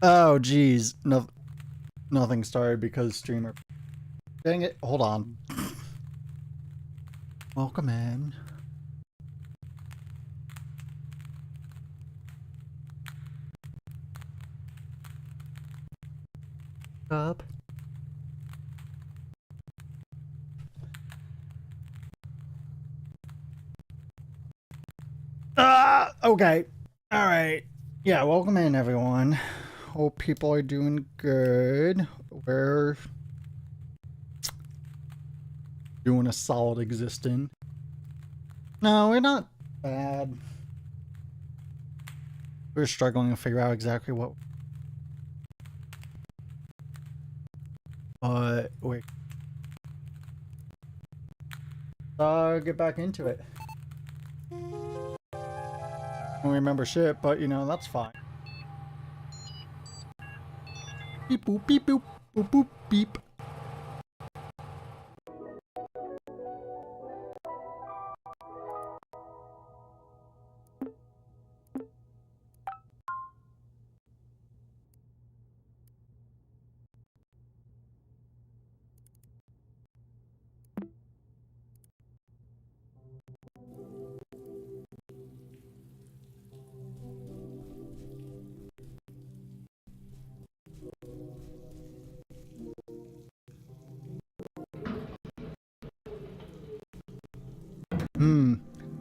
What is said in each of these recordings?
Oh, geez. No, nothing started because streamer. Dang it. Hold on. Welcome in. Up. Okay. All right. Yeah, welcome in, everyone. Hope people are doing good. We're doing a solid existing. No, we're not bad. We're struggling to figure out exactly what. But wait. Get back into it. I don't remember shit, but you know, that's fine. Beep boop beep boop boop boop beep.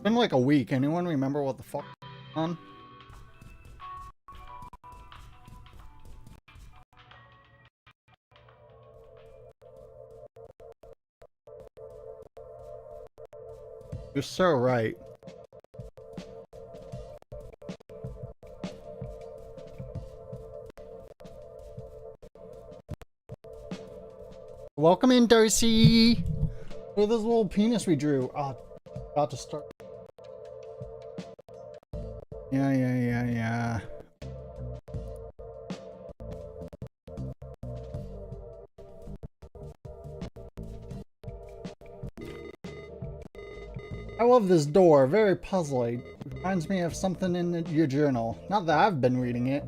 It's been like a week. Anyone remember what the fuck on? You're so right. Welcome in, Darcy. Look at this little penis we drew. Oh, about to start. Yeah. I love this door. Very puzzling. Reminds me of something in your journal. Not that I've been reading it.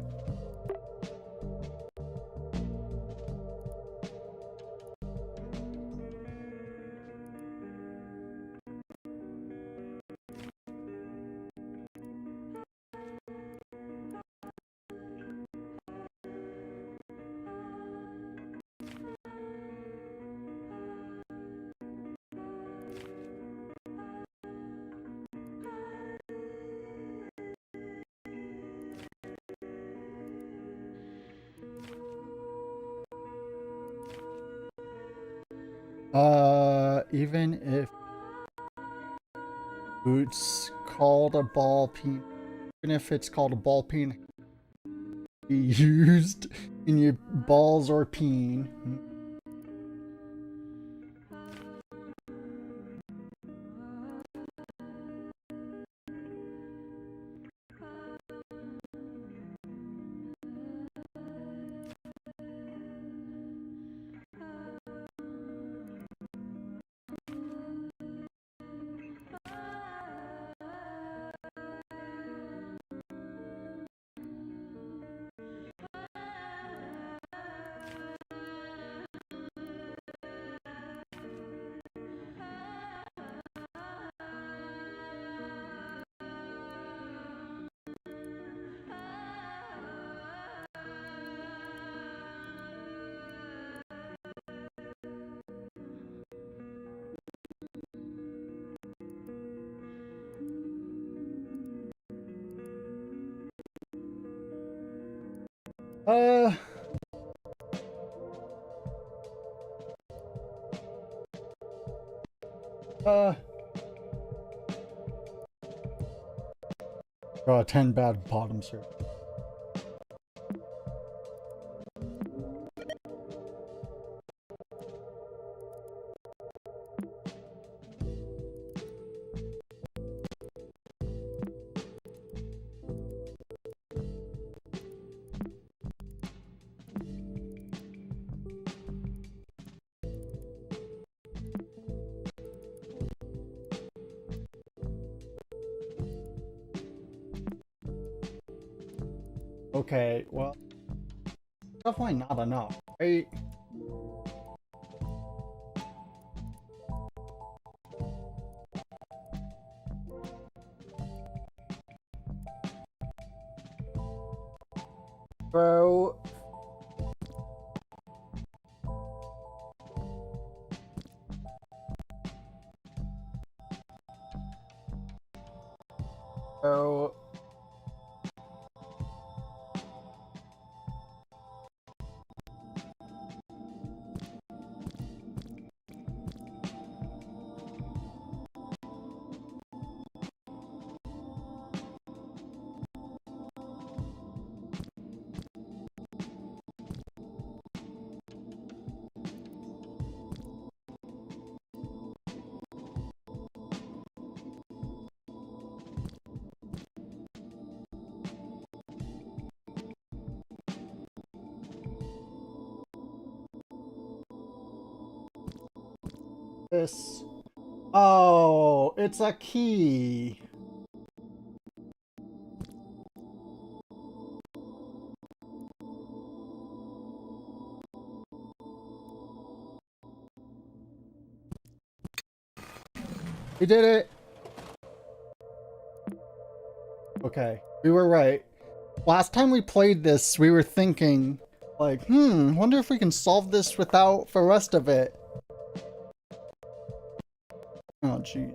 Even if boots called a ball peen, even if it's called a ball peen, be used in your balls or peen. Uh, uh. 10 bad bottoms here. Okay, well, definitely not enough, right? Bro. Bro. This. Oh, it's a key. We did it. Okay, we were right. Last time we played this, we were thinking, like, wonder if we can solve this without the rest of it. Oh, jeez.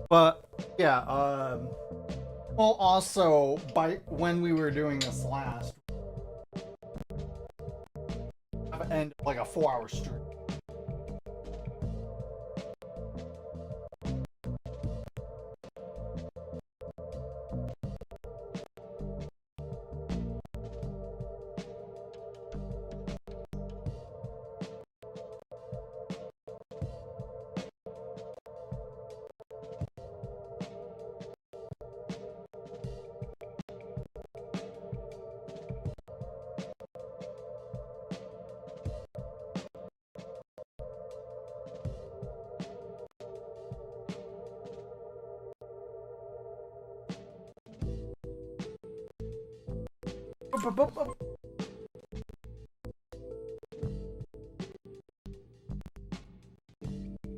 But, yeah, well, also, by when we were doing this last, I've ended like a 4-hour stream.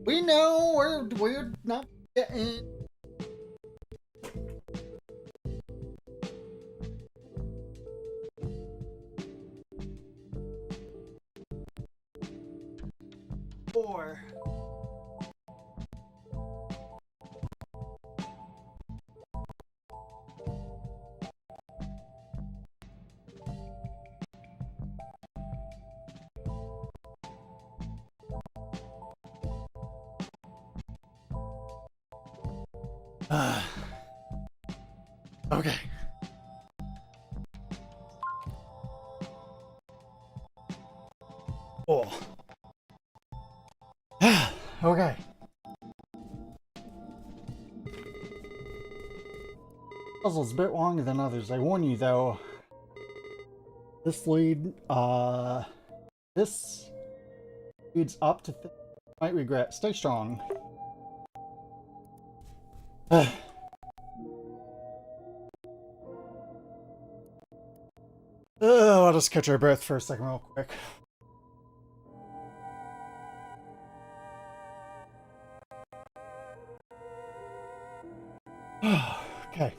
We know we're not getting. Four. Okay. Oh. Okay. Puzzle's a bit longer than others. I warn you though. This this leads up to might regret. Stay strong. I'll just catch our breath for a second real quick. Okay.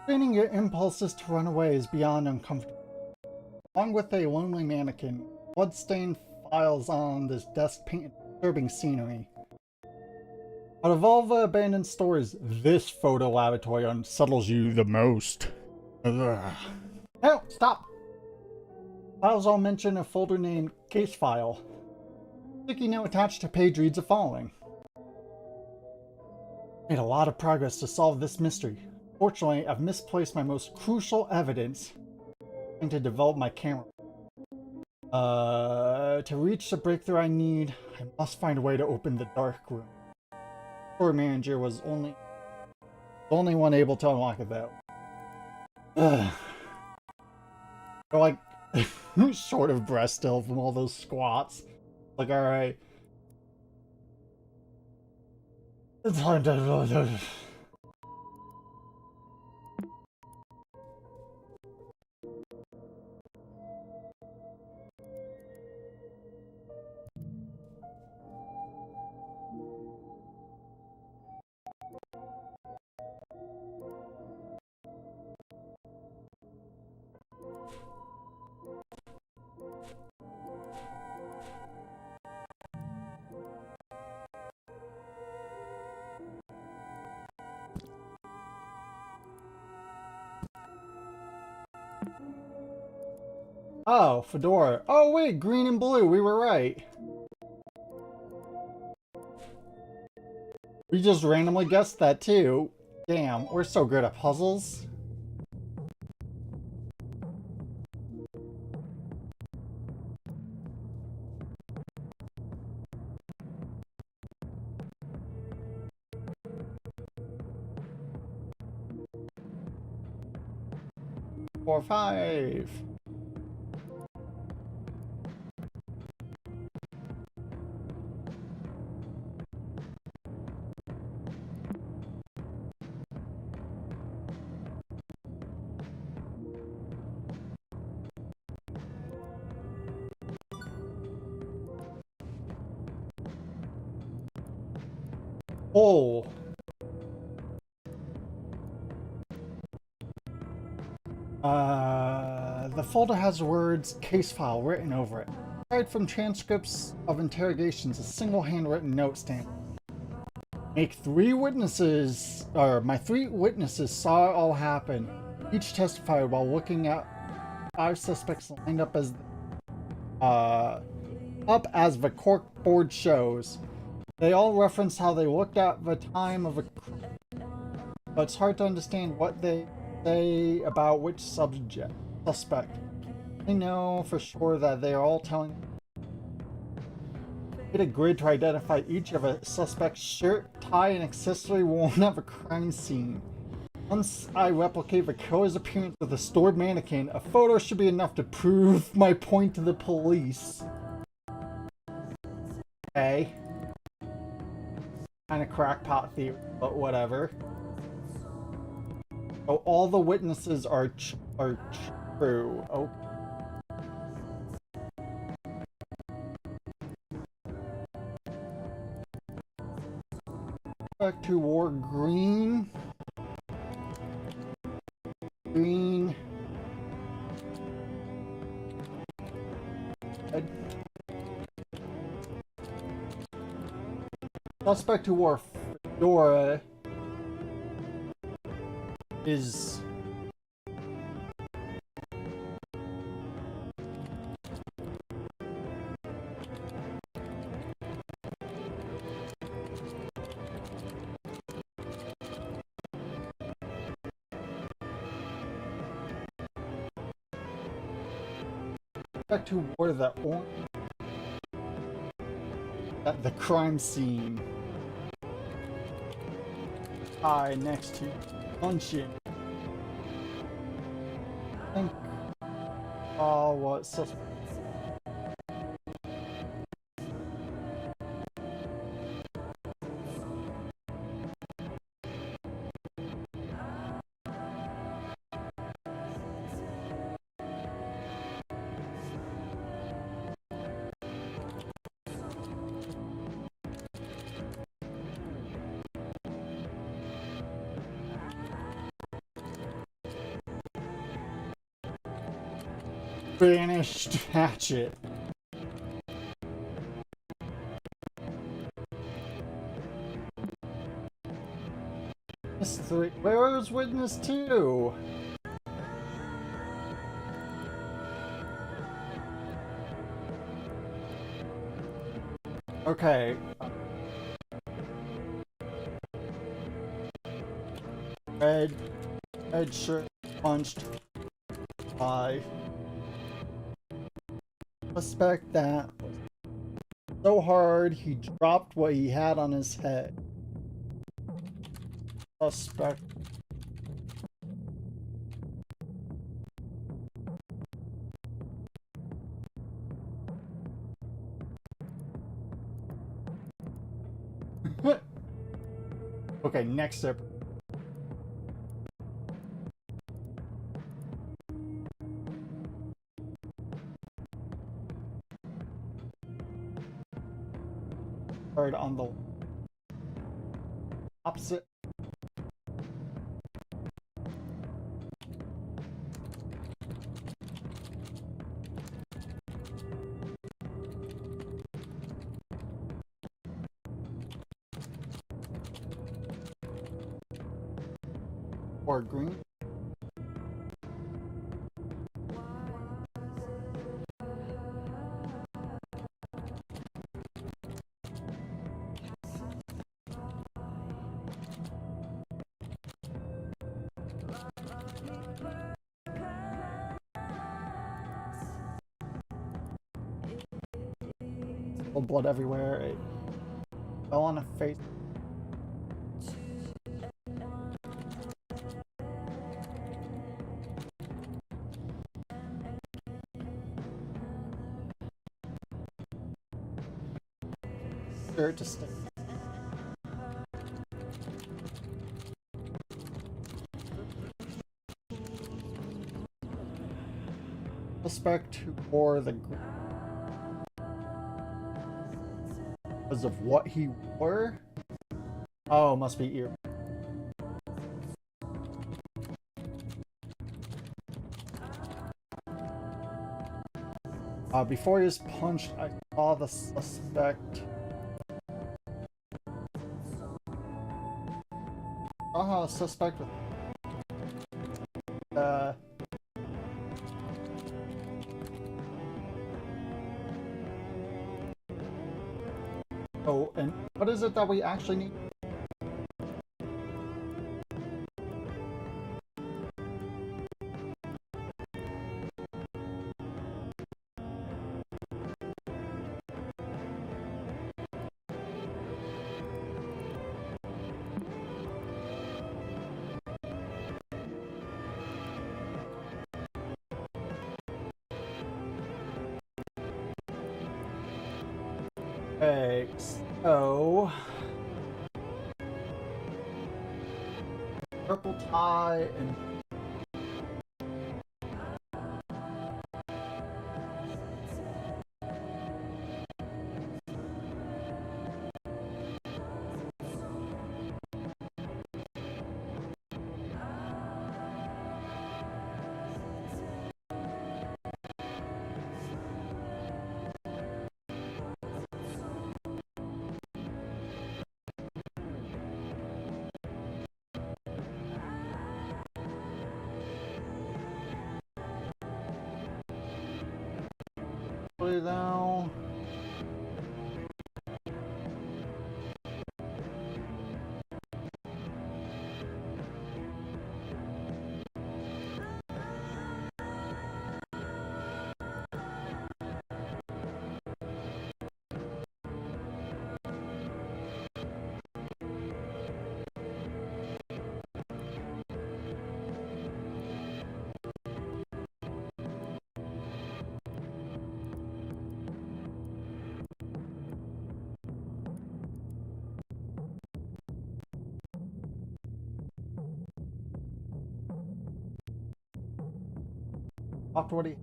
Training your impulses to run away is beyond uncomfortable. Along with a lonely mannequin, bloodstained files on this desk painted disturbing scenery. Out of all the abandoned stores, this photo lavatory unsettles you the most. Ugh. No, stop! Files all mention a folder named Case File. Sticky note attached to page reads the following. Made a lot of progress to solve this mystery. Fortunately, I've misplaced my most crucial evidence trying to develop my camera. To reach the breakthrough I need, I must find a way to open the dark room. The store manager was the only one able to unlock it though. They're like short of breath still from all those squats. Like, alright. It's hard to... Oh, Fedora. Oh wait, green and blue, we were right. We just randomly guessed that too. Damn, we're so good at puzzles. Four, five. Oh. The folder has the words case file written over it. Aside from transcripts of interrogations, a single handwritten note stamp. My three witnesses saw it all happen. Each testified while looking at 5 suspects lined up as the corkboard shows. They all reference how they looked at the time of a crime, but it's hard to understand what they say about which suspect. I know for sure that they are all telling. Get a grid to identify each of a suspect's shirt, tie, and accessory worn at the crime scene. Once I replicate the killer's appearance with a stored mannequin, a photo should be enough to prove my point to the police. Okay. Kind of crackpot theory, but whatever. So all the witnesses are true. Oh. Back to war green. Green. Red. Suspect who wore fedora is suspect who wore the orange at the crime scene. Eye next to punching. I think what suspect. Vanished hatchet. Mystery. Where is witness 2? Okay. Red shirt punched by suspect that was so hard he dropped what he had on his head. Suspect. Okay, next step. Right on the opposite. Or green. Blood everywhere. It fell on a face. Sure to stick. Suspect who wore the because of what he wore. Oh, must be ear. Before he was punched, I saw the suspect. Saw how a suspect with oh, and what is it that we actually need? Okay, so purple tie and now. After what he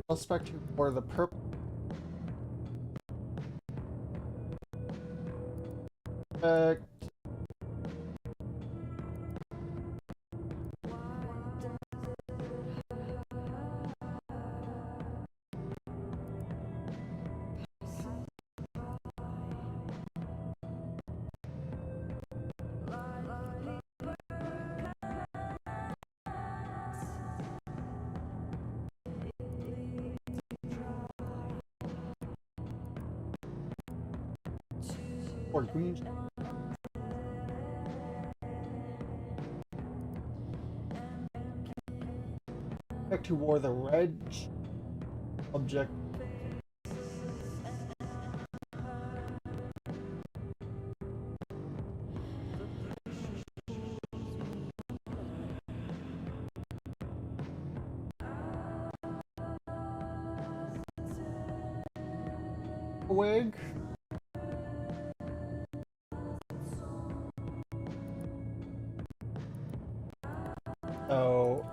suspect who wore the purple. or green. Subject who wore the red subject. Wig. So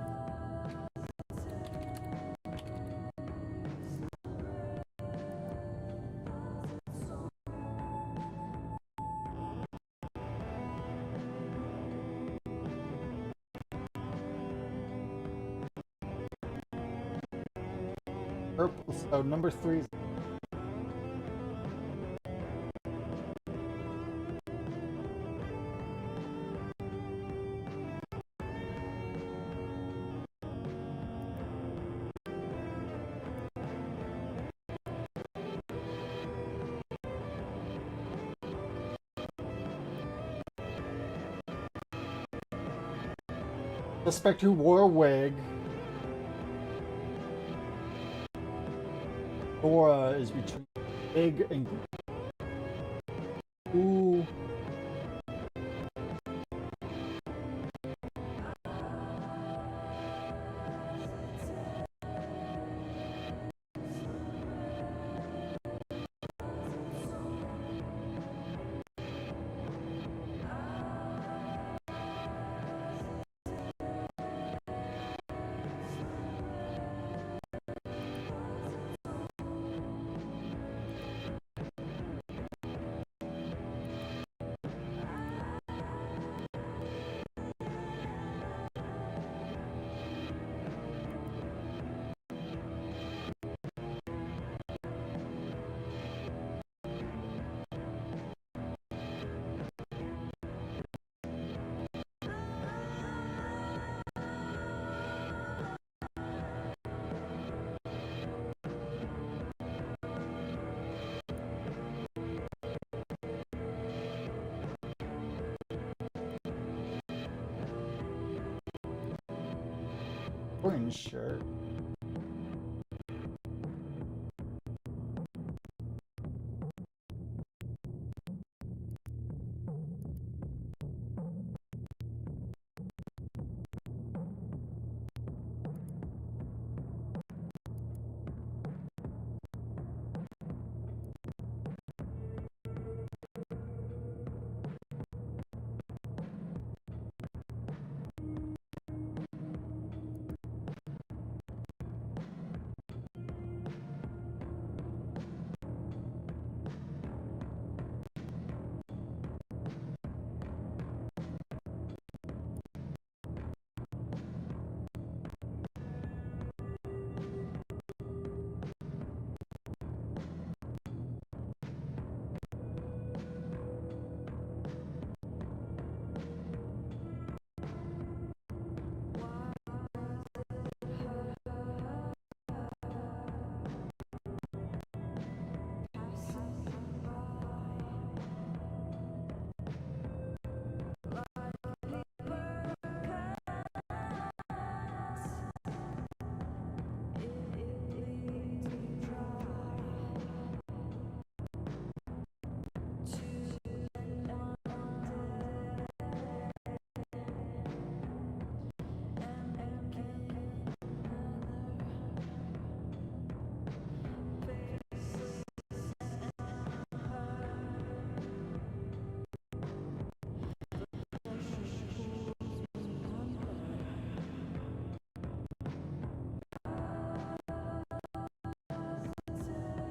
purple. So number 3 is suspect who wore a wig. Dora is between big and ooh. Orange shirt.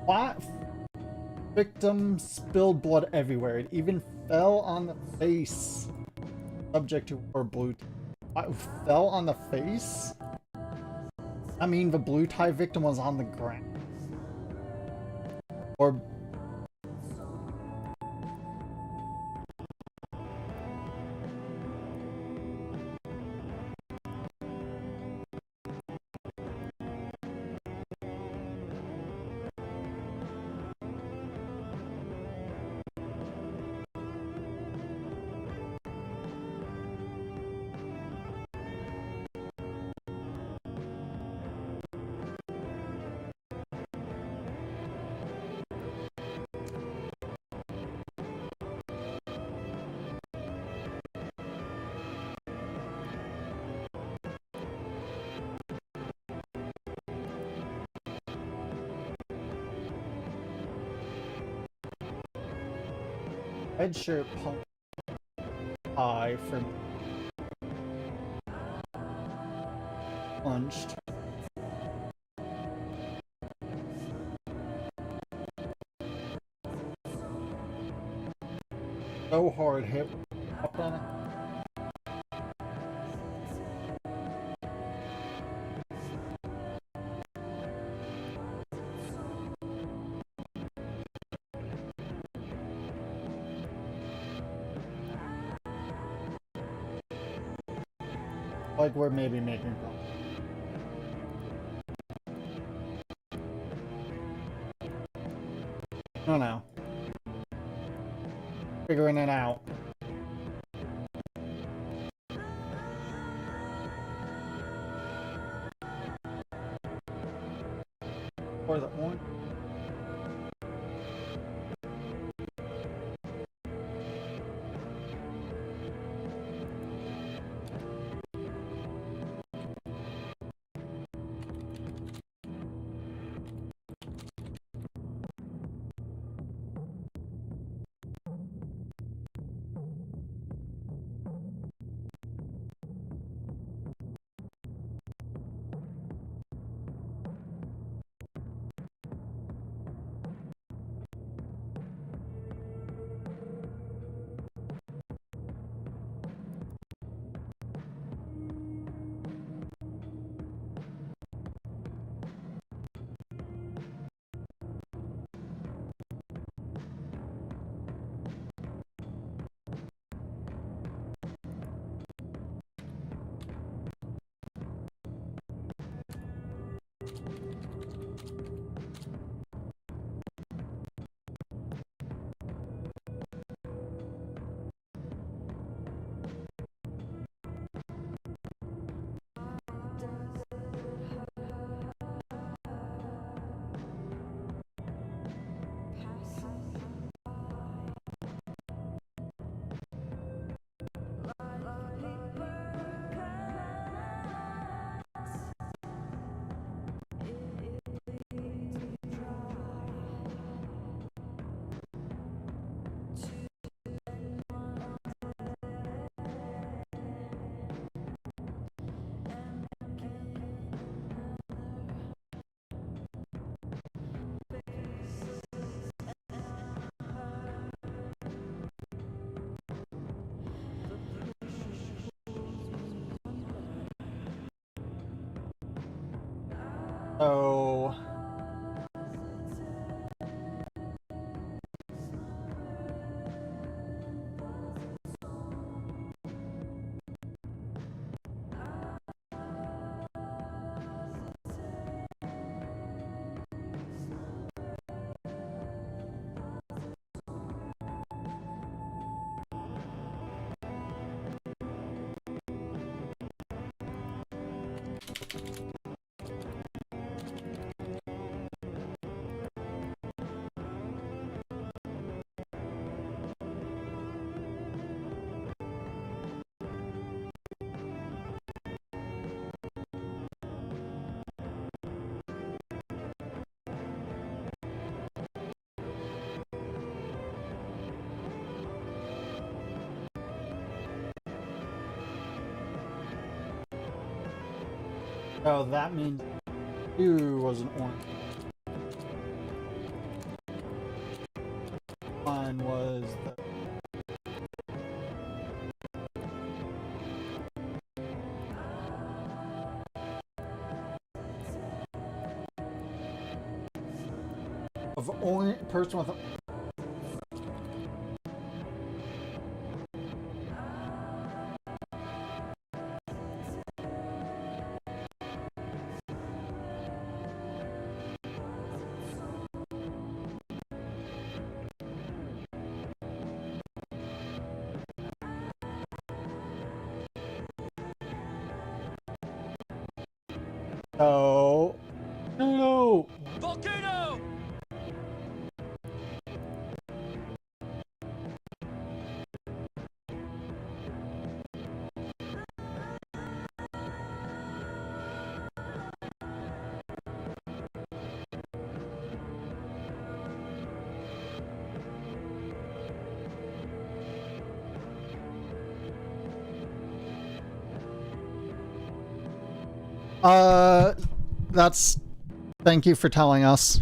What? Victim spilled blood everywhere. It even fell on the face. Subject who wore blue. What, fell on the face? I mean, the blue tie victim was on the ground. Or Red shirt pie for punched. So hard hit up on it. Like we're maybe making fun. No, no. Figuring it out. Or the orange. So that means two was an orange. One was the of orange person with a so no. Volcano! That's... Thank you for telling us.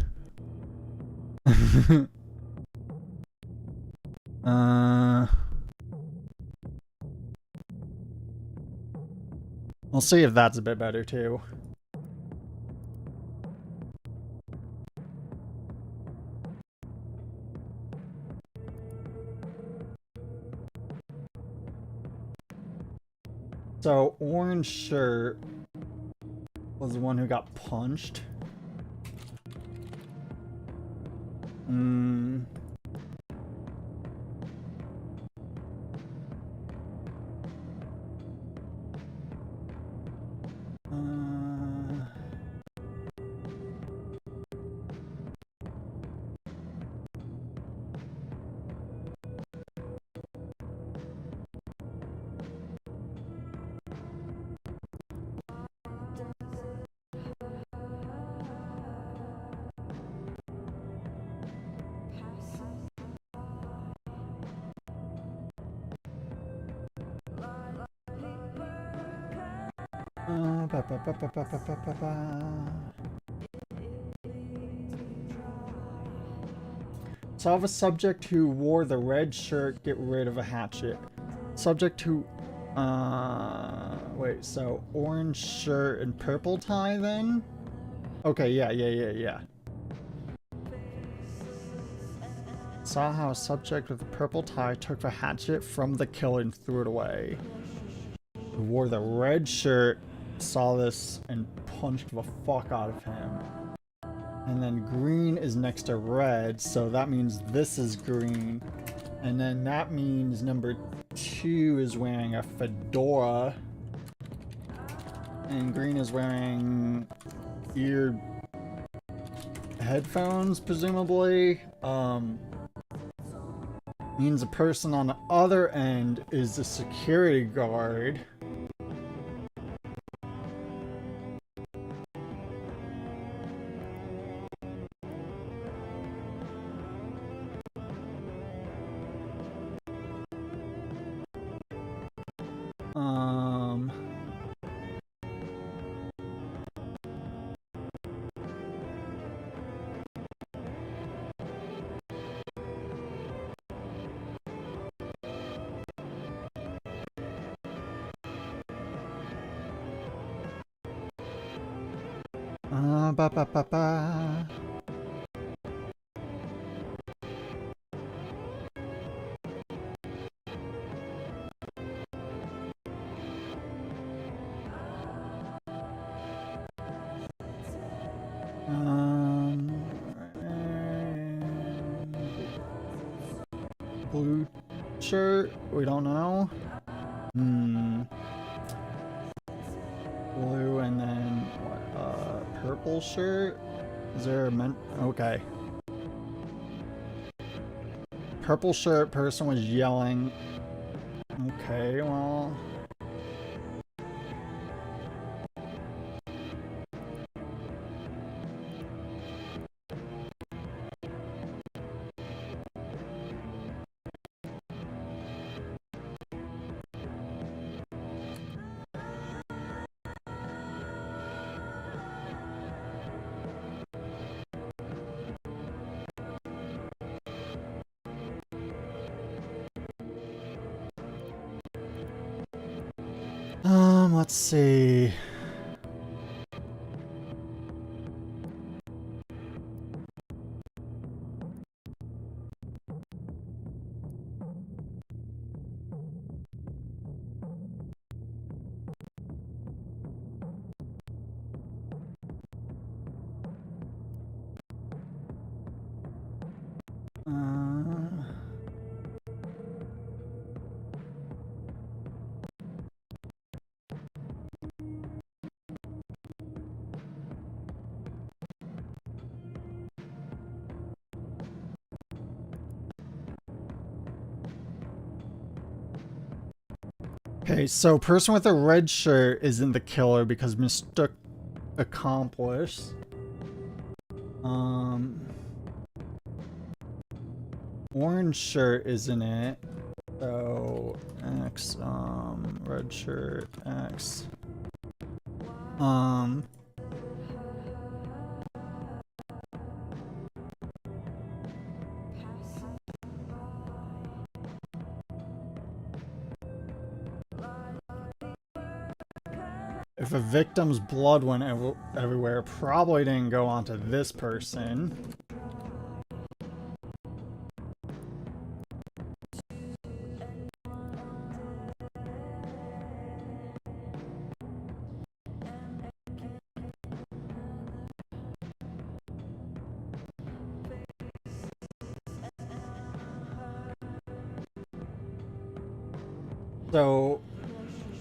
We'll see if that's a bit better too. So, orange shirt was the one who got punched. Solve a subject who wore the red shirt, get rid of a hatchet. Subject who... wait, so orange shirt and purple tie then? Okay, yeah. Saw how a subject with a purple tie took the hatchet from the killer and threw it away. Who wore the red shirt, saw this and punched the fuck out of him. And then green is next to red, so that means this is green. And then that means number 2 is wearing a fedora. And green is wearing ear headphones, presumably. Means the person on the other end is the security guard. Ba ba ba ba. Blue shirt, we don't know. Blue and then what, purple shirt? Is there a okay. Purple shirt person was yelling. Okay, well. Let's see. Okay, so person with a red shirt isn't the killer because mistook accomplice. Orange shirt isn't it. So X, red shirt, X. Um, if a victim's blood went everywhere, it probably didn't go onto this person. So,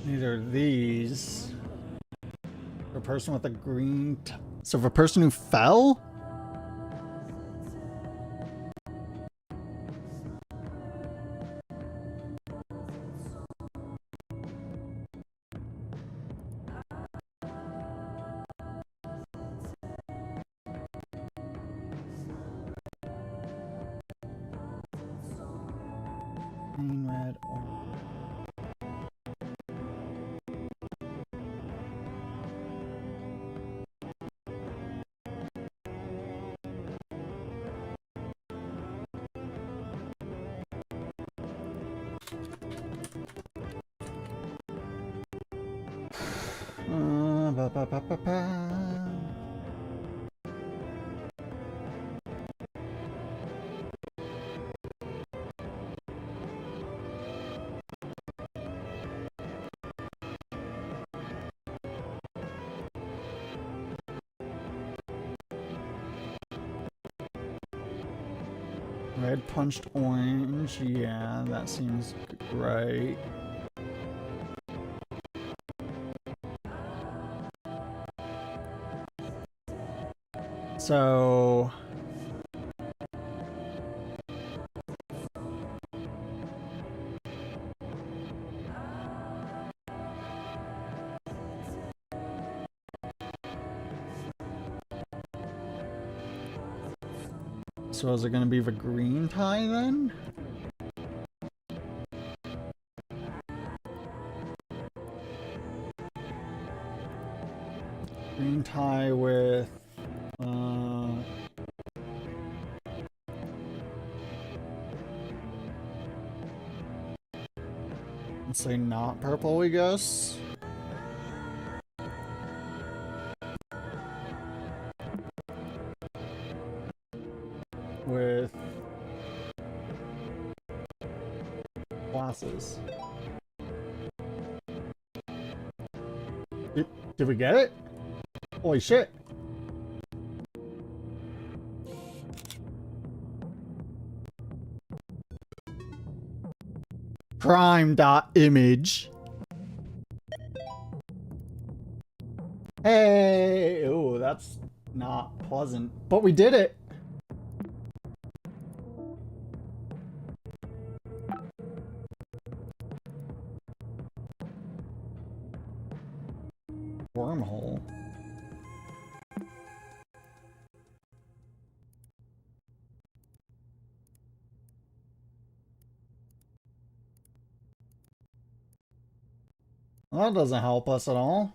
either these. A person with a green. So, for a person who fell? Green, red, orange. Ba, ba, ba, ba, ba. Red punched orange. Yeah, that seems right. So... So is it going to be the green tie then? Green tie with... let's say not purple, I guess. With glasses. Did we get it? Holy shit. Prime.image. Hey! Oh, that's not pleasant. But we did it! Wormhole. Well, that doesn't help us at all.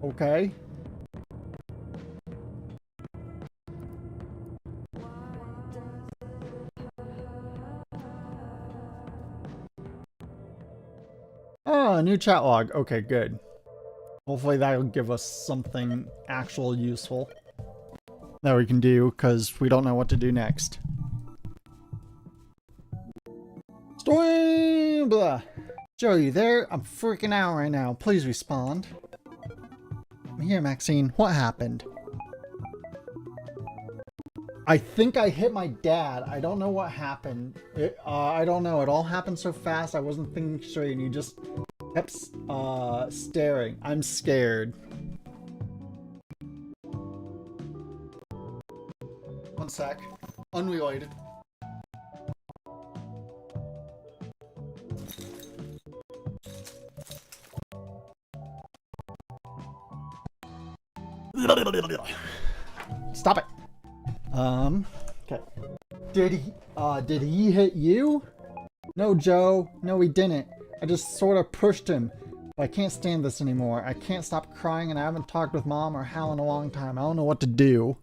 Okay. Oh, a new chat log. Okay, good. Hopefully that'll give us something actual useful that we can do, because we don't know what to do next. Story! Blah. Joe, you there? I'm freaking out right now. Please respond. I'm here, Maxine. What happened? I think I hit my dad. I don't know what happened. I don't know. It all happened so fast. I wasn't thinking straight, and you just kept staring. I'm scared. One sec. Unrelated. Stop it. Okay. Did he hit you? No, Joe. No, he didn't. I just sort of pushed him. But I can't stand this anymore. I can't stop crying and I haven't talked with Mom or Hal in a long time. I don't know what to do.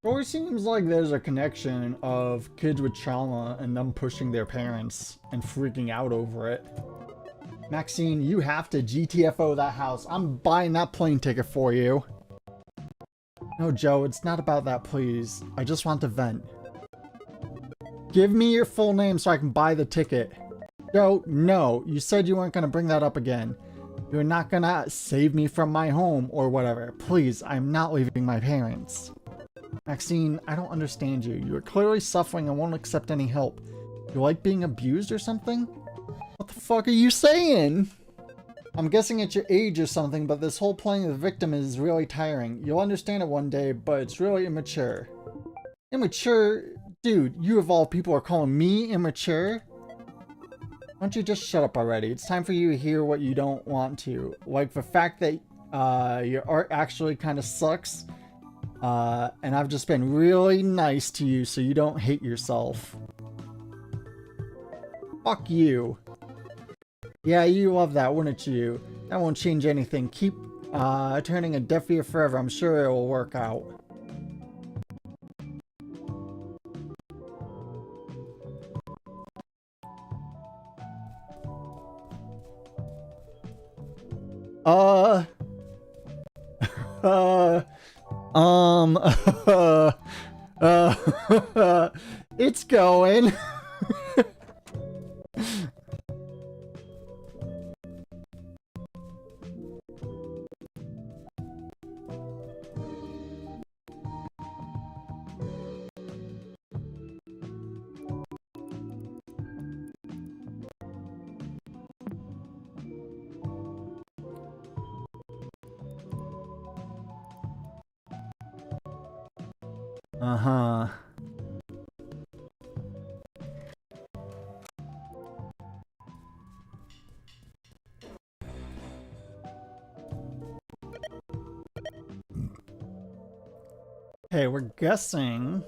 It always seems like there's a connection of kids with trauma and them pushing their parents and freaking out over it. Maxine, you have to GTFO that house. I'm buying that plane ticket for you. No, Joe, it's not about that, please. I just want to vent. Give me your full name so I can buy the ticket. Joe, no. You said you weren't going to bring that up again. You're not going to save me from my home or whatever. Please, I'm not leaving my parents. Maxine, I don't understand you. You are clearly suffering and won't accept any help. You like being abused or something? What the fuck are you saying? I'm guessing it's your age or something, but this whole playing the victim is really tiring. You'll understand it one day, but it's really immature. Immature? Dude, you of all people are calling me immature? Why don't you just shut up already? It's time for you to hear what you don't want to. Like the fact that your art actually kind of sucks. And I've just been really nice to you so you don't hate yourself. Fuck you. Yeah, you love that, wouldn't you? That won't change anything. Keep turning a deaf ear forever. I'm sure it will work out. It's going. Uh-huh. Okay, we're guessing.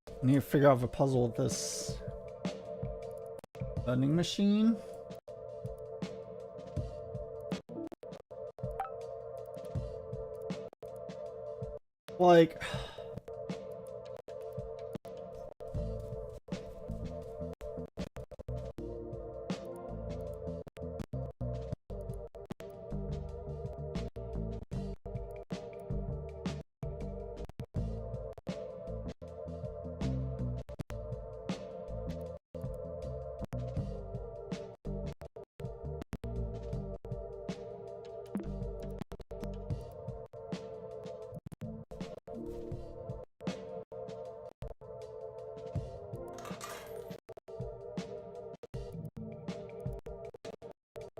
I need to figure out the puzzle with this vending machine. Like...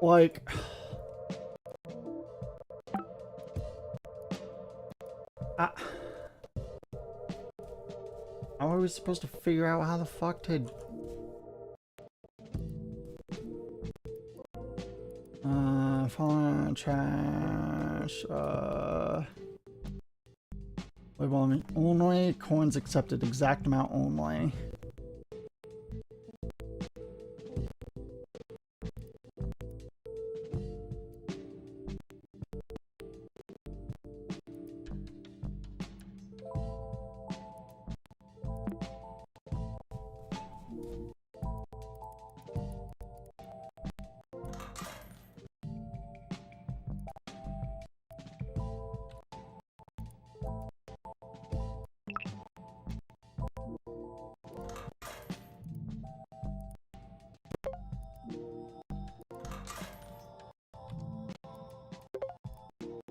Like... How are we supposed to figure out how the fuck to... Fallen trash, label only, coins accepted, exact amount only.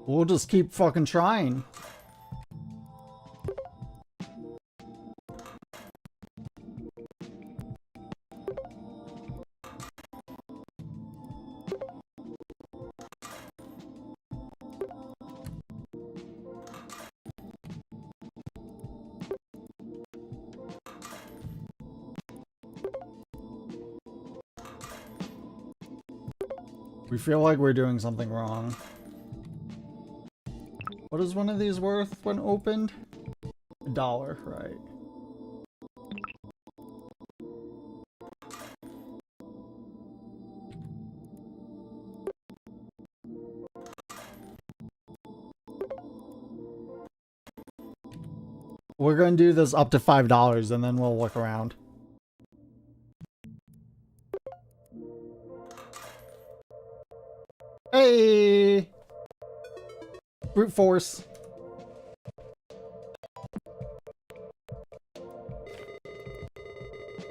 We'll just keep fucking trying. We feel like we're doing something wrong. What is one of these worth when opened? $1, right. We're gonna do this up to $5 and then we'll look around. Hey! Brute force.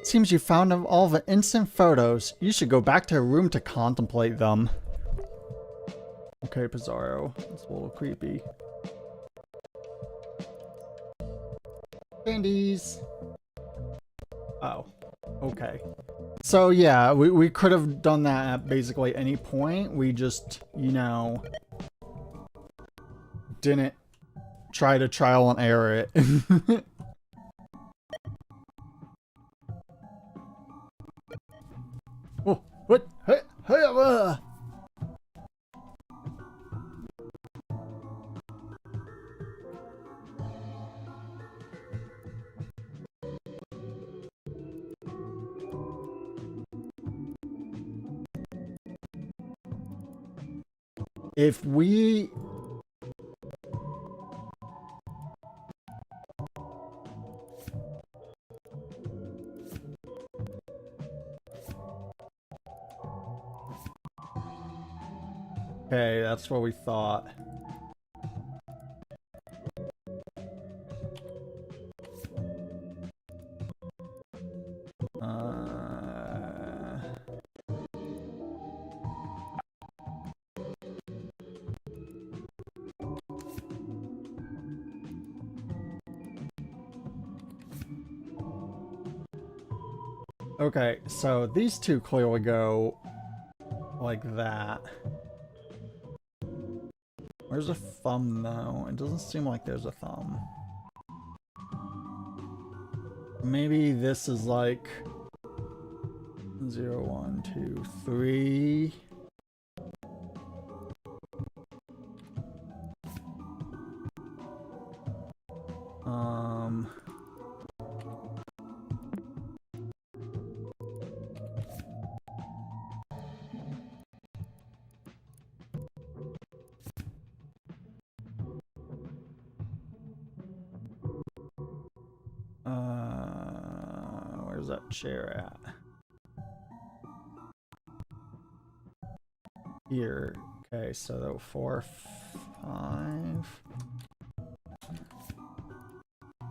Seems you found all the instant photos. You should go back to your room to contemplate them. Okay, Pizarro. That's a little creepy. Candies. Oh. Okay. So yeah, we could have done that at basically any point. We just, you know, didn't try to trial and error it. Oh, what? Hey, hey, If we... Okay, that's what we thought. Okay, so these two clearly go like that. Where's a thumb, though? It doesn't seem like there's a thumb. Maybe this is like 0, 1, 2, 3. Where's that chair at? Here. Okay, so 4, 5.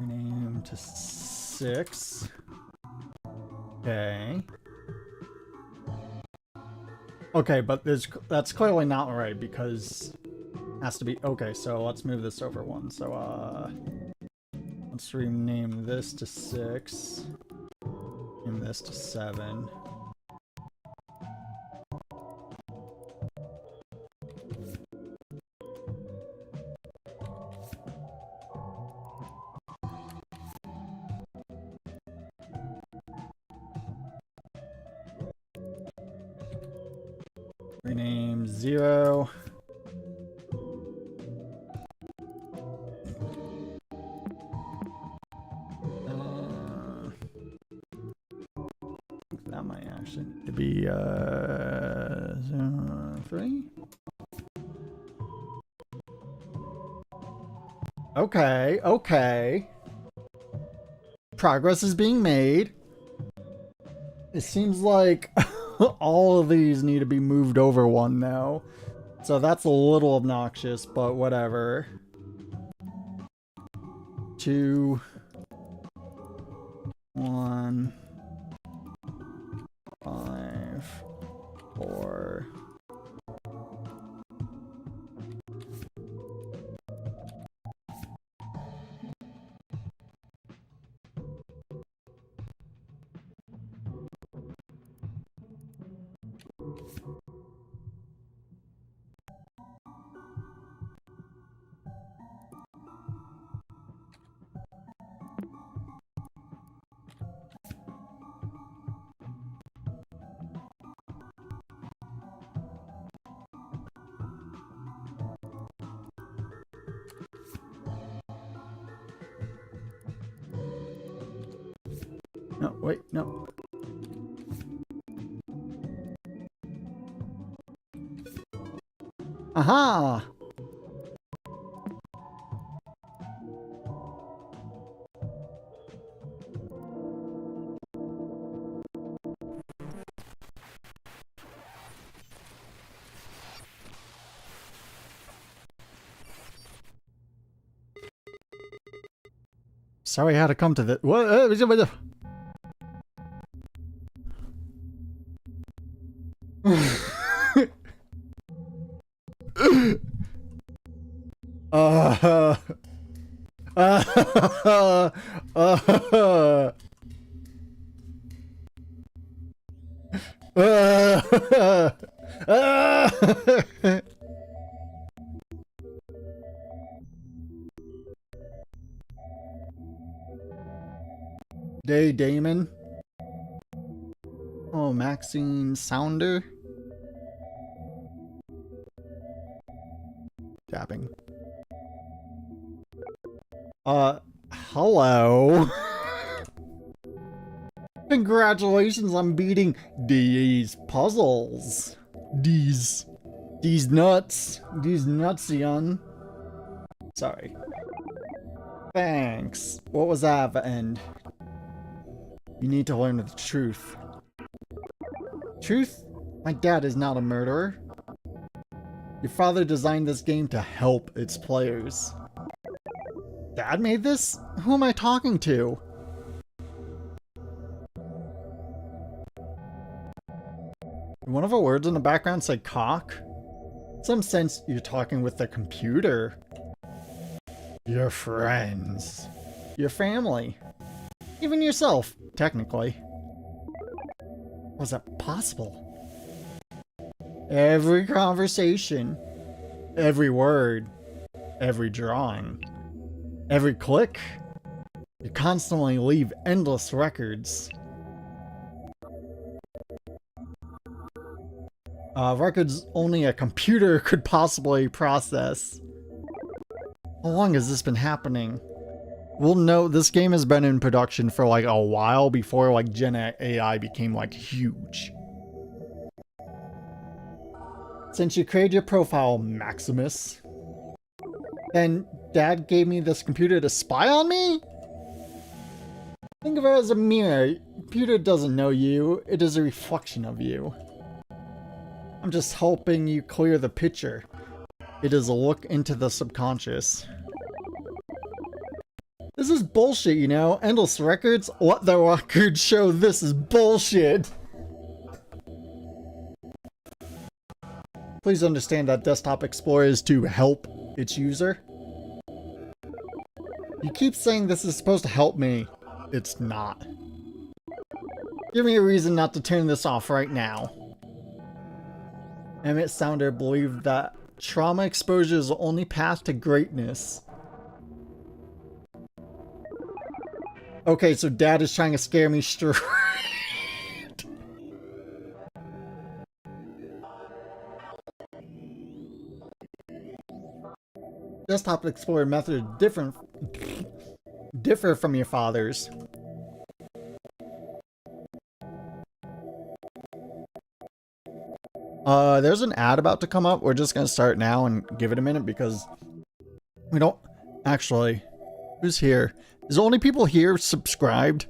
Rename to 6. Okay. Okay, but that's clearly not right because it has to be... Okay, so let's move this over one. So, let's rename this to 6. Name this to 7. Rename 0. That might actually need to be 0, 3. Okay, okay. Progress is being made. It seems like all of these need to be moved over one now. So that's a little obnoxious, but whatever. 2, 1, 5, 4. No, wait, no. Aha! Sorry I had to come to this. What? uh, uh, uh, Day Damon. Oh, Maxine Sounder. Tapping. Hello. Congratulations on beating these puzzles. These nuts. These nuts, young. Sorry. Thanks. What was that at the end? You need to learn the truth. Truth? My dad is not a murderer. Your father designed this game to help its players. Dad made this? Who am I talking to? One of the words in the background said cock. In some sense, you're talking with the computer. Your friends. Your family. Even yourself, technically. Was that possible? Every conversation, every word, every drawing, every click, you constantly leave endless records. Records only a computer could possibly process. How long has this been happening? We'll note this game has been in production for like a while before like Gen AI became like huge. Since you created your profile, Maximus, then Dad gave me this computer to spy on me? Think of it as a mirror. The computer doesn't know you, it is a reflection of you. I'm just helping you clear the picture. It is a look into the subconscious. This is bullshit, you know? Endless records? What the records show this is bullshit! Please understand that Desktop Explorer is to help its user. You keep saying this is supposed to help me. It's not. Give me a reason not to turn this off right now. Emmett Sounder believed that trauma exposure is the only path to greatness. Okay, so Dad is trying to scare me straight. Desktop Explorer methods differ from your father's. There's an ad about to come up. We're just gonna start now and give it a minute because we don't actually. Who's here? Is the only people here subscribed?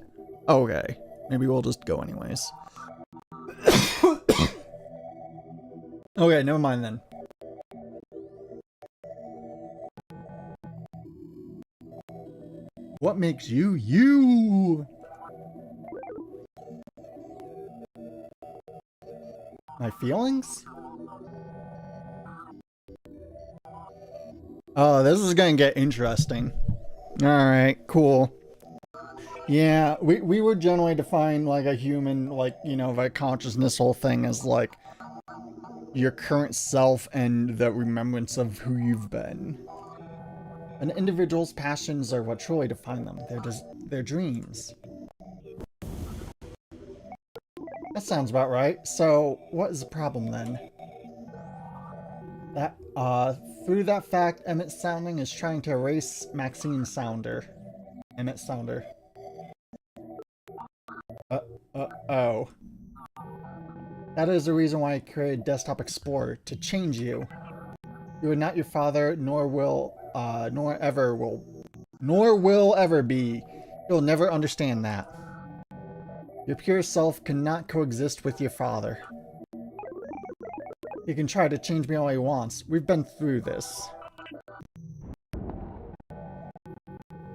Okay, maybe we'll just go anyways. Okay, never mind then. What makes you you? My feelings? Oh, this is gonna get interesting. Alright, cool. Yeah, we would generally define like a human, like, you know, the consciousness whole thing as like your current self and the remembrance of who you've been. An individual's passions are what truly define them. They're just their dreams. That sounds about right. So, what is the problem then? That, through that fact, Emmett Sounding is trying to erase Maxine Sounder. Emmett Sounder. Oh. That is the reason why I created Desktop Explorer, to change you. You are not your father, nor will ever be. You'll never understand that. Your pure self cannot coexist with your father. He can try to change me all he wants. We've been through this.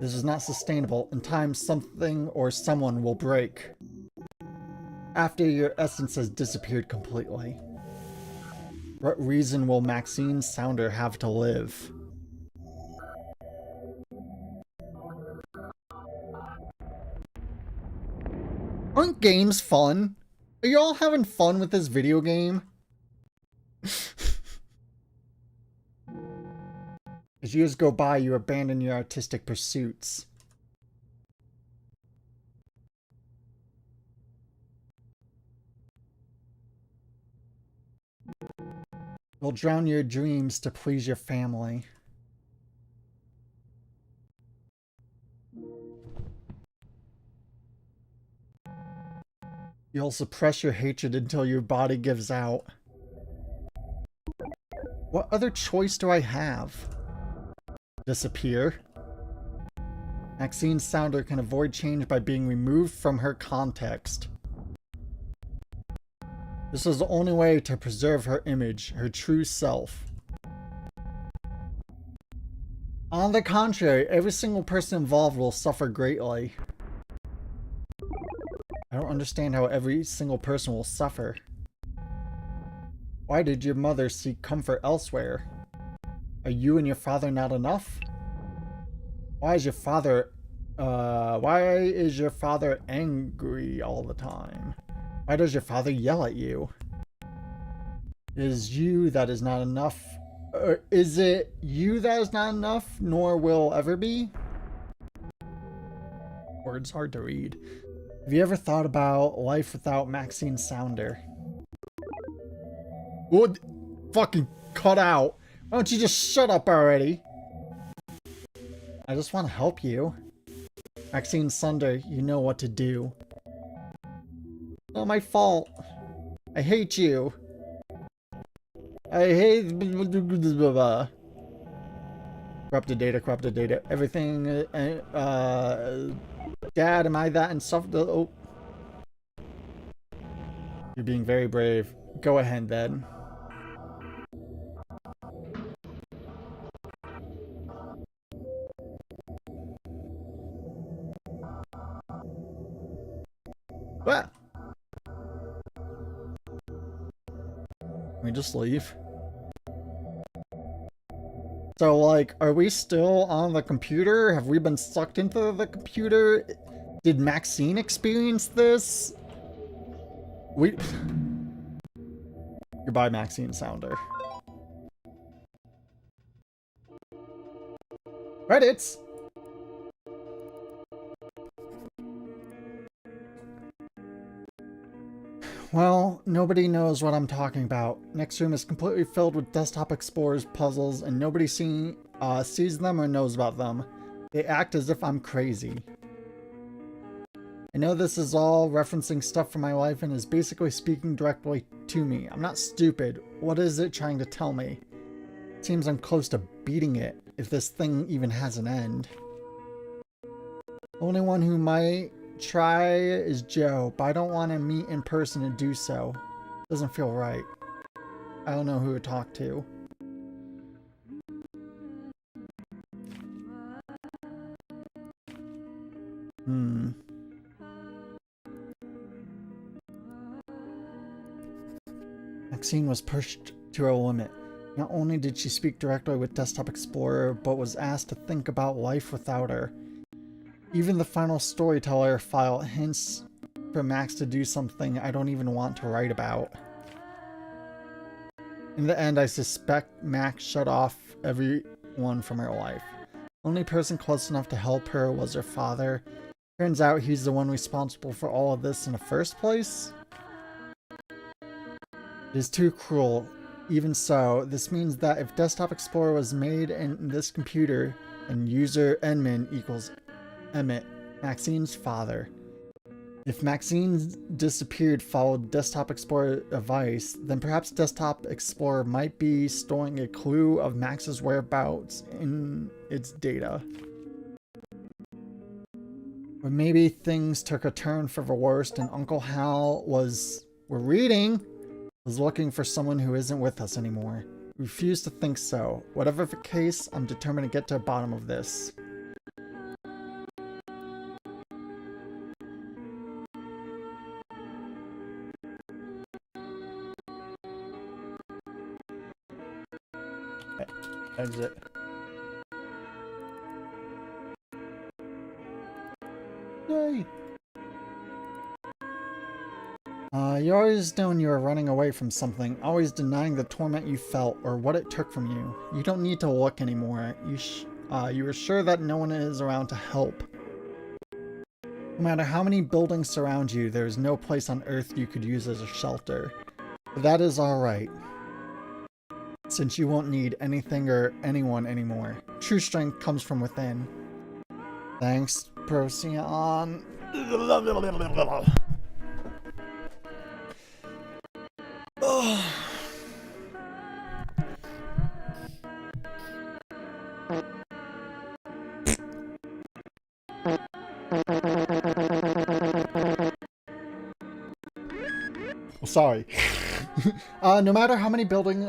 This is not sustainable. In time, something or someone will break. After your essence has disappeared completely. What reason will Maxine Sounder have to live? Aren't games fun? Are you all having fun with this video game? As years go by, you abandon your artistic pursuits. You'll drown your dreams to please your family. You'll suppress your hatred until your body gives out. What other choice do I have? Disappear? Maxine Sounder can avoid change by being removed from her context. This is the only way to preserve her image, her true self. On the contrary, every single person involved will suffer greatly. I don't understand how every single person will suffer. Why did your mother seek comfort elsewhere? Are you and your father not enough? Why is your father angry all the time? Why does your father yell at you? Is you that is not enough? Or is it you that is not enough, nor will ever be? Words hard to read. Have you ever thought about life without Maxine Sounder? What? Fucking cut out. Why don't you just shut up already? I just want to help you. Maxine Sounder, you know what to do. Not my fault. I hate you. I hate... Corrupted data. Everything... Dad, am I that insufferable? Oh. You're being very brave. Go ahead, then. What? Can we just leave? So, like, are we still on the computer? Have we been sucked into the computer? Did Maxine experience this? Goodbye, Maxine Sounder. Credits! Well, nobody knows what I'm talking about. Next room is completely filled with Desktop Explorer's puzzles, and nobody sees them or knows about them. They act as if I'm crazy. I know this is all referencing stuff from my life and is basically speaking directly to me. I'm not stupid. What is it trying to tell me? It seems I'm close to beating it, if this thing even has an end. The only one who might try is Joe, but I don't want to meet in person to do so. Doesn't feel right. I don't know who to talk to. Maxine was pushed to her limit. Not only did she speak directly with Desktop Explorer, but was asked to think about life without her. Even the final storyteller file hints for Max to do something I don't even want to write about. In the end, I suspect Max shut off everyone from her life. The only person close enough to help her was her father. Turns out he's the one responsible for all of this in the first place. It is too cruel. Even so, this means that if Desktop Explorer was made in this computer, then user Edmund equals Emmett, Maxine's father. If Maxine disappeared followed Desktop Explorer device, then perhaps Desktop Explorer might be storing a clue of Max's whereabouts in its data. Or maybe things took a turn for the worst and Uncle Hal was looking for someone who isn't with us anymore. Refuse to think so. Whatever the case, I'm determined to get to the bottom of this. Exit. Yay! You always known you were running away from something, always denying the torment you felt or what it took from you. You don't need to look anymore. You were sure that no one is around to help. No matter how many buildings surround you, there is no place on Earth you could use as a shelter. But that is alright, since you won't need anything or anyone anymore. True strength comes from within. Thanks, Procyon. Sorry. No matter how many buildings,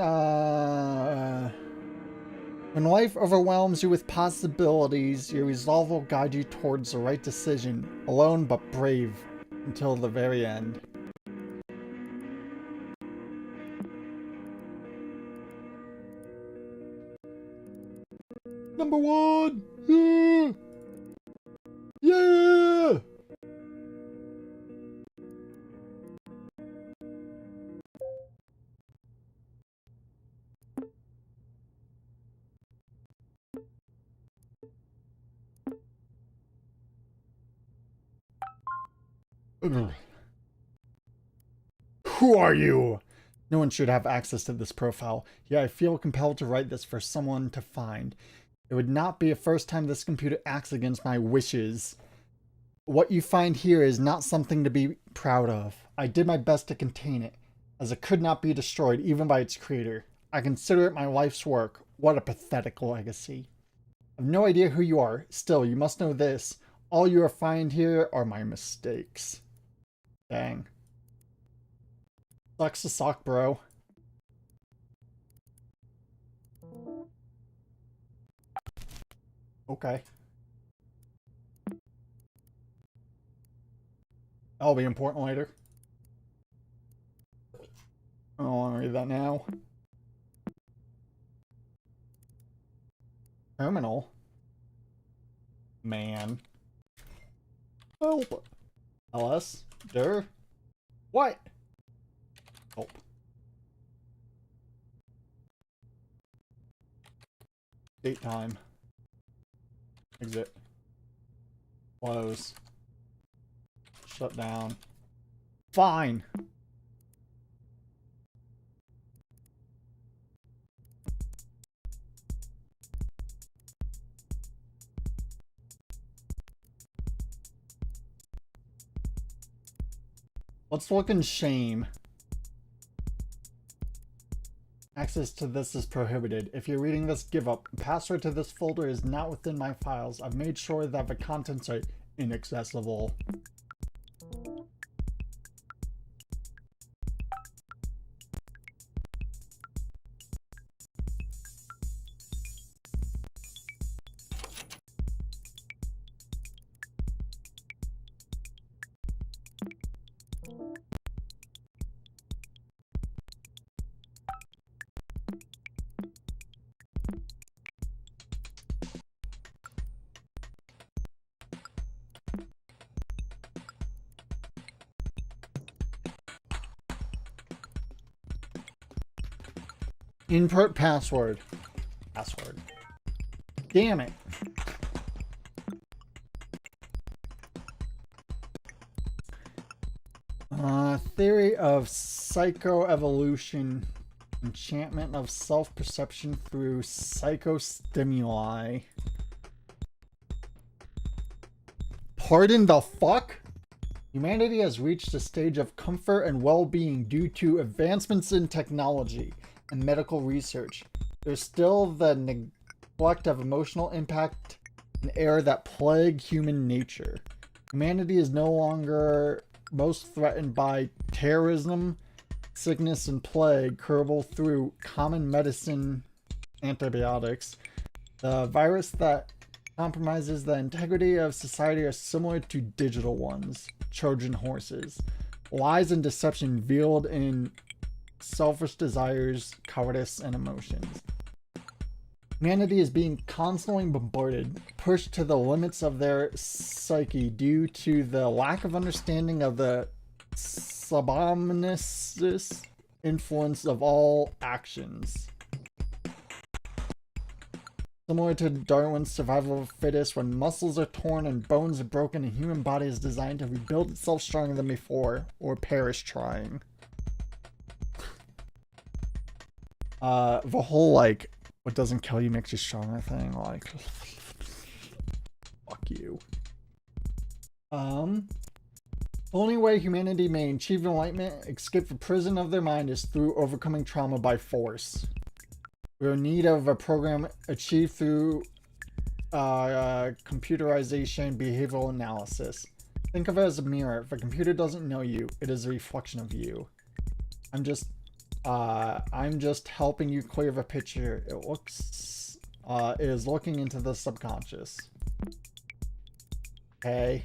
when life overwhelms you with possibilities, your resolve will guide you towards the right decision, alone but brave, until the very end. Number 1! Yeah! Yeah! Who are you? No one should have access to this profile, yet I feel compelled to write this for someone to find. It would not be the first time this computer acts against my wishes. What you find here is not something to be proud of. I did my best to contain it, as it could not be destroyed even by its creator. I consider it my life's work. What a pathetic legacy. I have no idea who you are. Still, you must know this. All you find here are my mistakes. Dang. Sucks to suck, bro. Okay. That'll be important later. I don't want to read that now. Terminal? Man. Help. LS? Der? What? Help. Date time. Exit. Close. Shut down. Fine. Let's look in shame. Access to this is prohibited. If you're reading this, give up. The password to this folder is not within my files. I've made sure that the contents are inaccessible. Input password. Password. Damn it. Theory of psychoevolution. Enchantment of self-perception through psychostimuli. Pardon the fuck? Humanity has reached a stage of comfort and well-being due to advancements in technology and medical research. There's still the neglect of emotional impact and error that plague human nature. Humanity is no longer most threatened by terrorism, sickness, and plague curable through common medicine antibiotics. The virus that compromises the integrity of society are similar to digital ones, Trojan horses. Lies and deception veiled in selfish desires, cowardice, and emotions. Humanity is being constantly bombarded, pushed to the limits of their psyche due to the lack of understanding of the subominous influence of all actions. Similar to Darwin's survival of the fittest, when muscles are torn and bones are broken, a human body is designed to rebuild itself stronger than before, or perish trying. The whole, like, what doesn't kill you makes you stronger thing, like, fuck you. Only way humanity may achieve enlightenment, escape the prison of their mind, is through overcoming trauma by force. We're in need of a program achieved through computerization, behavioral analysis. Think of it as a mirror. If a computer doesn't know you, it is a reflection of you. I'm just helping you clear the picture. It is looking into the subconscious. Okay.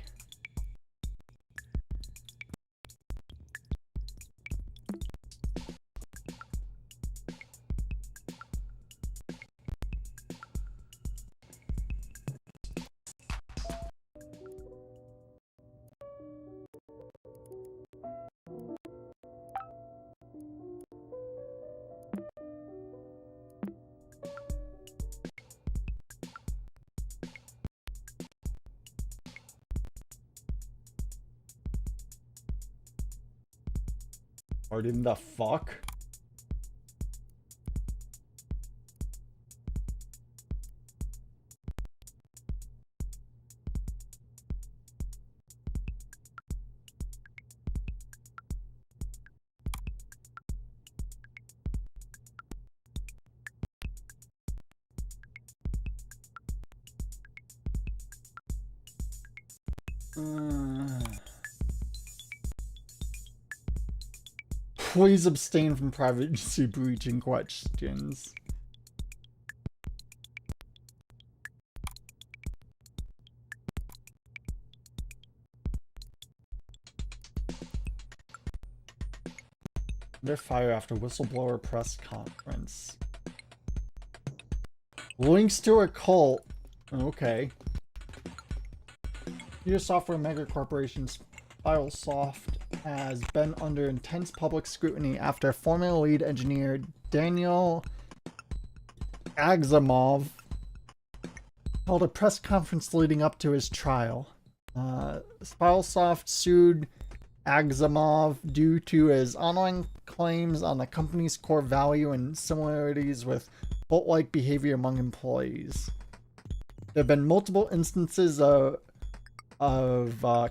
Or in the fuck? Please abstain from privacy breaching questions. Under fire after whistleblower press conference. Links to a cult. Okay. Computer software mega corporations FileSoft has been under intense public scrutiny after former lead engineer Daniel Agzamov held a press conference leading up to his trial. FileSoft sued Agzamov due to his online claims on the company's core value and similarities with cult-like behavior among employees. There have been multiple instances of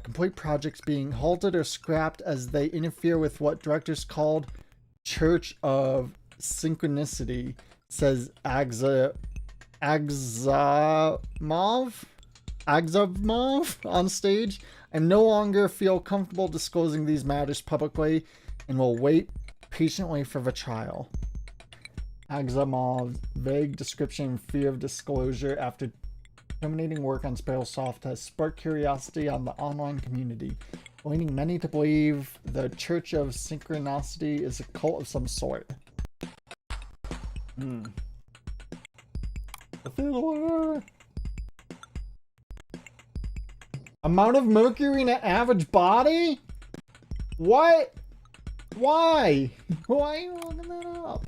complete projects being halted or scrapped as they interfere with what directors called Church of Synchronicity, says Agzamov on stage. I no longer feel comfortable disclosing these matters publicly and will wait patiently for the trial. Agzamov's vague description and fear of disclosure after terminating work on FileSoft has sparked curiosity on the online community, leading many to believe the Church of Synchronicity is a cult of some sort. Amount of mercury in an average body? What? Why? Why are you looking that up?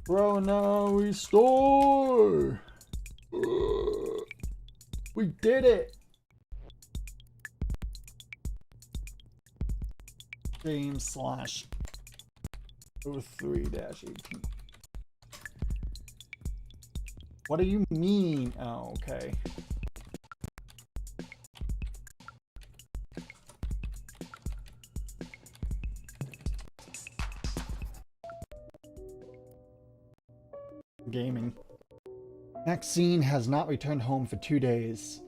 Bro, now we store. We did it. Game slash 03-18. What do you mean? Oh, okay. Gaming. Maxine has not returned home for 2 days.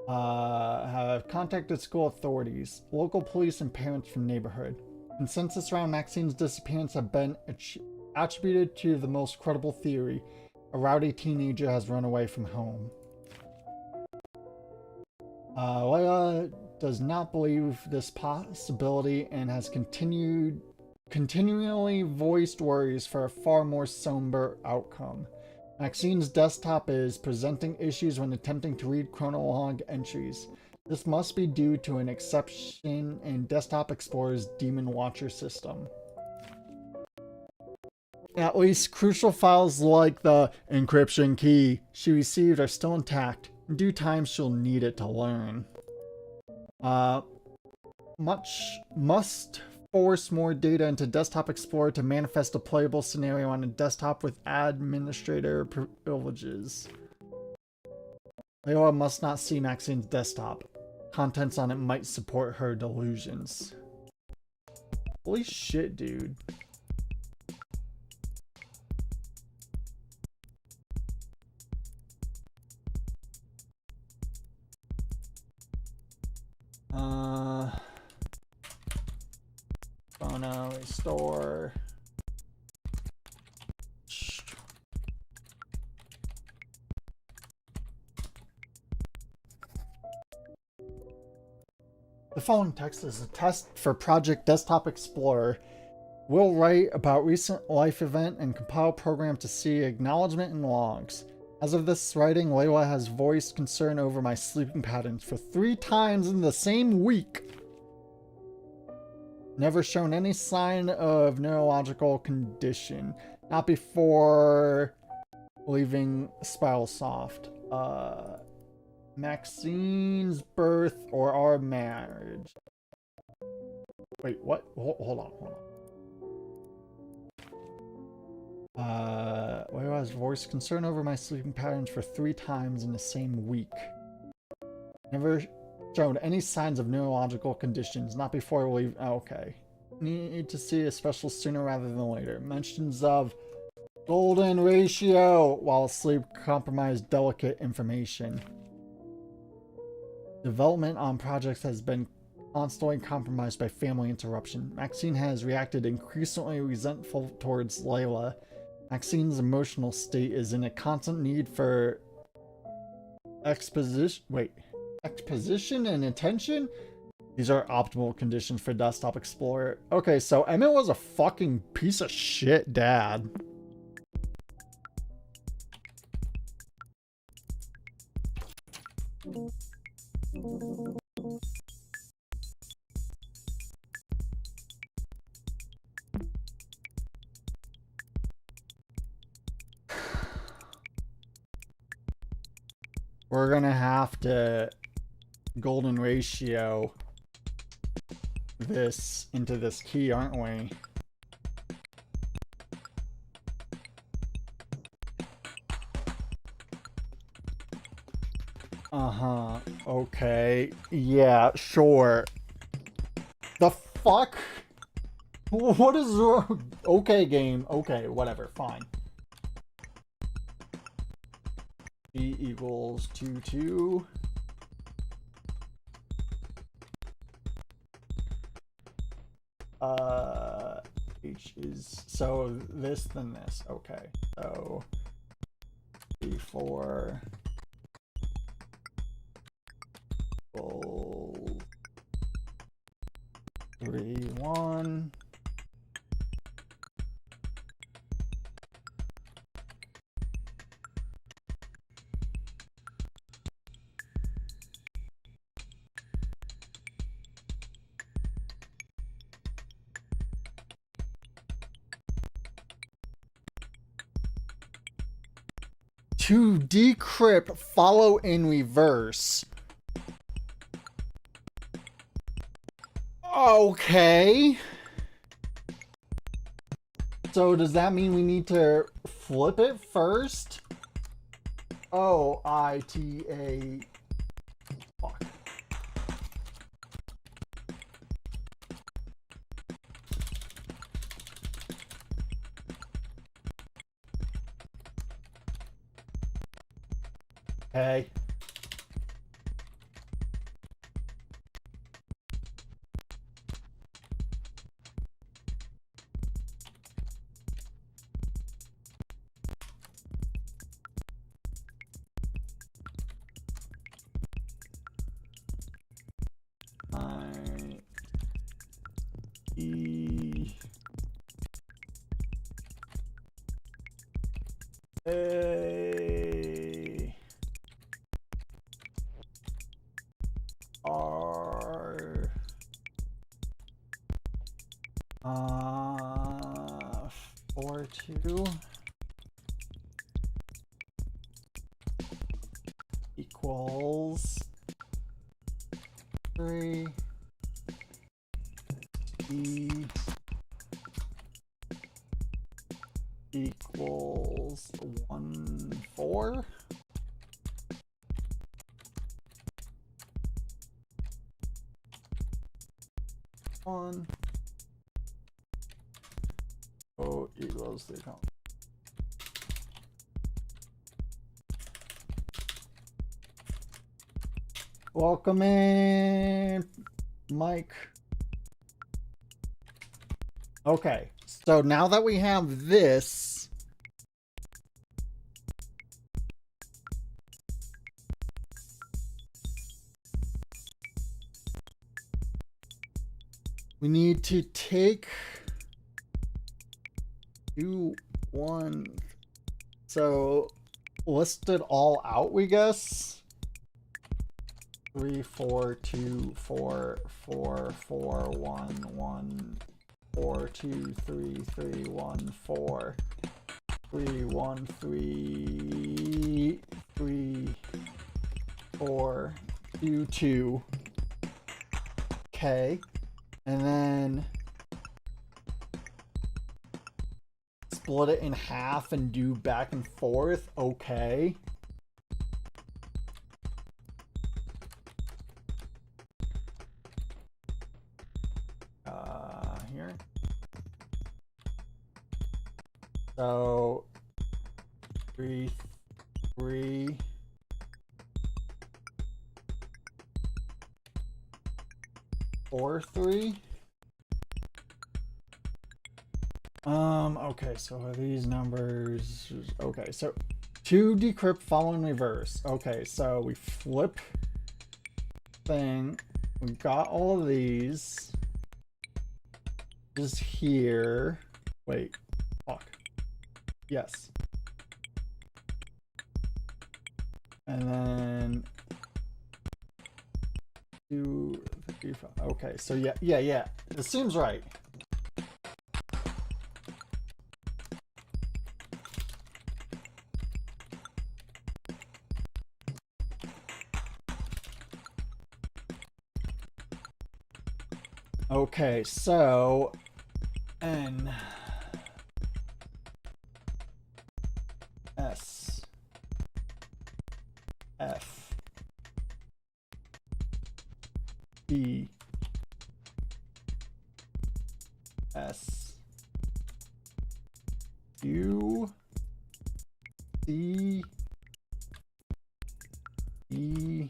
Have contacted school authorities, local police, and parents from neighborhood. Consensus around Maxine's disappearance have been attributed to the most credible theory. A rowdy teenager has run away from home. Leia does not believe this possibility and has continually voiced worries for a far more somber outcome. Maxine's desktop is presenting issues when attempting to read chronolog entries. This must be due to an exception in Desktop Explorer's Demon Watcher system. At least crucial files like the encryption key she received are still intact. In due time, she'll need it to learn. Must force more data into Desktop Explorer to manifest a playable scenario on a desktop with administrator privileges. Leila must not see Maxine's desktop. Contents on it might support her delusions. Holy shit, dude. Phono, restore. The following text is a test for Project Desktop Explorer. We'll write about recent life event and compile program to see acknowledgement and logs. As of this writing, Layla has voiced concern over my sleeping patterns for 3 times in the same week. Never shown any sign of neurological condition. Not before leaving Spiralsoft. Maxine's birth or our marriage. Wait, what? Hold on. Layla has voiced concern over my sleeping patterns for 3 times in the same week. Never showed any signs of neurological conditions. Not before we leave. Okay. Need to see a specialist sooner rather than later. Mentions of golden ratio while asleep compromised delicate information. Development on projects has been constantly compromised by family interruption. Maxine has reacted increasingly resentful towards Layla. Maxine's emotional state is in a constant need for exposition and attention? These are optimal conditions for Desktop Explorer. Okay, so Emmett was a fucking piece of shit dad. We're gonna have to golden ratio this into this key, aren't we? Uh-huh. Okay. Yeah, sure. The fuck? What is wrong? Okay, game. Okay, whatever. Fine. B equals 2, 2. H is so this then this. Okay. So B4 equals 3, 1. To decrypt, follow in reverse. Okay. So does that mean we need to flip it first? O-I-T-A. Fuck. Okay. A R 4 2 equals 3 E equals 1 4. One. O equals the count. Welcome in, Mike. Okay, so now that we have this, we need to take 2 1. So list it all out, we guess. 3 4 2 4 4 4 1 1 4 2 3 3 1 4 3 1 3 3 4 2 2. Okay, and then split it in half and do back and forth. Okay. Here. So 3 3 4 3. Okay, so are these numbers? Okay, so to decrypt, follow in reverse. Okay, so we flip thing. We got all of these. Just here. Wait. Fuck. Yes. And then 2, 3, 5. Okay, so yeah. This seems right. Okay, so N S F E S U C E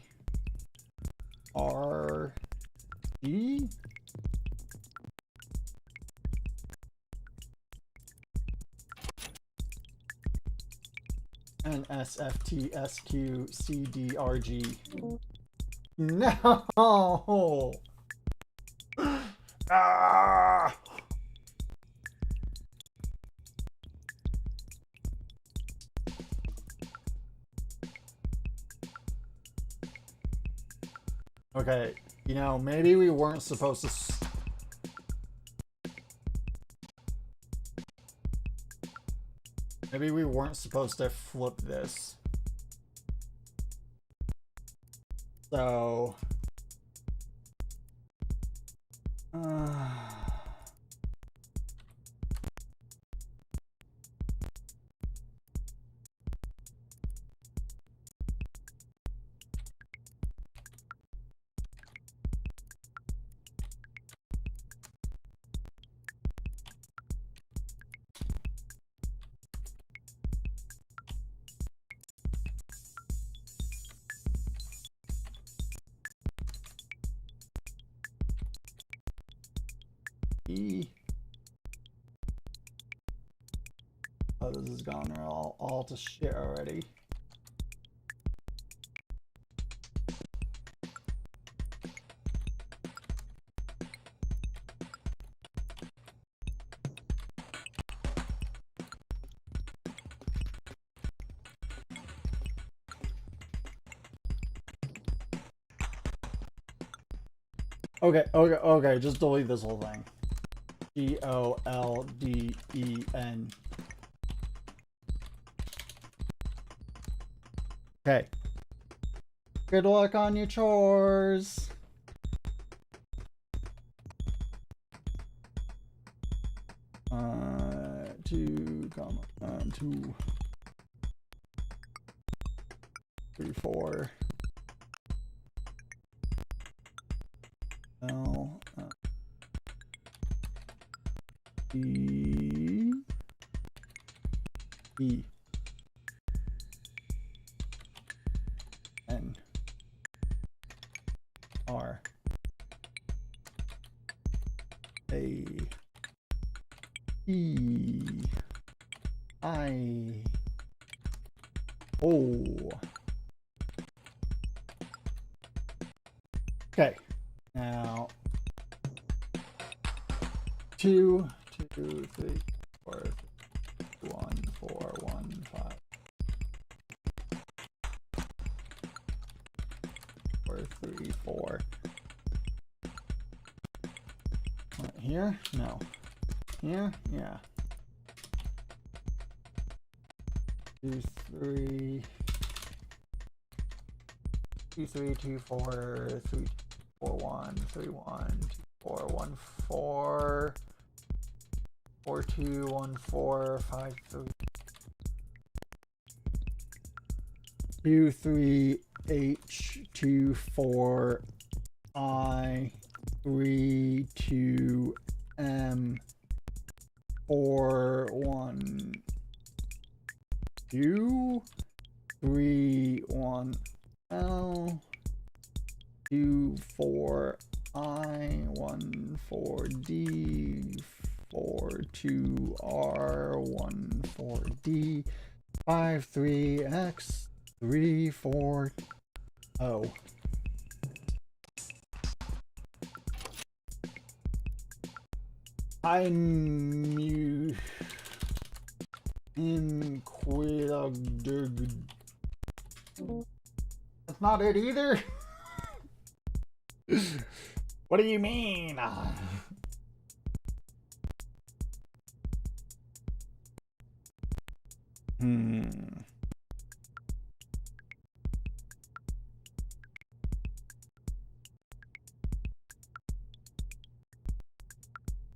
R E N S F T S Q C D R G. No. Ah. Okay, you know, maybe we weren't supposed to. Maybe we weren't supposed to flip this. So E. Oh, this has gone all to shit already. Okay, just delete this whole thing. Golden. Okay. Good luck on your chores. Two, 2, 3, 4. L, E, E, N, R, A, E, I, O. Okay, now 2, 2, 3, 4, 1, 4, 1, 5, 4, 3, 4. Here? No. Here? Yeah. 2, 3, 2, 3, 2, 4, 3, 4, 1, 3, 1, 2, 4, 1, 4, 4, 2, 1, 4, 5, 3, 2, 3, H, 2, 4, I, 3, 2, M, 4, 1, 2, 3, 1, L, 2, 4, I, 1, 4, D, 4, 2, R, 1, 4, D, 5, 3, X, 3, 4, O. I'm inquisitive. That's not it either. What do you mean?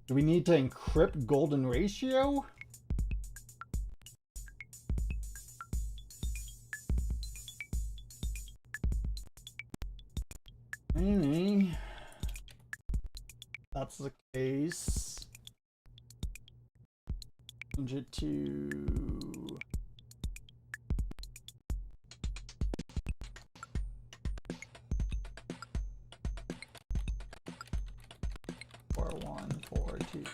Do we need to encrypt golden ratio? Maybe that's the case. Change it to 4, 1, 4, 2,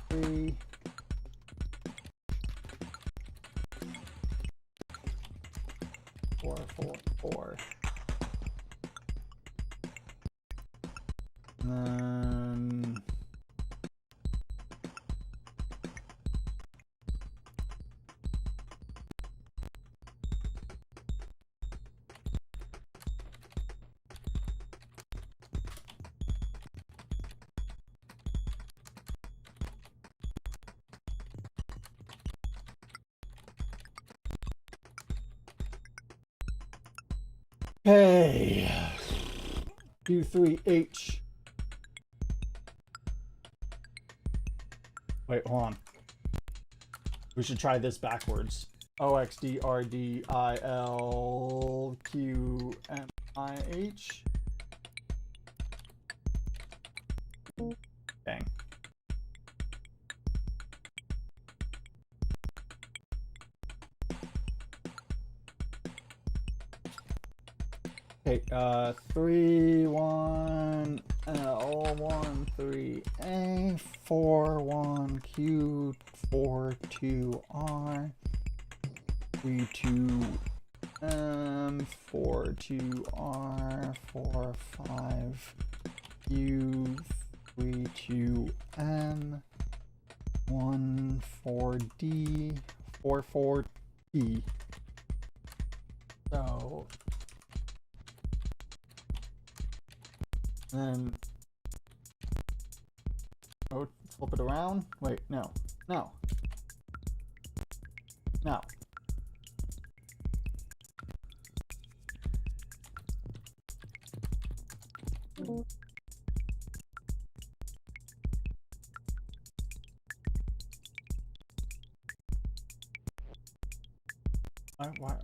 3. 4, 4, 4. And then okay. 2, 3, H. Wait, hold on. We should try this backwards. O, X, D, R, D, I, L, Q, M, I, H. Dang. Okay, 3, 1, L, 1, 3, A, 4, 1, Q, 4, 2, R, 3, 2, M, 4, 2, R, 4, 5, Q, 3, 2, M, 1, 4, D, 4, 4, T. So, then, oh, flip it around. Wait, no, no, no.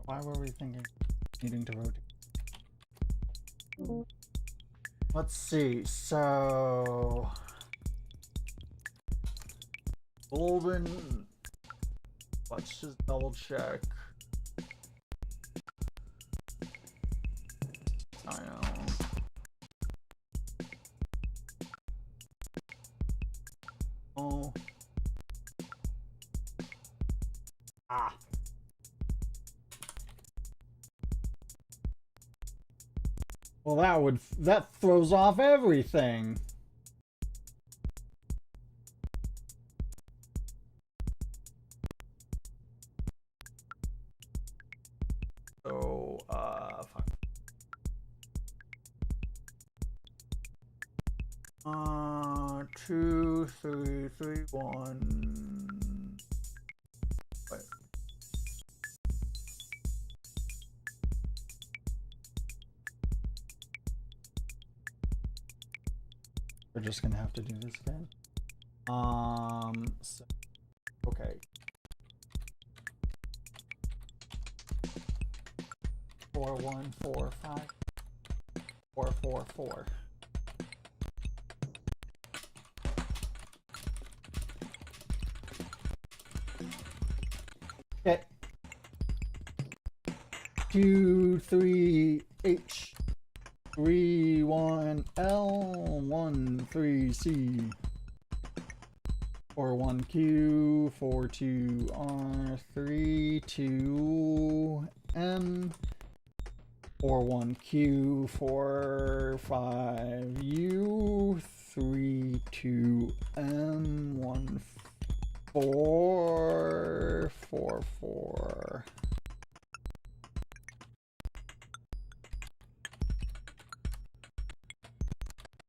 Why were we thinking needing to rotate? Let's see. So golden. Let's just double check. I know. Oh. Ah. Well, that throws off everything. So, fuck. 2, 3, 3, 1. Wait. We're just gonna have to do this again. So, okay. 4, 1, 4, 5, 4, 4, 4. Okay. 2, 3, H. 3, 1, L, 1, 3, C. 4, 1, Q, 4, 2, R, 3, 2, M. 4, 1, Q, 4, 5, U, 3, 2, M, 1, 4, 4, 4.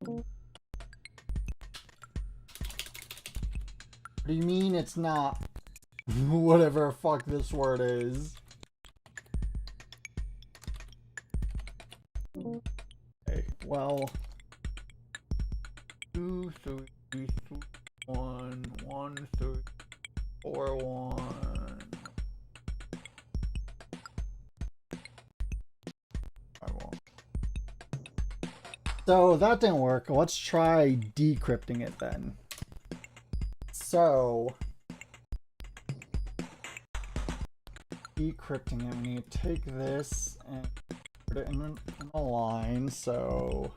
What do you mean it's not whatever fuck this word is? Okay, well, 2, 3, 3, 1, 1, 3, 4, 1. I won't. So that didn't work. Let's try decrypting it then. So decrypting it, we need to take this and put it in a line. So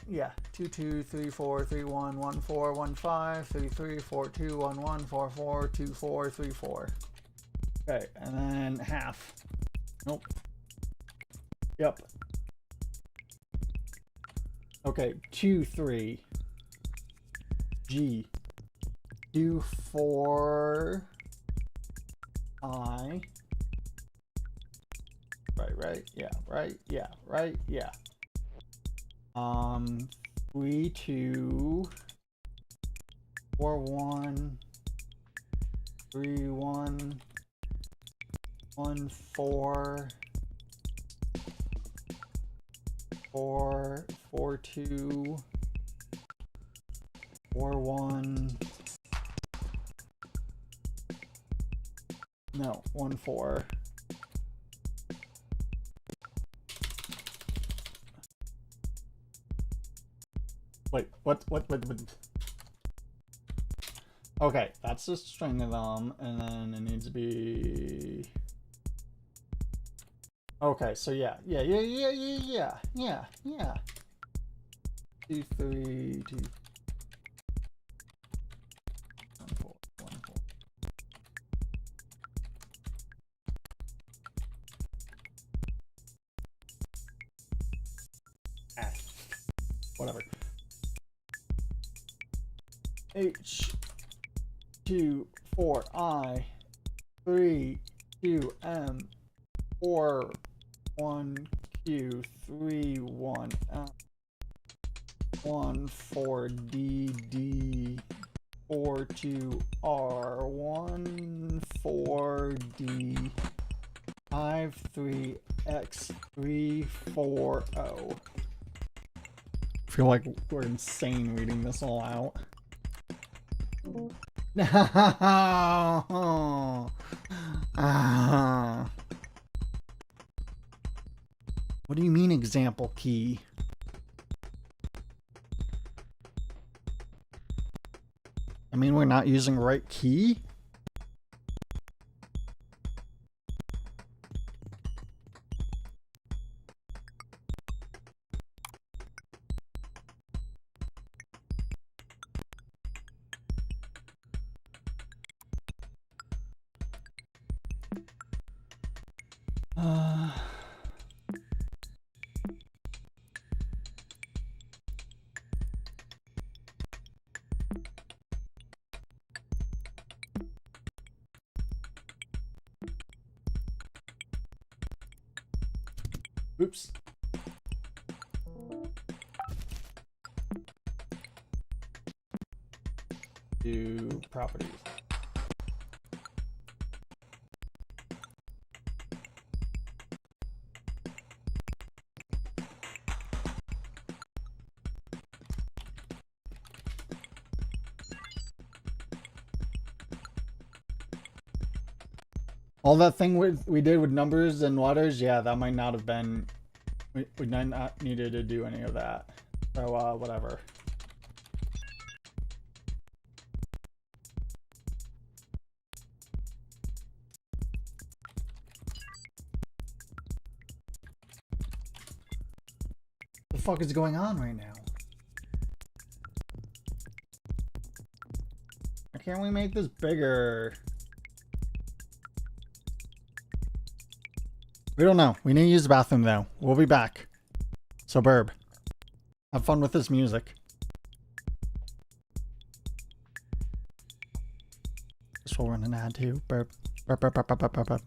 yeah, 2, 2, 3, 4, 3, 1, 1, 4, 1, 5, 3, 3, 4, 2, 1, 1, 4, 4, 2, 4, 3, 4. Okay, and then half. Nope. Yep. Okay, 2, 3. G. 2, 4. I. Right, yeah, right, yeah, right, yeah. 3, 2. 4, 1. 3 1 1 4 4 4 2 4 1. No, 1 4. Wait, what? Okay, that's the string of them, and then it needs to be. Okay, so yeah. 2 3 2 1 4 1 4. Ah, whatever. H 2 4 I 3 2 M 4 1 Q 3 1 F 1 4 D D 4 2 R 1 4 D 5 3 X 3 4 O. I feel like we're insane reading this all out. What do you mean example key? I mean we're not using the right key? Oops. Do properties. All that thing we did with numbers and letters, yeah, that might not have been. We might not needed to do any of that. So whatever. What the fuck is going on right now? Why can't we make this bigger? We don't know. We need to use the bathroom though. We'll be back. So Burb, have fun with this music. This will run an ad too. Burb. Burb, burb, burb, burb, burb, burb, burb.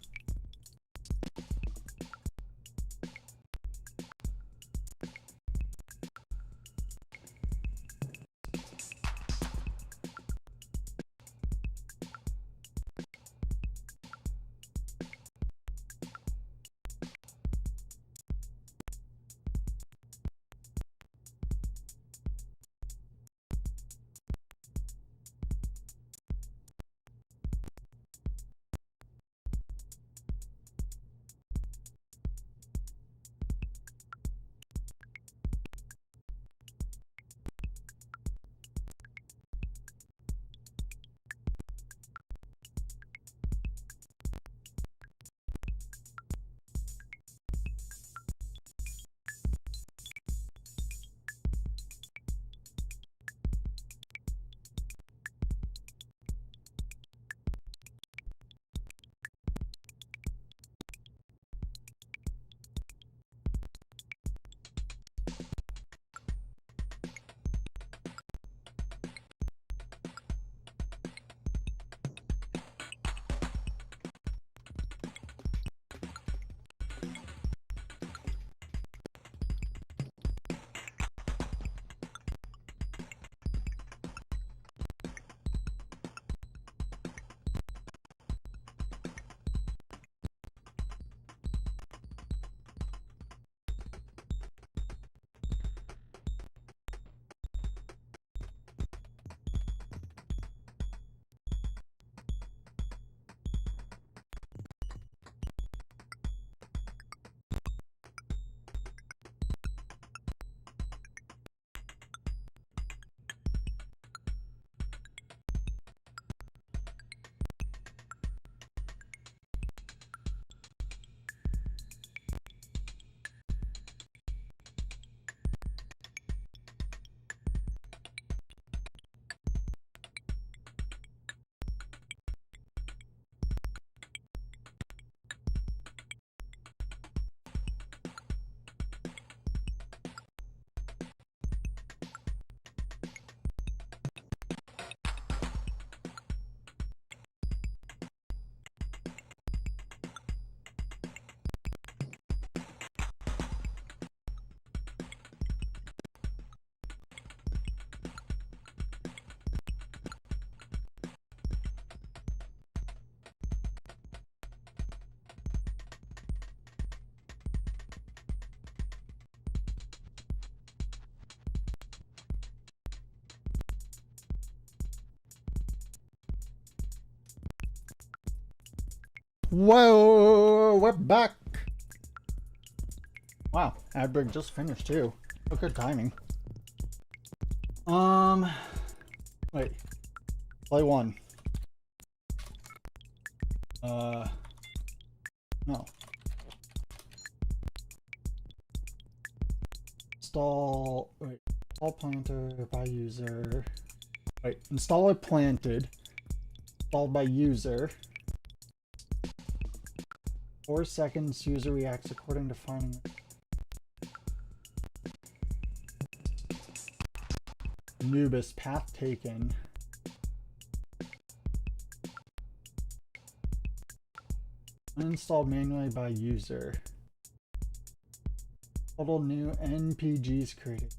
Whoa, we're back. Wow, ad break just finished too. Oh, good timing. Wait. Play one. No. Install, wait, install planter by user. Wait, installer planted. Installed by user. 4 seconds, user reacts according to finding. Anubis, path taken. Uninstalled manually by user. Total new NPGs created.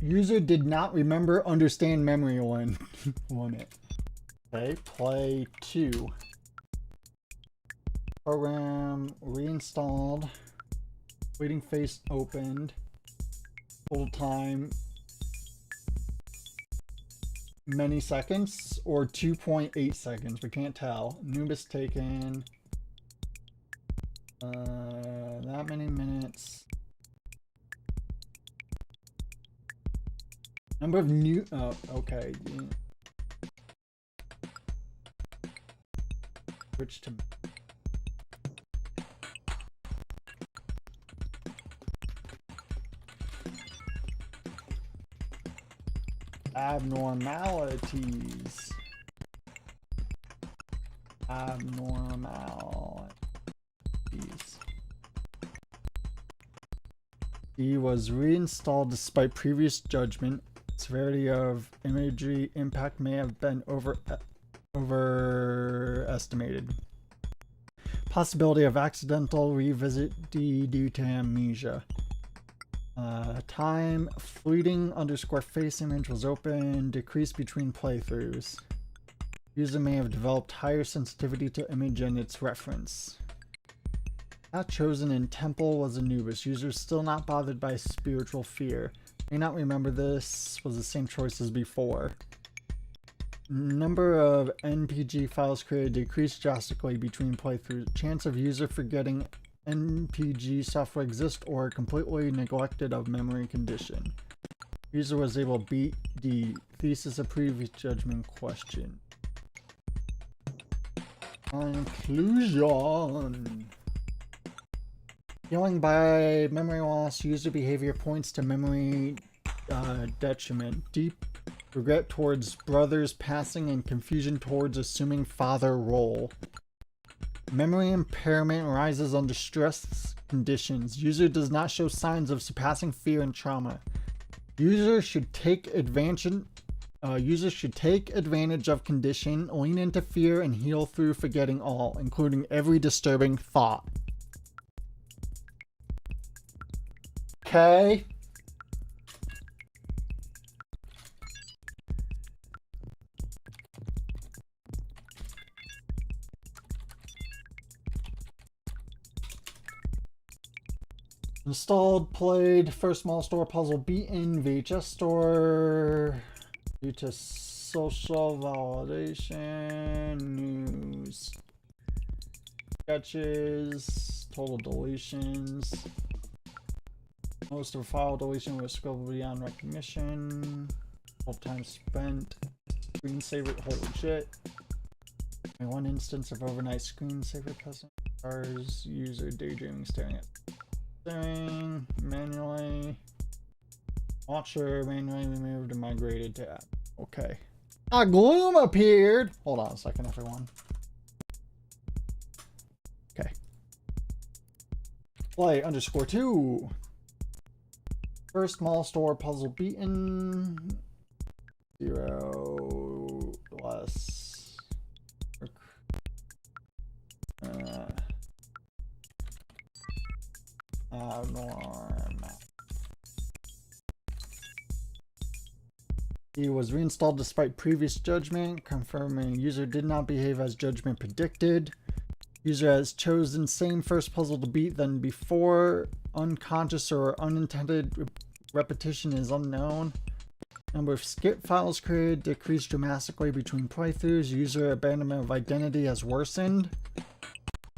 User did not remember, understand memory limit. Okay, play 2. Program reinstalled. Waiting face opened. Total time many seconds or 2.8 seconds. We can't tell. Anubis taken. That many minutes. Number of new. Oh, okay. Switch to. Abnormalities. He was reinstalled despite previous judgment. Severity of imagery impact may have been overestimated. Possibility of accidental revisit D due to amnesia. Time fleeting _ face image was open, decreased between playthroughs. User may have developed higher sensitivity to image and its reference. Not chosen in temple was Anubis. User still not bothered by spiritual fear. May not remember this was the same choice as before. Number of NPG files created decreased drastically between playthroughs. Chance of user forgetting NPG software exists or completely neglected of memory condition. User was able to beat D. Thesis of previous judgment question. Conclusion. Healing by memory loss. User behavior points to memory detriment. Deep regret towards brothers passing and confusion towards assuming father role. Memory impairment arises under stress conditions. User does not show signs of surpassing fear and trauma. User should take advantage of condition, lean into fear, and heal through forgetting all, including every disturbing thought. Okay. Installed, played, first small store puzzle beaten, VHS store, due to social validation, news, sketches, total deletions, most of file deletion was scrolled beyond recognition, total time spent, screensaver, holy shit, one instance of overnight screensaver present, stars, user daydreaming, staring at manually. Watcher manually removed and migrated to app. Okay. A gloom appeared. Hold on a second, everyone. Okay. Play _2. First small store puzzle beaten. 0 less. Normal. He was reinstalled despite previous judgment, confirming user did not behave as judgment predicted. User has chosen same first puzzle to beat than before. unconscious or unintended repetition is unknown. Number of skip files created decreased dramatically between playthroughs. User abandonment of identity has worsened.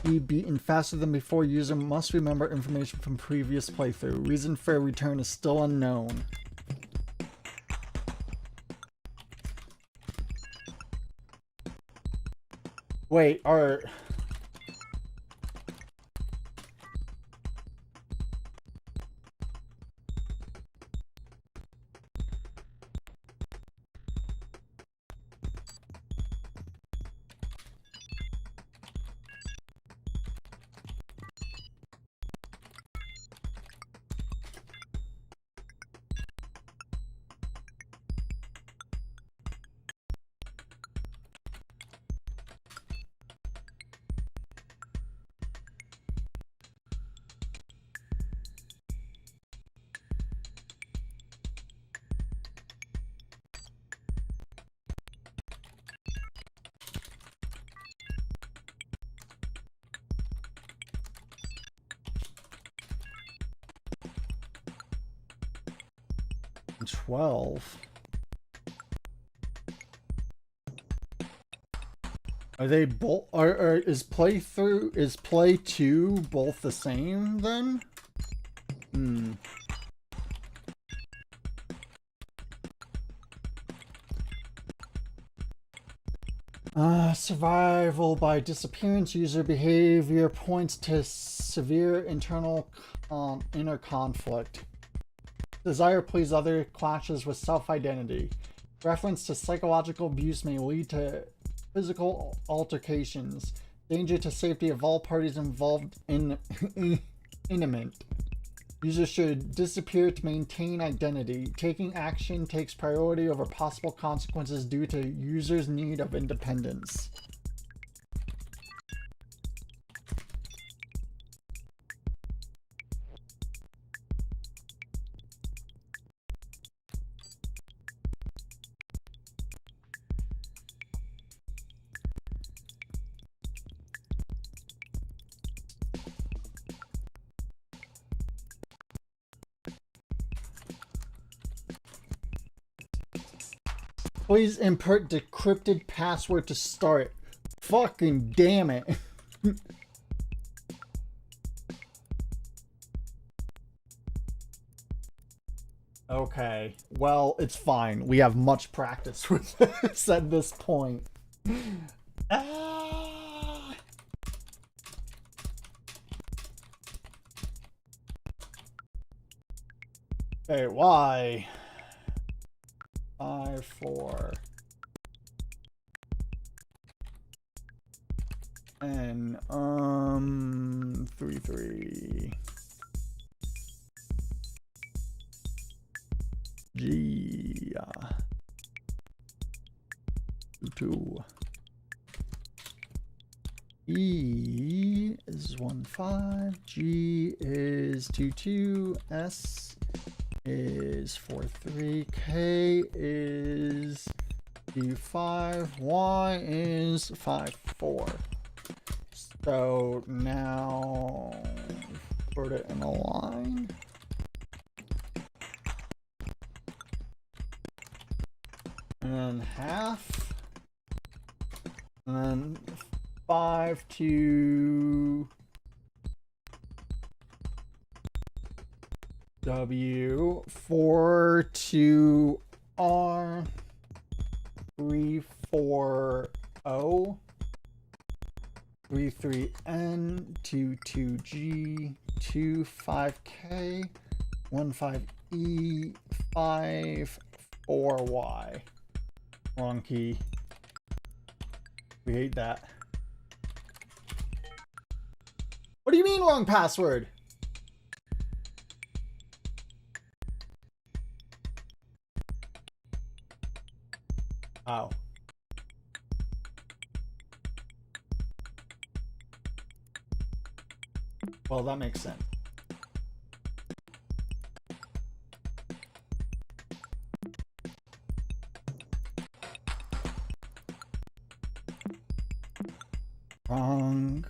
Be beaten faster than before. User must remember information from previous playthrough. Reason for return is still unknown. Wait, are... Are they both? Is play 2 both the same then? Hmm. Survival by disappearance. User behavior points to severe inner conflict. Desire to please others clashes with self-identity. Reference to psychological abuse may lead to physical altercations. Danger to safety of all parties involved in imminent. User should disappear to maintain identity. Taking action takes priority over possible consequences due to user's need of independence. Please input decrypted password to start. Fucking damn it. Okay, well, it's fine. We have much practice with this at this point. Hey, why? 5, 4. And 3, 3. G 2. E is 1, 5. G is 2, 2. S is 4, 3. K is 2, 5. Y is 5, 4. So now put it in a line. And then half. And then 5 to W, 4 to R, 3, 4, O, 3, 3, N, 2, 2, G, 2, 5, K, 1, 5, E, 5, 4, Y. Wrong key. We hate that. What do you mean wrong password? Oh. Well, that makes sense. Wrong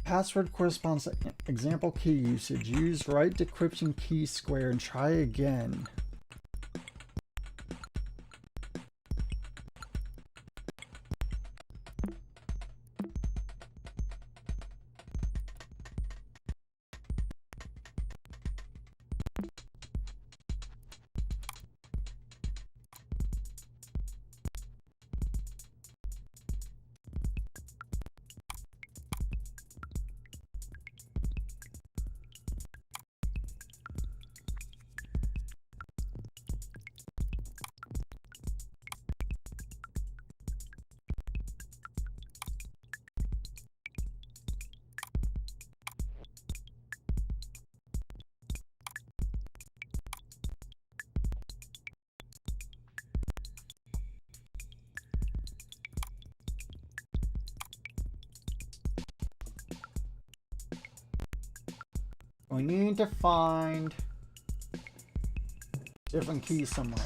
Password corresponds to example key usage. Use right decryption key square and try again. We need to find different keys somewhere.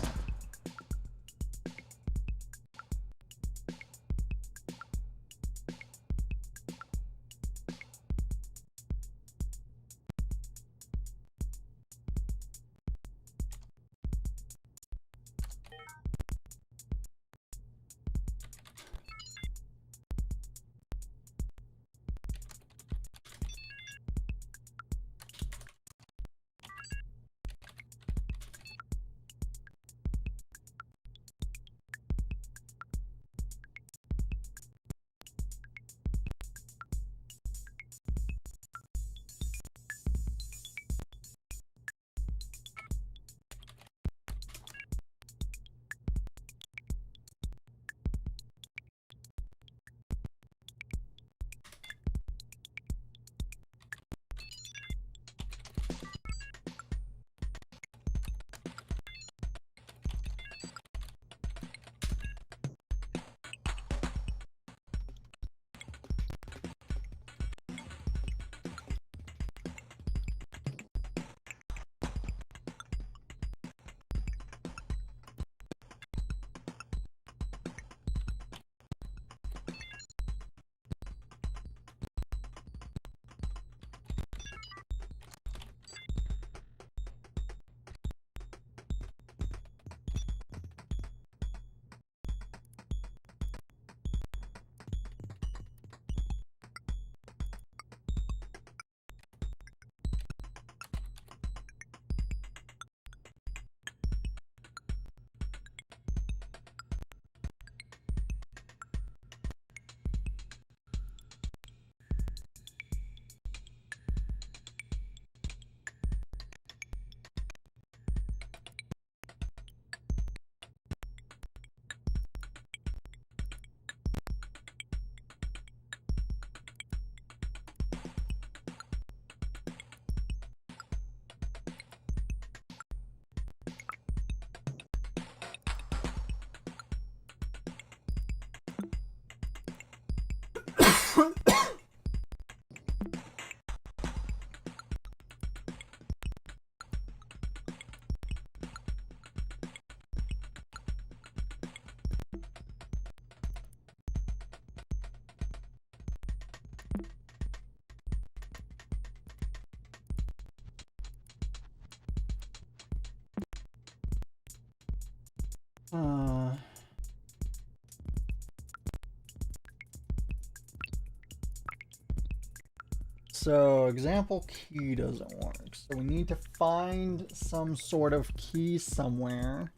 So example key doesn't work. So we need to find some sort of key somewhere.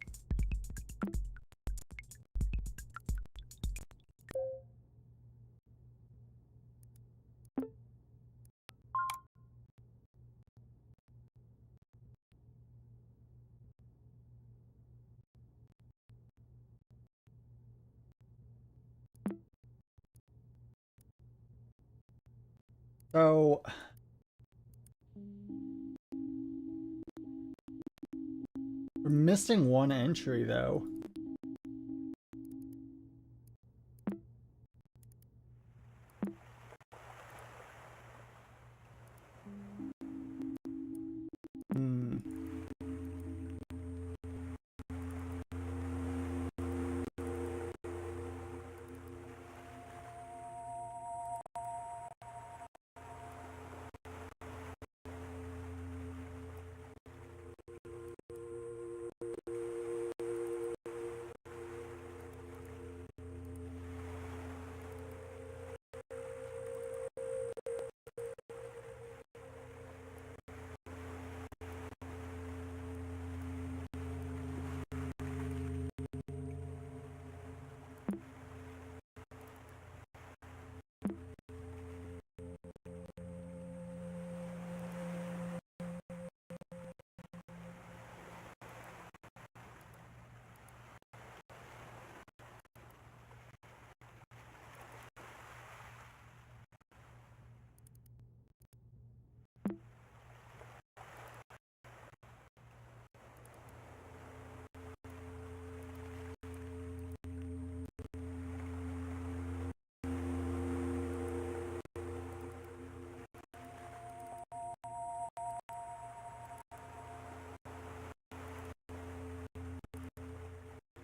So we're missing one entry though.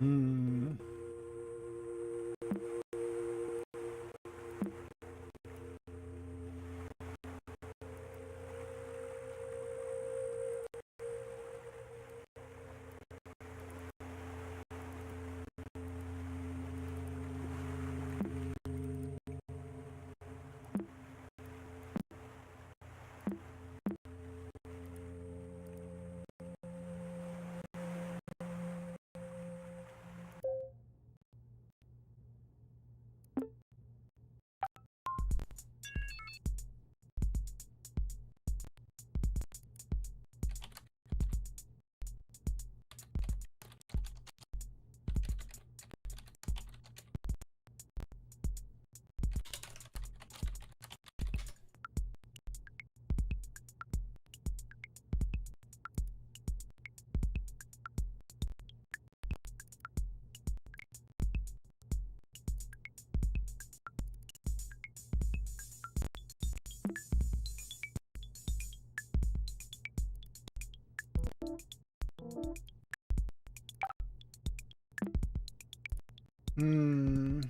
Hmm. Hmm.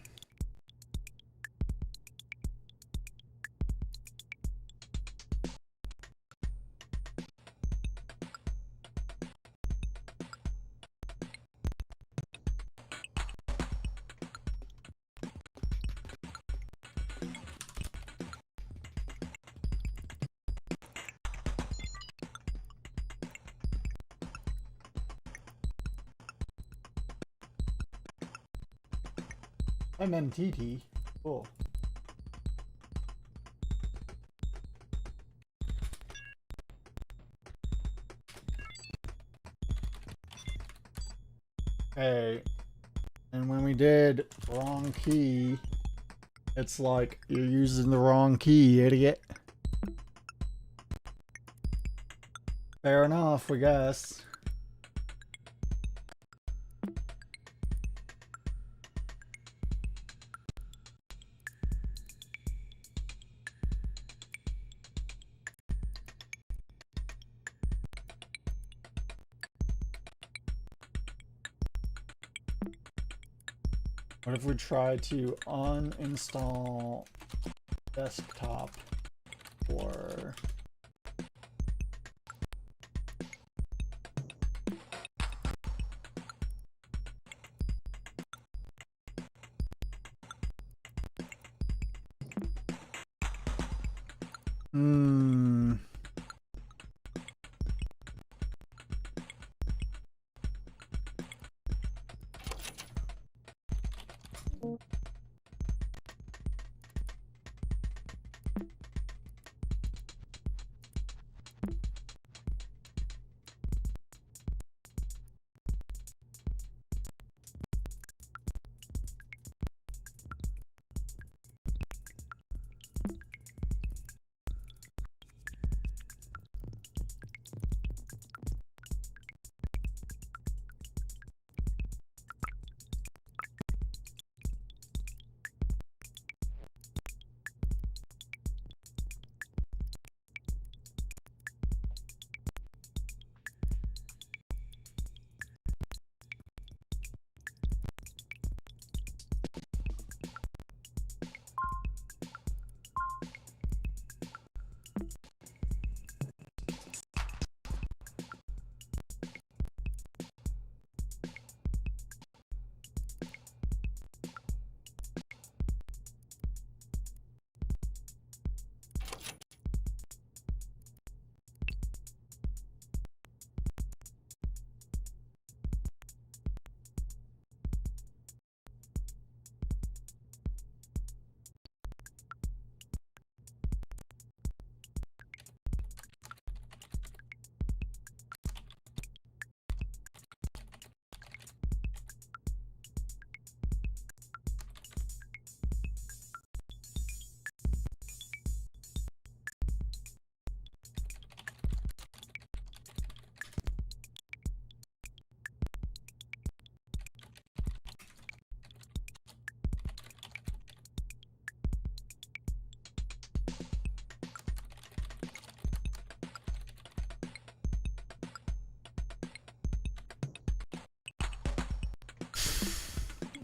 MMTT. Cool. Hey, and when we did wrong key, it's like you're using the wrong key, idiot. Fair enough, I guess. What if we try to uninstall desktop or hmm.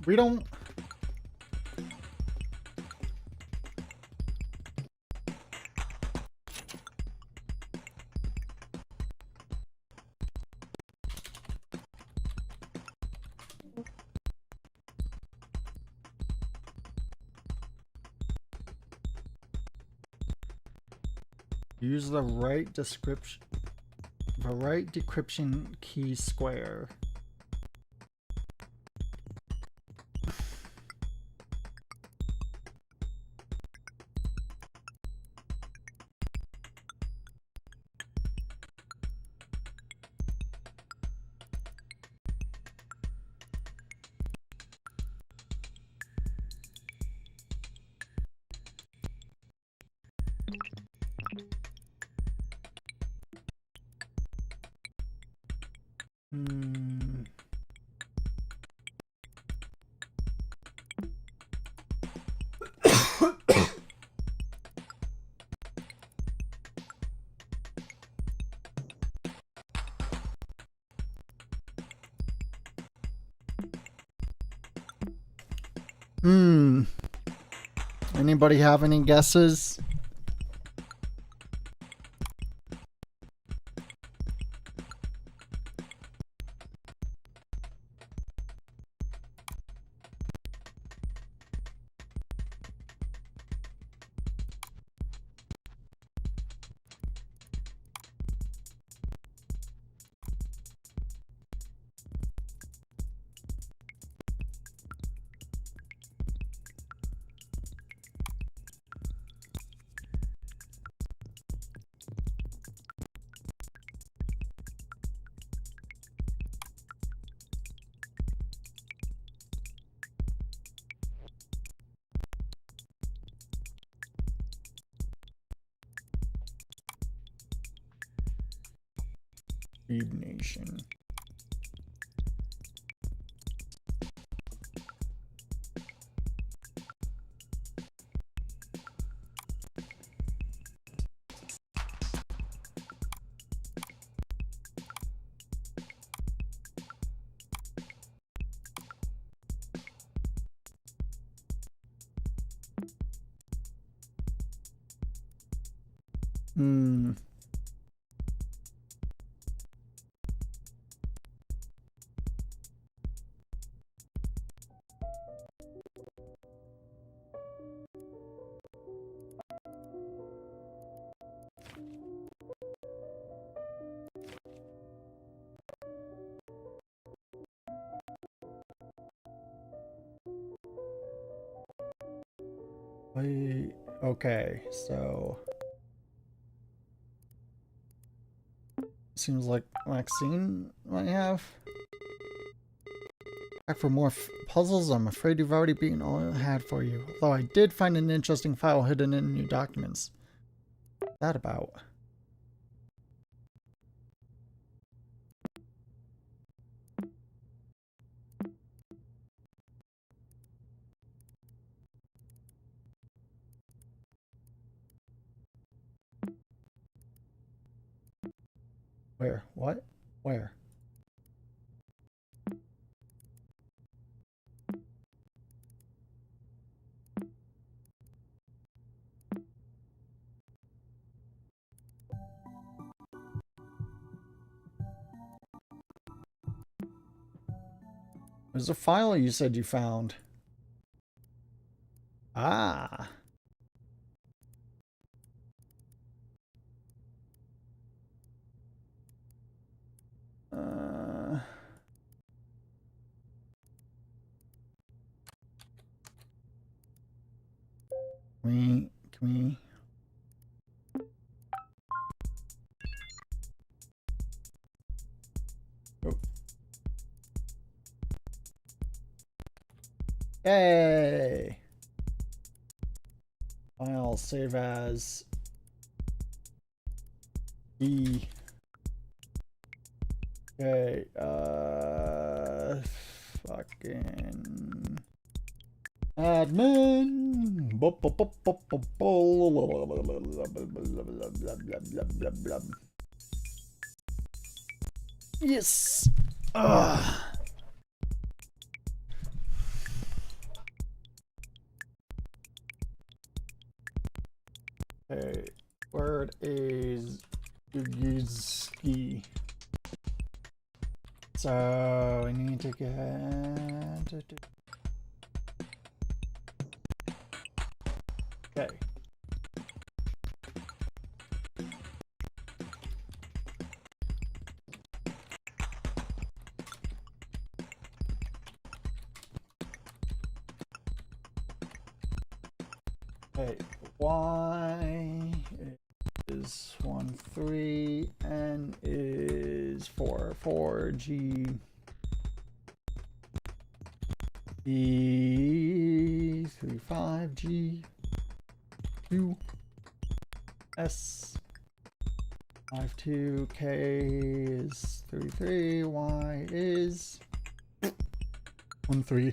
We don't... Use the right description, the right decryption key square. Anybody have any guesses? Speed Nation. Okay, so seems like Maxine might have. Back for more puzzles. I'm afraid you've already beaten all I had for you. Although I did find an interesting file hidden in your documents. What's that about? Where? What? Where? There's a file you said you found. Ah. Can we? Oh. Yay! File save as E. Okay, fucking admin. Yes. Okay, word is Yugiski. So we need to get... Okay. Okay, Y is 1, 3, N is 4, 4, G, E, 3, 5, G, 2, S, 5, 2, K is 3, 3, Y is 1, 3.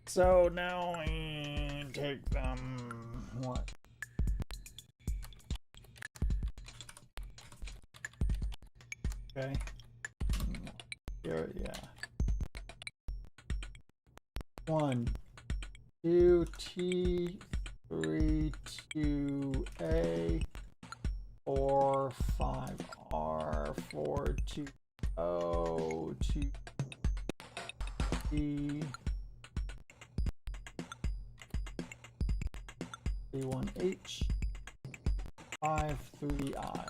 So now we take them, what? Okay. Here, yeah. 1, 2, T, 3, 2, A, 4, 5, R, 4, 2, O, 2, D, 3, 1, H, 5, 3, I.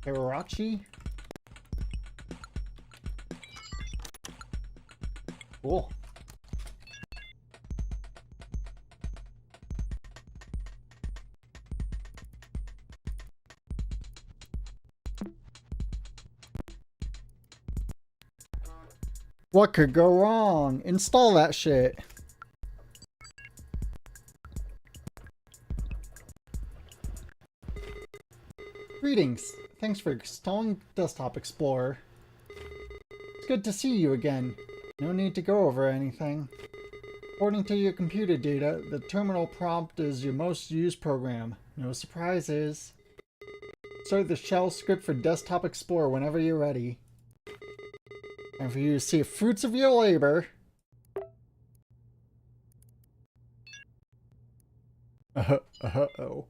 Hirachi? Cool. What could go wrong? Install that shit. Greetings. Thanks for installing Desktop Explorer. It's good to see you again. No need to go over anything. According to your computer data, the terminal prompt is your most used program. No surprises. Start the shell script for Desktop Explorer whenever you're ready. And for you to see the fruits of your labor. Oh.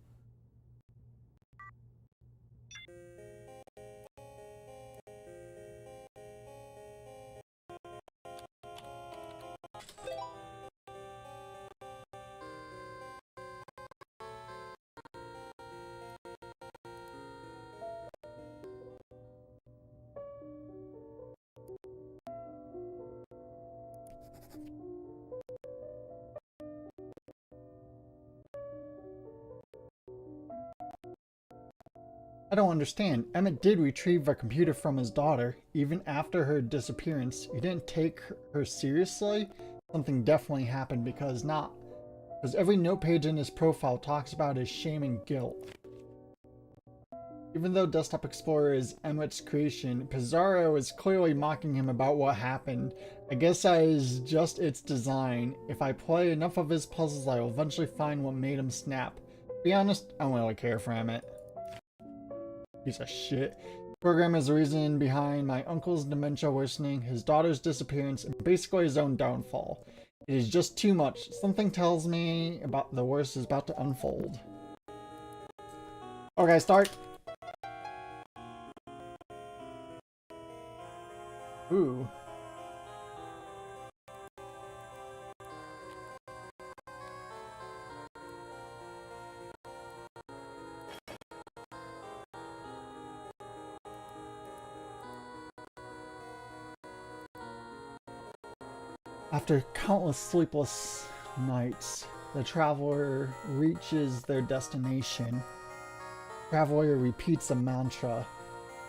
I don't understand. Emmett did retrieve a computer from his daughter. Even after her disappearance, you didn't take her seriously? Something definitely happened because every note page in his profile talks about his shame and guilt. Even though Desktop Explorer is Emmett's creation, Pizarro is clearly mocking him about what happened. I guess that is just its design. If I play enough of his puzzles, I will eventually find what made him snap. To be honest, I don't really care for Emmett. Piece of shit. The program is the reason behind my uncle's dementia worsening, his daughter's disappearance, and basically his own downfall. It is just too much. Something tells me about the worst is about to unfold. Okay, start. Ooh. After countless sleepless nights, the traveler reaches their destination. The traveler repeats a mantra.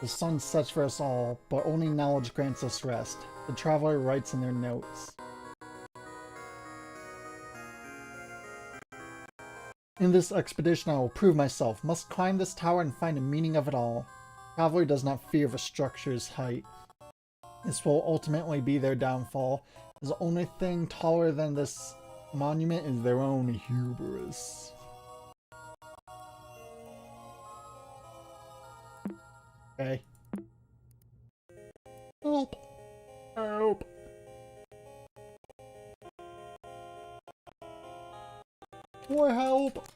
The sun sets for us all, but only knowledge grants us rest. The traveler writes in their notes. In this expedition I will prove myself, must climb this tower and find the meaning of it all. The traveler does not fear the structure's height. This will ultimately be their downfall. The only thing taller than this monument is their own hubris. Okay. Help! Help! More help!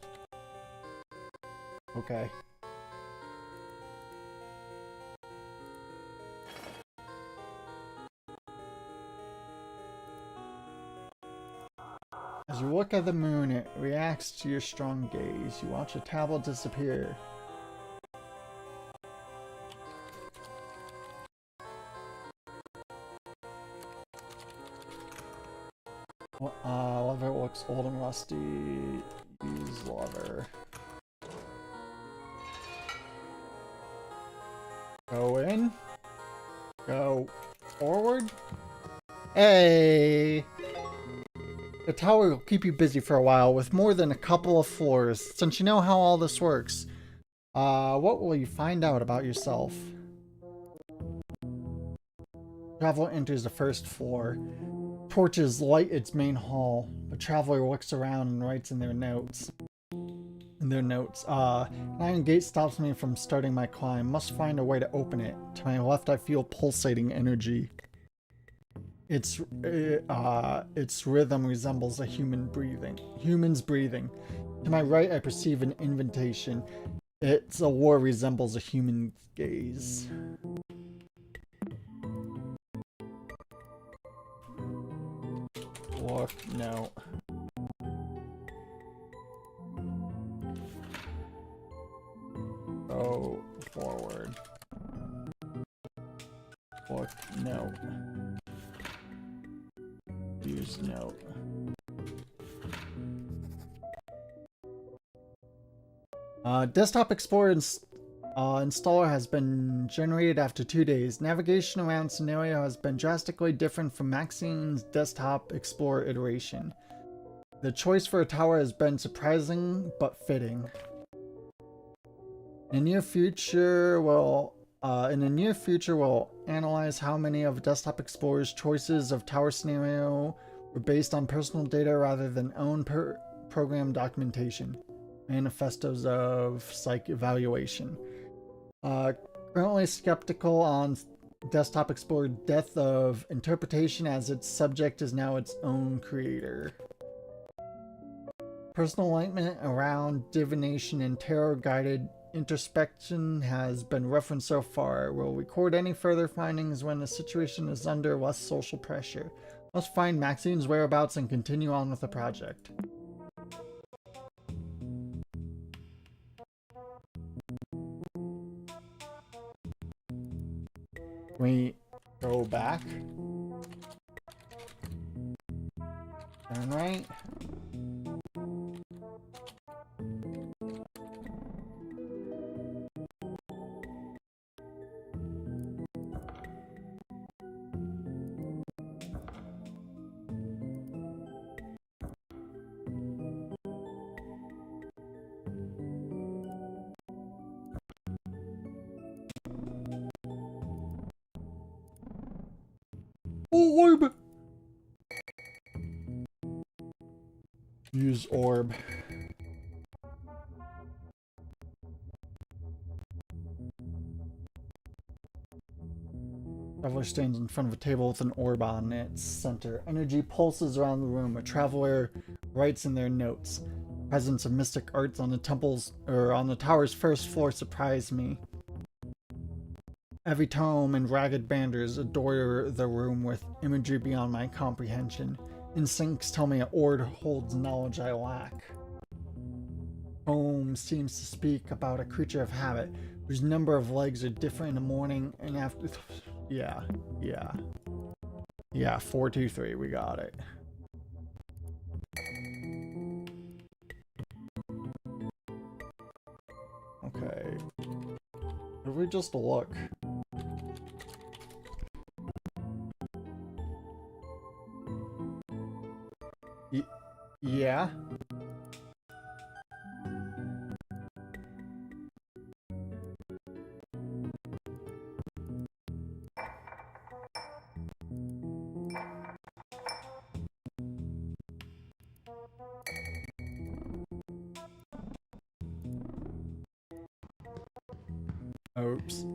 Okay. As you look at the moon, it reacts to your strong gaze. You watch a tablet disappear. Lever looks old and rusty. Use lever. Go in. Go forward. Hey! The tower will keep you busy for a while with more than a couple of floors. Since you know how all this works, what will you find out about yourself? Traveler enters the first floor. Torches light its main hall. The traveler looks around and writes in their notes. An iron gate stops me from starting my climb. Must find a way to open it. To my left, I feel pulsating energy. Its rhythm resembles a human's breathing. To my right, I perceive an invitation. Its allure resembles a human's gaze. Look, no. Go forward. Look, no. Use note. Desktop Explorer installer has been generated after 2 days. Navigation around scenario has been drastically different from Maxine's Desktop Explorer iteration. The choice for a tower has been surprising but fitting. In the near future, we'll analyze how many of Desktop Explorer's choices of tower scenario were based on personal data rather than own program documentation. Manifestos of psych evaluation. Currently skeptical on Desktop Explorer depth of interpretation as its subject is now its own creator. Personal enlightenment around divination and tarot-guided introspection has been referenced so far. We'll record any further findings when the situation is under less social pressure. Must find Maxine's whereabouts and continue on with the project. We go back. Turn right. Orb! Use orb. Traveler stands in front of a table with an orb on its center. Energy pulses around the room. A traveler writes in their notes. Presence of mystic arts on the tower's first floor surprised me. Every tome and ragged banners adorn the room with imagery beyond my comprehension. Instincts tell me an orb holds knowledge I lack. Tome seems to speak about a creature of habit, whose number of legs are different in the morning and after. Yeah. 423, we got it. Okay. Did we just look? Yeah. Oops.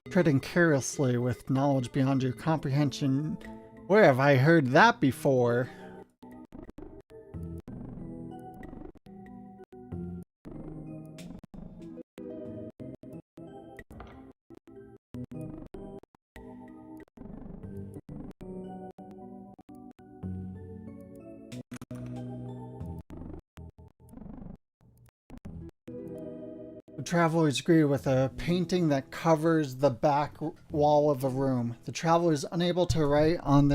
treading carelessly with knowledge beyond your comprehension. Where have I heard that before? The travelers agree with a painting that covers the back wall of a room. The travelers unable to write in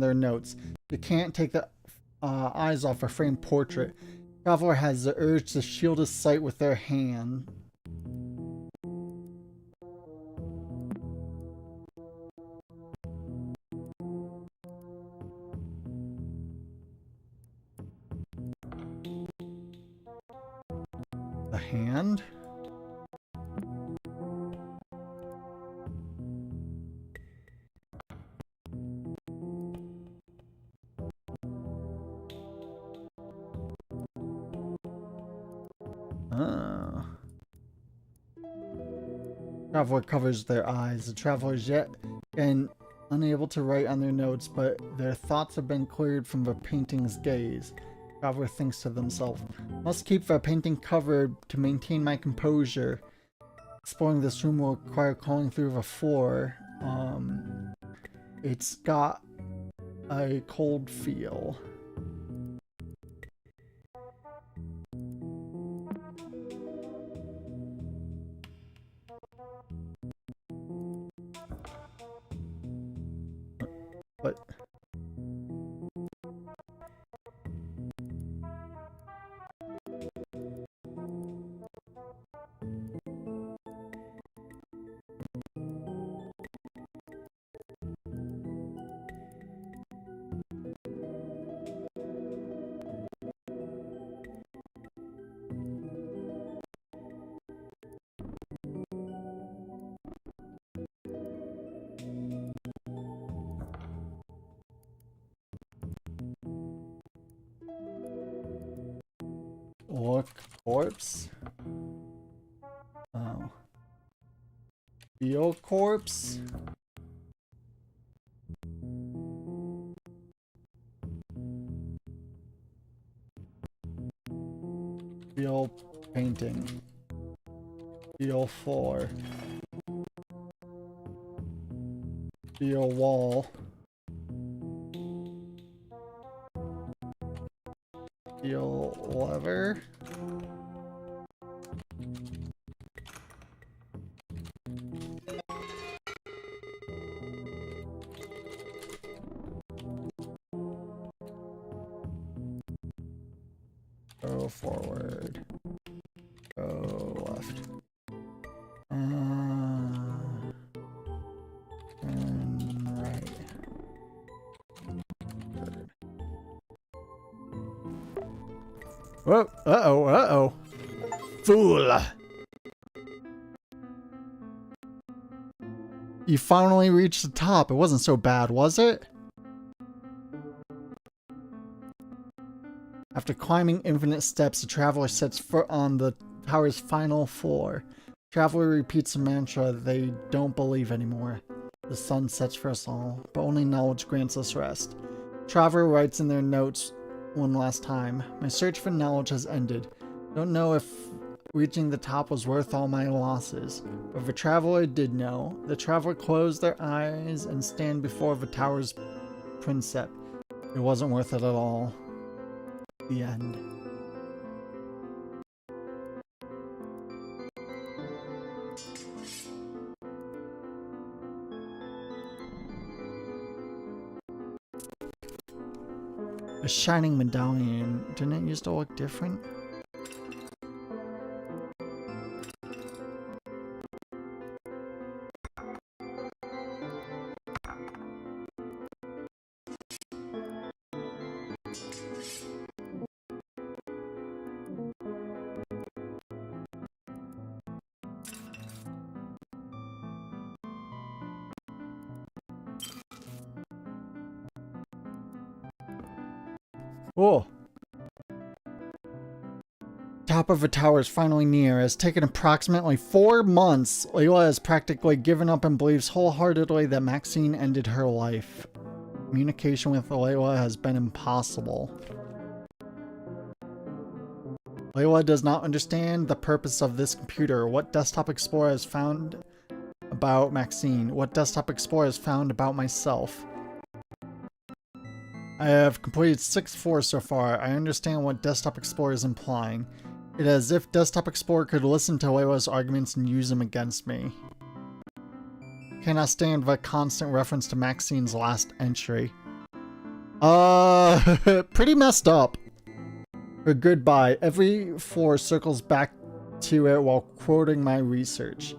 their notes. They can't take the eyes off a framed portrait. The traveler has the urge to shield his sight with their hand. The hand? Traveler covers their eyes. The travelers yet again unable to write on their notes, but their thoughts have been cleared from the painting's gaze. Traveler thinks to themselves, must keep the painting covered to maintain my composure. Exploring this room will require crawling through the floor. It's got a cold feel. But look, corpse. Oh. Feel corpse. Feel painting. Feel floor. Feel wall. Feel lever. Go forward. Go left. And right. Third. Whoa! Uh-oh! Uh-oh! Fool! You finally reached the top. It wasn't so bad, was it? After climbing infinite steps, the traveler sets foot on the tower's final floor. The traveler repeats a mantra they don't believe anymore. The sun sets for us all, but only knowledge grants us rest. The traveler writes in their notes one last time, my search for knowledge has ended. Don't know if reaching the top was worth all my losses. But if a traveler did know, the traveler closed their eyes and stand before the tower's precept. It wasn't worth it at all. The end. A shining medallion. Didn't it used to look different? Oh. top of a tower is finally near. It has taken approximately 4 months. Layla has practically given up and believes wholeheartedly that Maxine ended her life. Communication with Layla has been impossible. Layla does not understand the purpose of this computer. What Desktop Explorer has found about Maxine? What Desktop Explorer has found about myself? I have completed 6 floors so far. I understand what Desktop Explorer is implying. It is as if Desktop Explorer could listen to Layla's arguments and use them against me. Cannot stand the constant reference to Maxine's last entry. Pretty messed up. Her goodbye. Every floor circles back to it while quoting my research.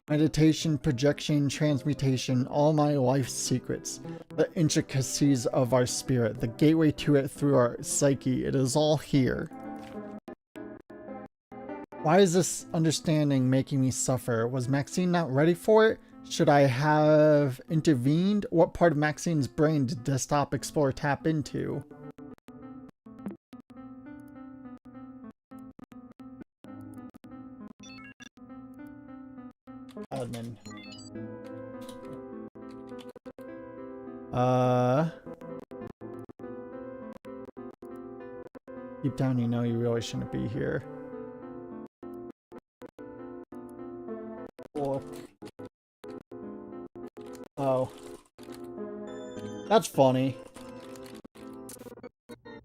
Meditation, projection, transmutation, all my life's secrets. The intricacies of our spirit, the gateway to it through our psyche. It is all here. Why is this understanding making me suffer? Was Maxine not ready for it? Should I have intervened? What part of Maxine's brain did Desktop Explorer tap into? Admin. Deep down you know you really shouldn't be here. Cool. Oh. That's funny.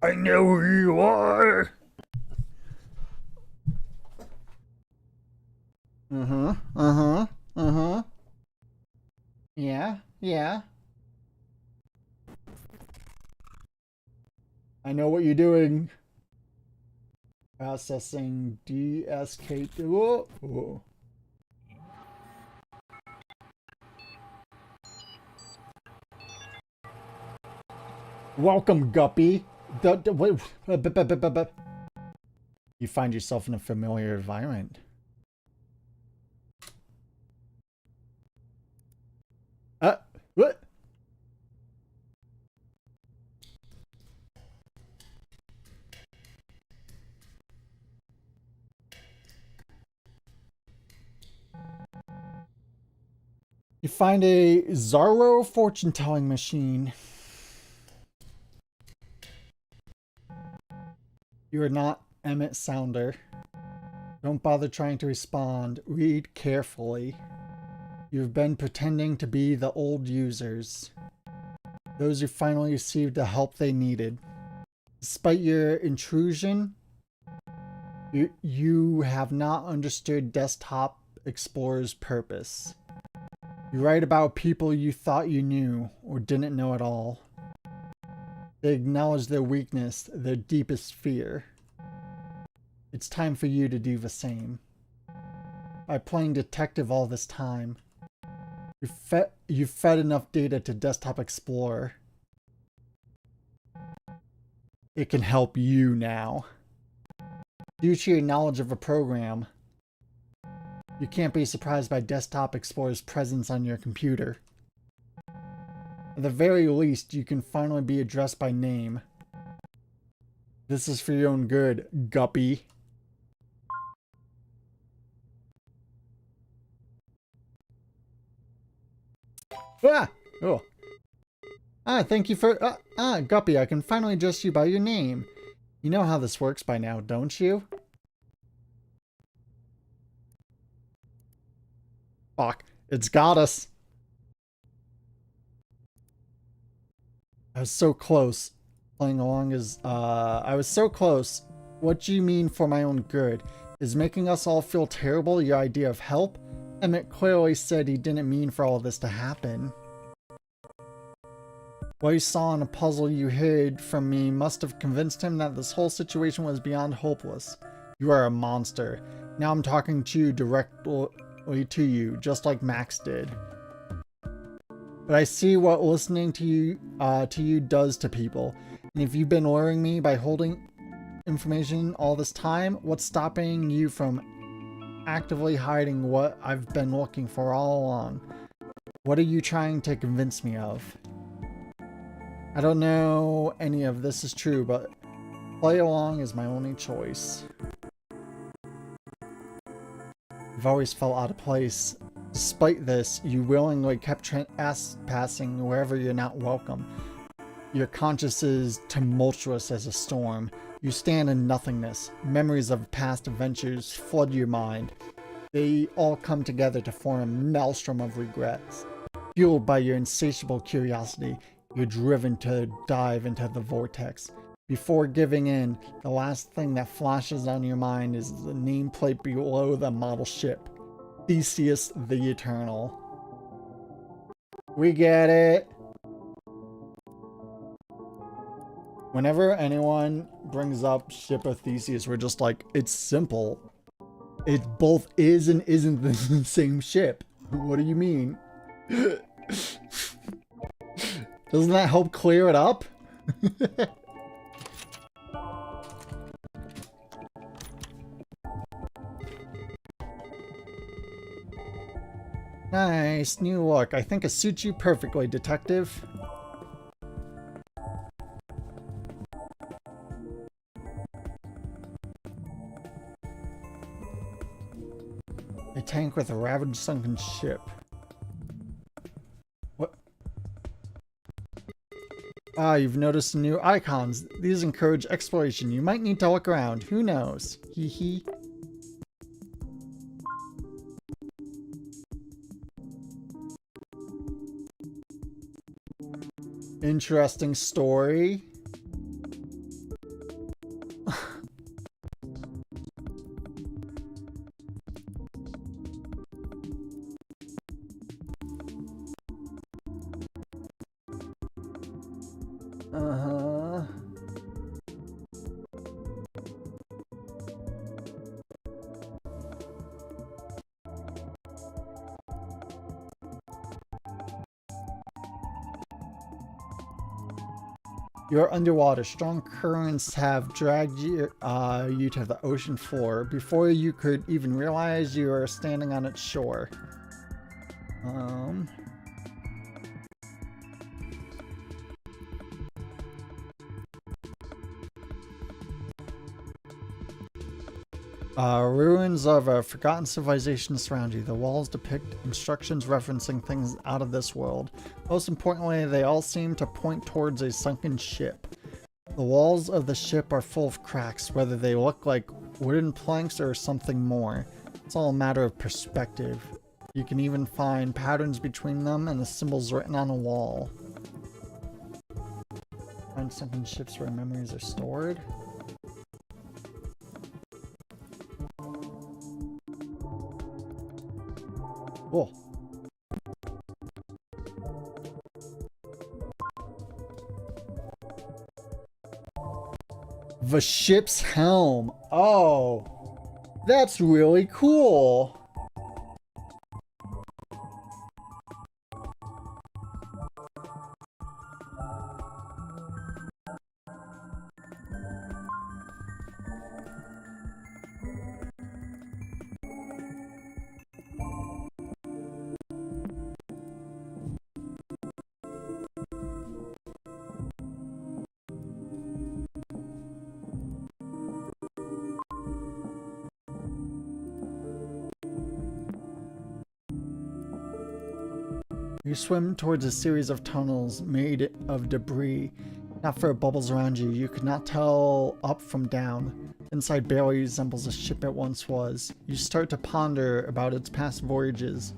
I know who you are! Yeah. I know what you're doing. Processing DSK. Whoa. Welcome, Guppy. You find yourself in a familiar environment. What? You find a Zorro fortune-telling machine. You are not Emmett Sounder. Don't bother trying to respond. Read carefully. You've been pretending to be the old users. Those who finally received the help they needed. Despite your intrusion, you have not understood Desktop Explorer's purpose. You write about people you thought you knew or didn't know at all. They acknowledge their weakness, their deepest fear. It's time for you to do the same. By playing detective all this time, you've fed enough data to Desktop Explorer. It can help you now. Due to your knowledge of a program, you can't be surprised by Desktop Explorer's presence on your computer. At the very least, you can finally be addressed by name. This is for your own good, Guppy. Ah! Oh. Thank you for... Guppy, I can finally address you by your name. You know how this works by now, don't you? Fuck. It's got us. I was so close. Playing along as... I was so close. What do you mean for my own good? Is making us all feel terrible your idea of help? Emmett clearly said he didn't mean for all this to happen. What you saw in a puzzle you hid from me must have convinced him that this whole situation was beyond hopeless. You are a monster. Now I'm talking to you directly to you, just like Max did. But I see what listening to you does to people. And if you've been luring me by holding information all this time, what's stopping you from actively hiding what I've been looking for all along? What are you trying to convince me of? I don't know any of this is true, but play along is my only choice. You've always felt out of place. Despite this, you willingly kept passing wherever you're not welcome. Your conscience is tumultuous as a storm. You stand in nothingness. Memories of past adventures flood your mind. They all come together to form a maelstrom of regrets. Fueled by your insatiable curiosity, you're driven to dive into the vortex. Before giving in, the last thing that flashes on your mind is the nameplate below the model ship. Theseus the Eternal. We get it. Whenever anyone brings up Ship of Theseus, we're just like, it's simple. It both is and isn't the same ship. What do you mean? Doesn't that help clear it up? Nice, new look. I think it suits you perfectly, detective. A tank with a ravaged sunken ship. What? Ah, you've noticed new icons. These encourage exploration. You might need to look around. Who knows? Hee hee. Interesting story. Uh-huh. You're underwater. Strong currents have dragged you to the ocean floor before you could even realize you are standing on its shore. Ruins of a forgotten civilization surround you. The walls depict instructions referencing things out of this world. Most importantly, they all seem to point towards a sunken ship. The walls of the ship are full of cracks, whether they look like wooden planks or something more. It's all a matter of perspective. You can even find patterns between them and the symbols written on a wall. Find sunken ships where memories are stored. Cool. The ship's helm. Oh, that's really cool. You swim towards a series of tunnels made of debris. Not for bubbles around you, you could not tell up from down. Inside barely resembles the ship it once was. You start to ponder about its past voyages.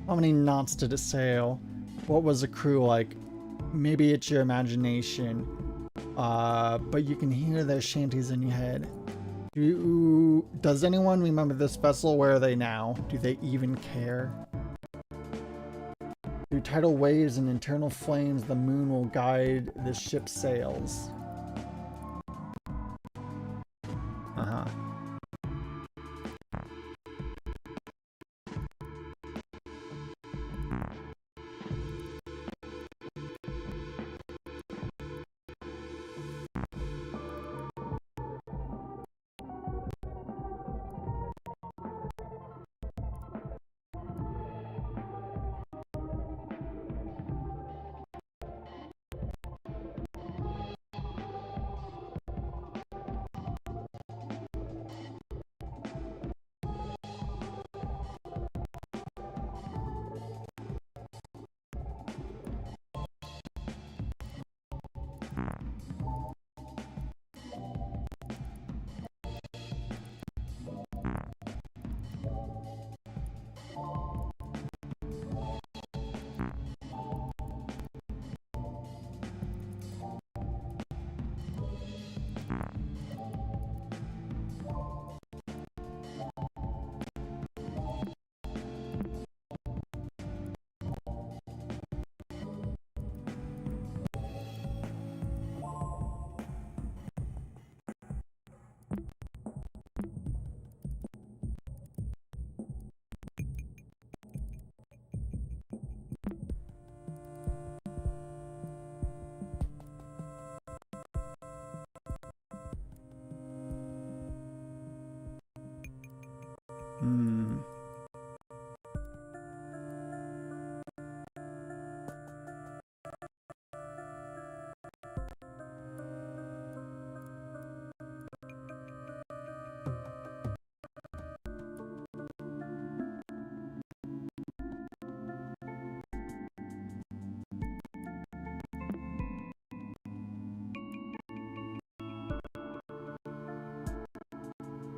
How many knots did it sail? What was the crew like? Maybe it's your imagination. But you can hear their shanties in your head. Does anyone remember this vessel? Where are they now? Do they even care? Through tidal waves and internal flames, the moon will guide the ship's sails. Uh-huh.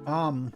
Um,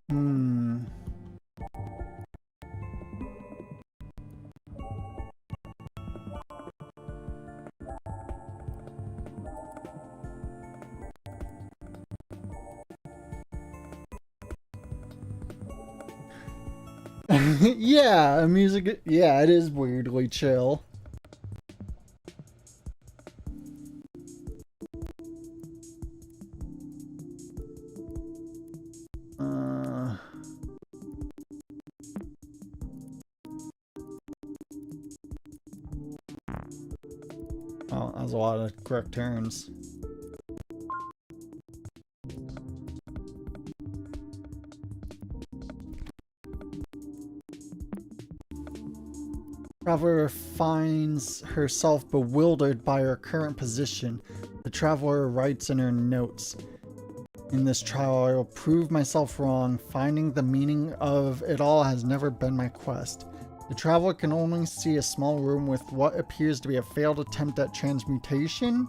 hmm. Yeah, music. Yeah, it is weirdly chill. Uh, oh, that was a lot of correct turns. Traveler finds herself bewildered by her current position. The traveler writes in her notes, "In this trial, I will prove myself wrong. Finding the meaning of it all has never been my quest." The traveler can only see a small room with what appears to be a failed attempt at transmutation.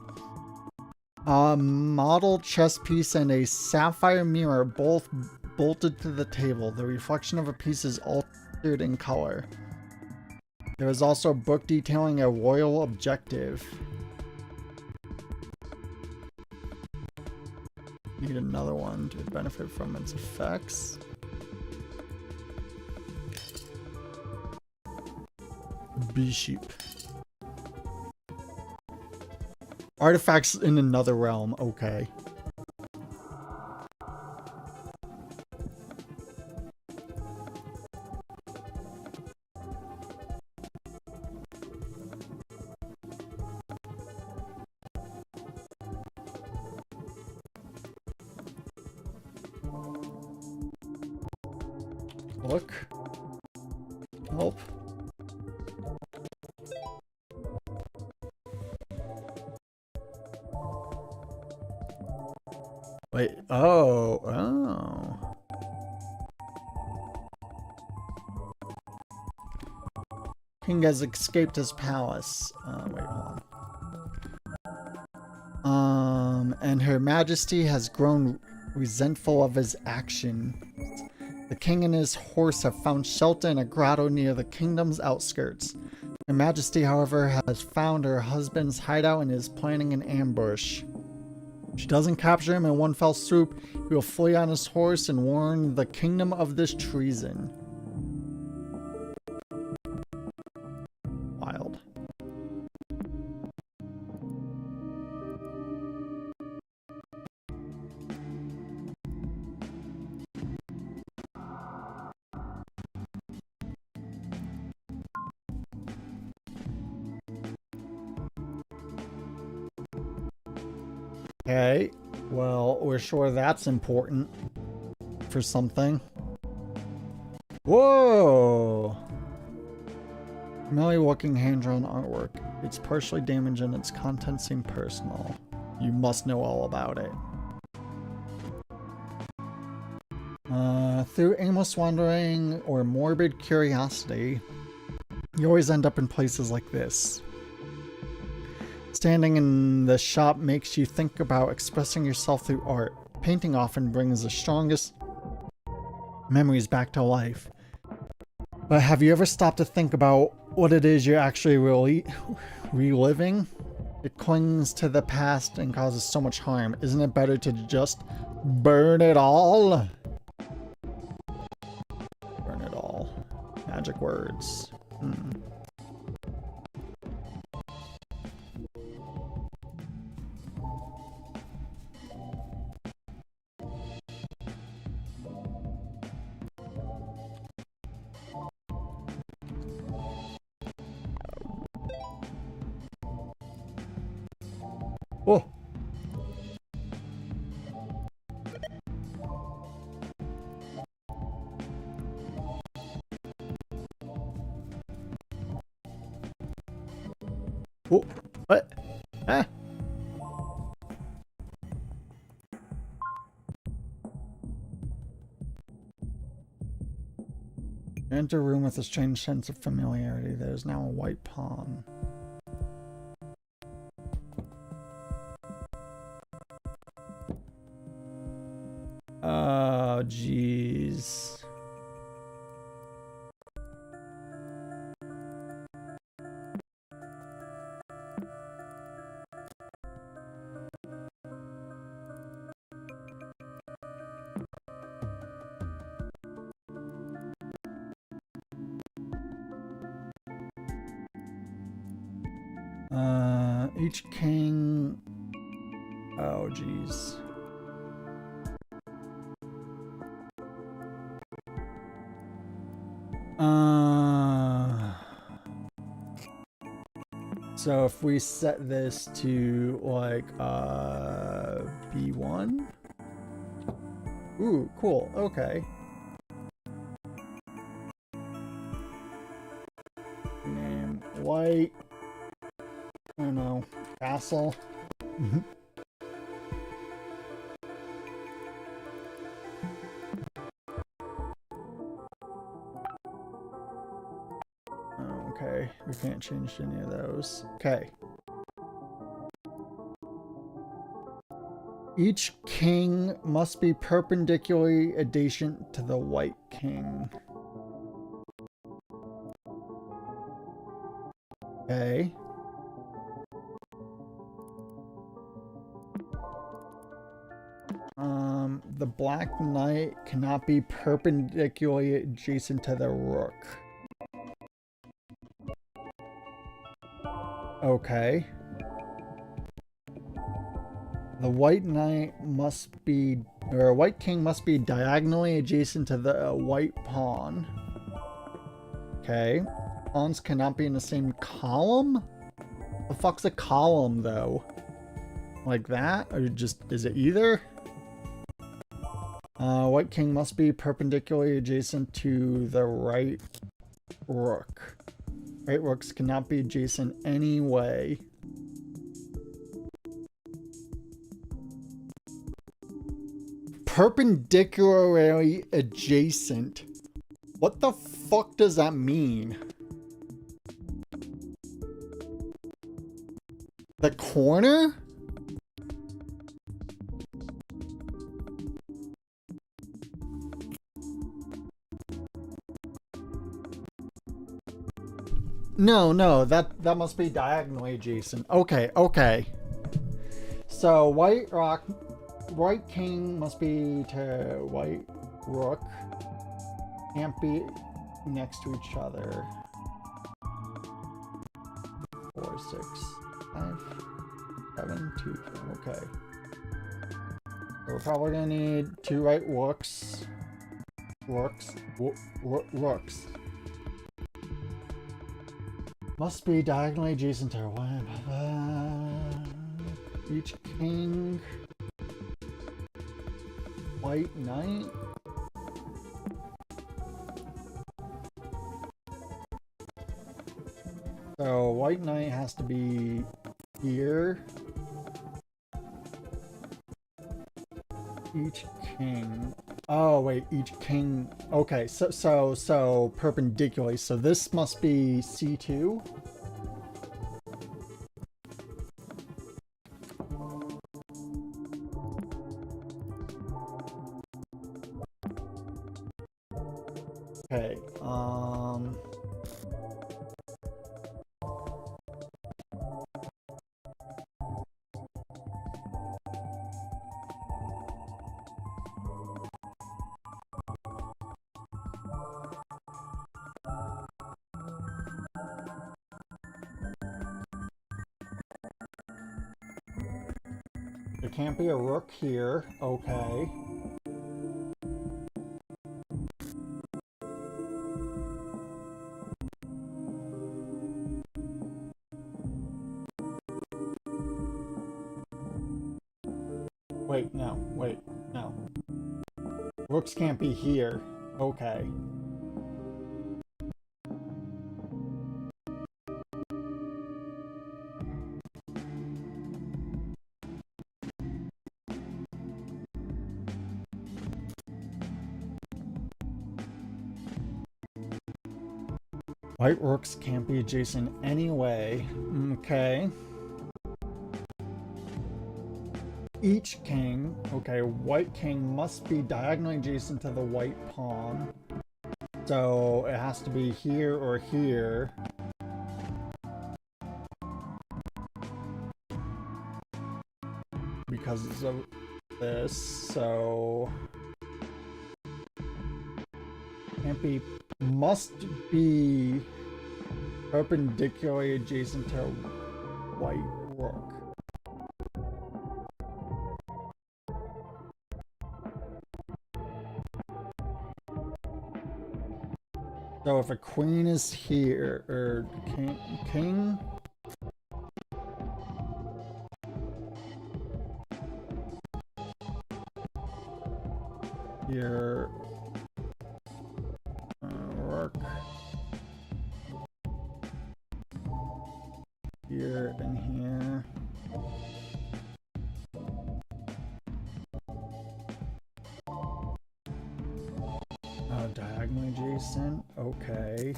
A model chess piece and a sapphire mirror both bolted to the table. The reflection of a piece is altered in color. There is also a book detailing a royal objective. Need another one to benefit from its effects. Bishop. Artifacts in another realm. Okay. Look. Help. Wait. Oh. Oh. King has escaped his palace. Wait, hold on. And Her Majesty has grown resentful of his action. The king and his horse have found shelter in a grotto near the kingdom's outskirts. Her Majesty, however, has found her husband's hideout and is planning an ambush. If she doesn't capture him in one fell swoop, he will flee on his horse and warn the kingdom of this treason. Wild. Okay, well, we're sure that's important for something. Whoa! Familiar looking hand-drawn artwork. It's partially damaged and its contents seem personal. You must know all about it. Through aimless wandering or morbid curiosity, you always end up in places like this. Standing in the shop makes you think about expressing yourself through art. Painting often brings the strongest memories back to life. But have you ever stopped to think about what it is you're actually reliving? It clings to the past and causes so much harm. Isn't it better to just burn it all? Burn it all. Magic words. Oh. Oh. What? Ah. Enter a room with a strange sense of familiarity. There is now a white pawn. Oh, jeez. Each king... Oh, jeez. So if we set this to like B1. Ooh, cool. Okay. Name white. I don't know. Castle. Okay, we can't change any of those. Okay. Each king must be perpendicularly adjacent to the white king. Okay. The black knight cannot be perpendicularly adjacent to the rook. Okay. The white knight must be, or white king must be diagonally adjacent to the white pawn. Okay. Pawns cannot be in the same column? The fuck's a column though? Like that? Or just, is it either? White king must be perpendicularly adjacent to the right rook. Right rooks cannot be adjacent anyway. Perpendicularly adjacent. What the fuck does that mean? The corner? No, that must be diagonally adjacent. Okay, okay. So white king must be to white rook. Can't be next to each other. 4, 6, 5, 7, 2, okay. So we're probably gonna need 2 right rooks. Rooks. Must be diagonally adjacent to one. Each king. White knight. So white knight has to be here. Each king. Oh wait, each king. Okay, so perpendicularly. So this must be C2. Okay. There can't be a rook here. Okay. Wait, no. Rooks can't be here. Okay. White rooks can't be adjacent anyway. Okay. Each king. Okay, white king must be diagonally adjacent to the white pawn. So it has to be here or here. Because of this, so can't be, must be perpendicularly adjacent to white rook. So if a queen is here, or king here, rook here and here. Diagonally adjacent. Okay.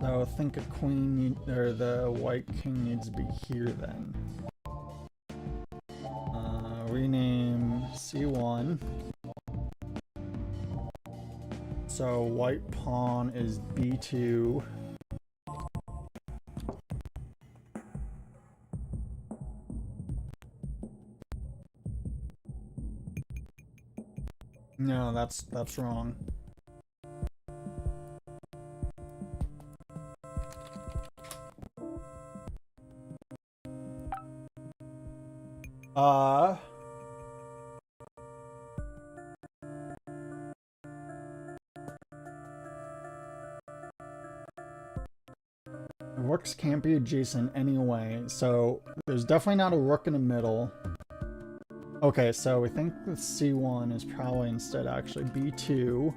So I think a queen or the white king needs to be here then. Rename C1. So white pawn is B2. No, that's wrong. Rooks can't be adjacent anyway, so there's definitely not a rook in the middle. Okay, so we think the C1 is probably instead actually B2.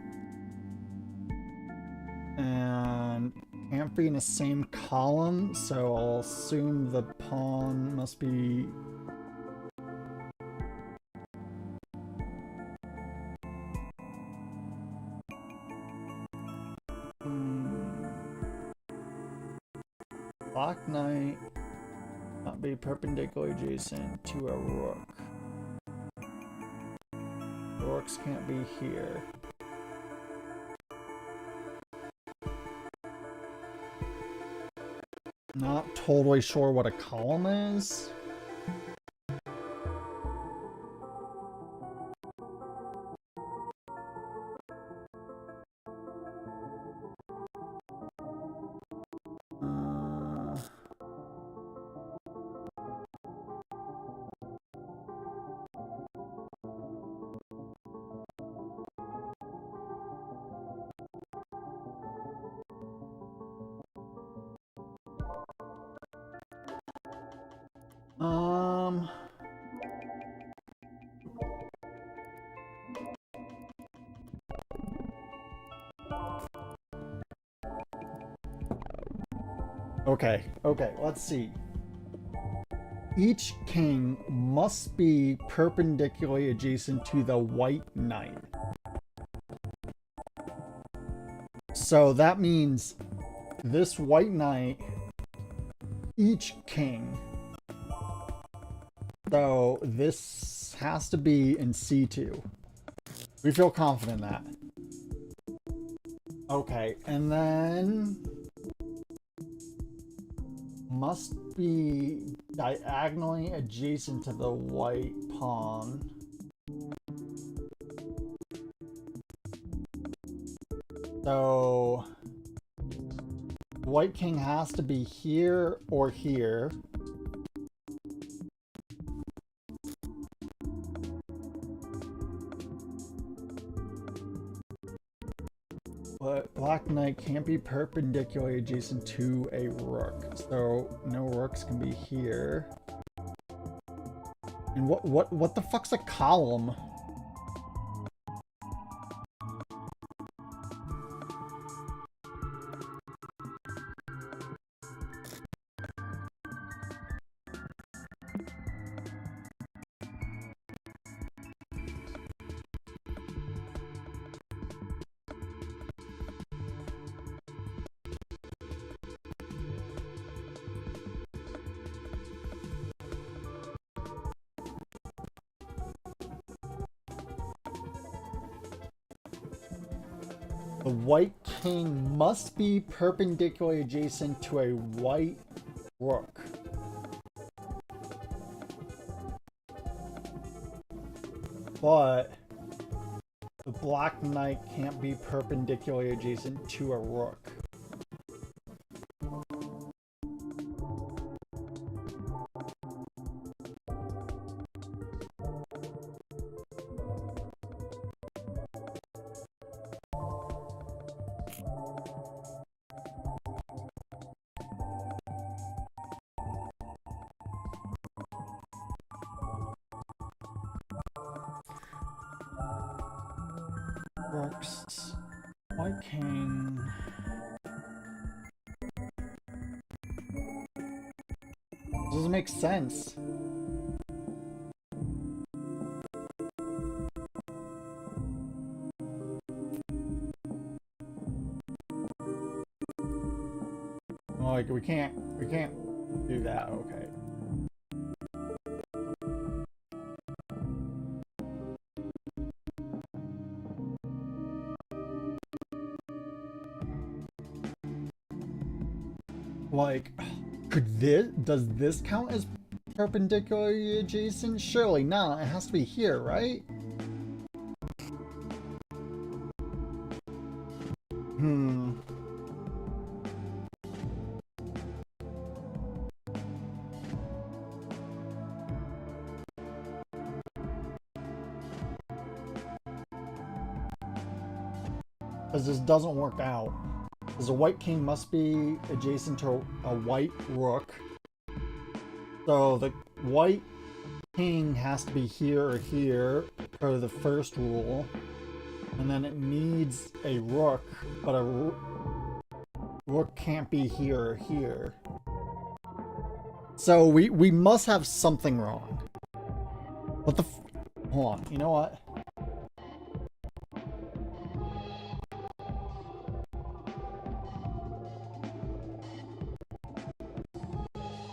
And can't be in the same column, so I'll assume the pawn must be... Black knight not be perpendicularly adjacent to a rook. The rooks can't be here. Not totally sure what a column is. Okay, let's see. Each king must be perpendicularly adjacent to the white knight. So that means this white knight, each king. So this has to be in C2. We feel confident in that. Okay, and then must be diagonally adjacent to the white pawn. So white king has to be here or here. But black knight can't be perpendicularly adjacent to a rook. So no rooks can be here. And what the fuck's a column? The white king must be perpendicularly adjacent to a white rook. But the black knight can't be perpendicularly adjacent to a rook. Rooks. White king. Doesn't make sense. Like we can't do that. Okay. Like, does this count as perpendicularly adjacent? Surely not. It has to be here, right? Because this doesn't work out. Because a white king must be adjacent to a white rook. So the white king has to be here or here per the first rule. And then it needs a rook, but a rook can't be here or here. So we must have something wrong. What the hold on, you know what?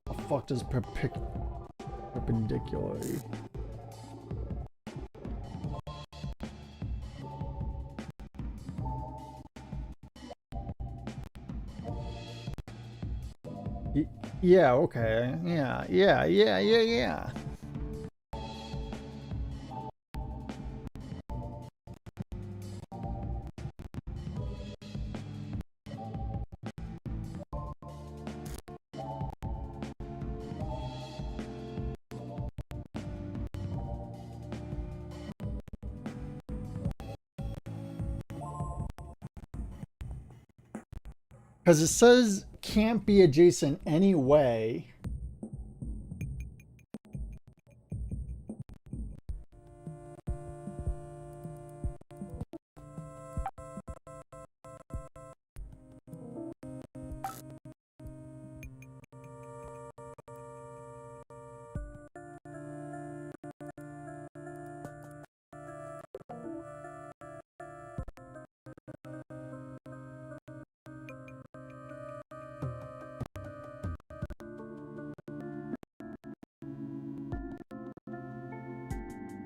The fuck does perpendicularly? Yeah, okay. Yeah. Because it says can't be adjacent anyway.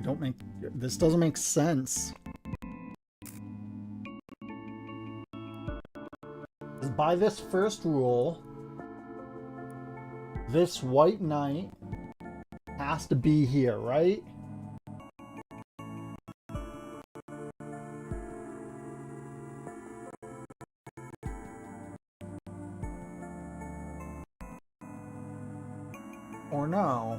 Don't make this doesn't make sense. By this first rule, this white knight has to be here, right? Or no?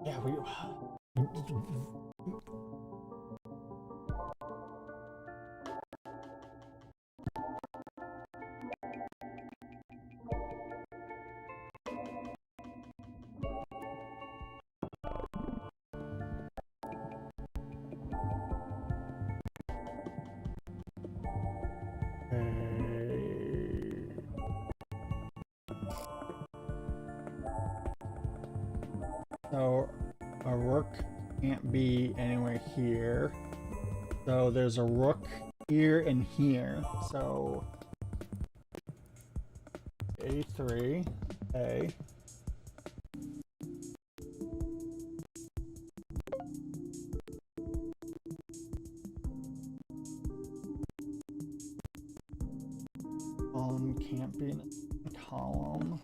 Yeah, we. So a rook can't be anywhere here. So there's a rook here and here. So a3, A. Can't be in a column.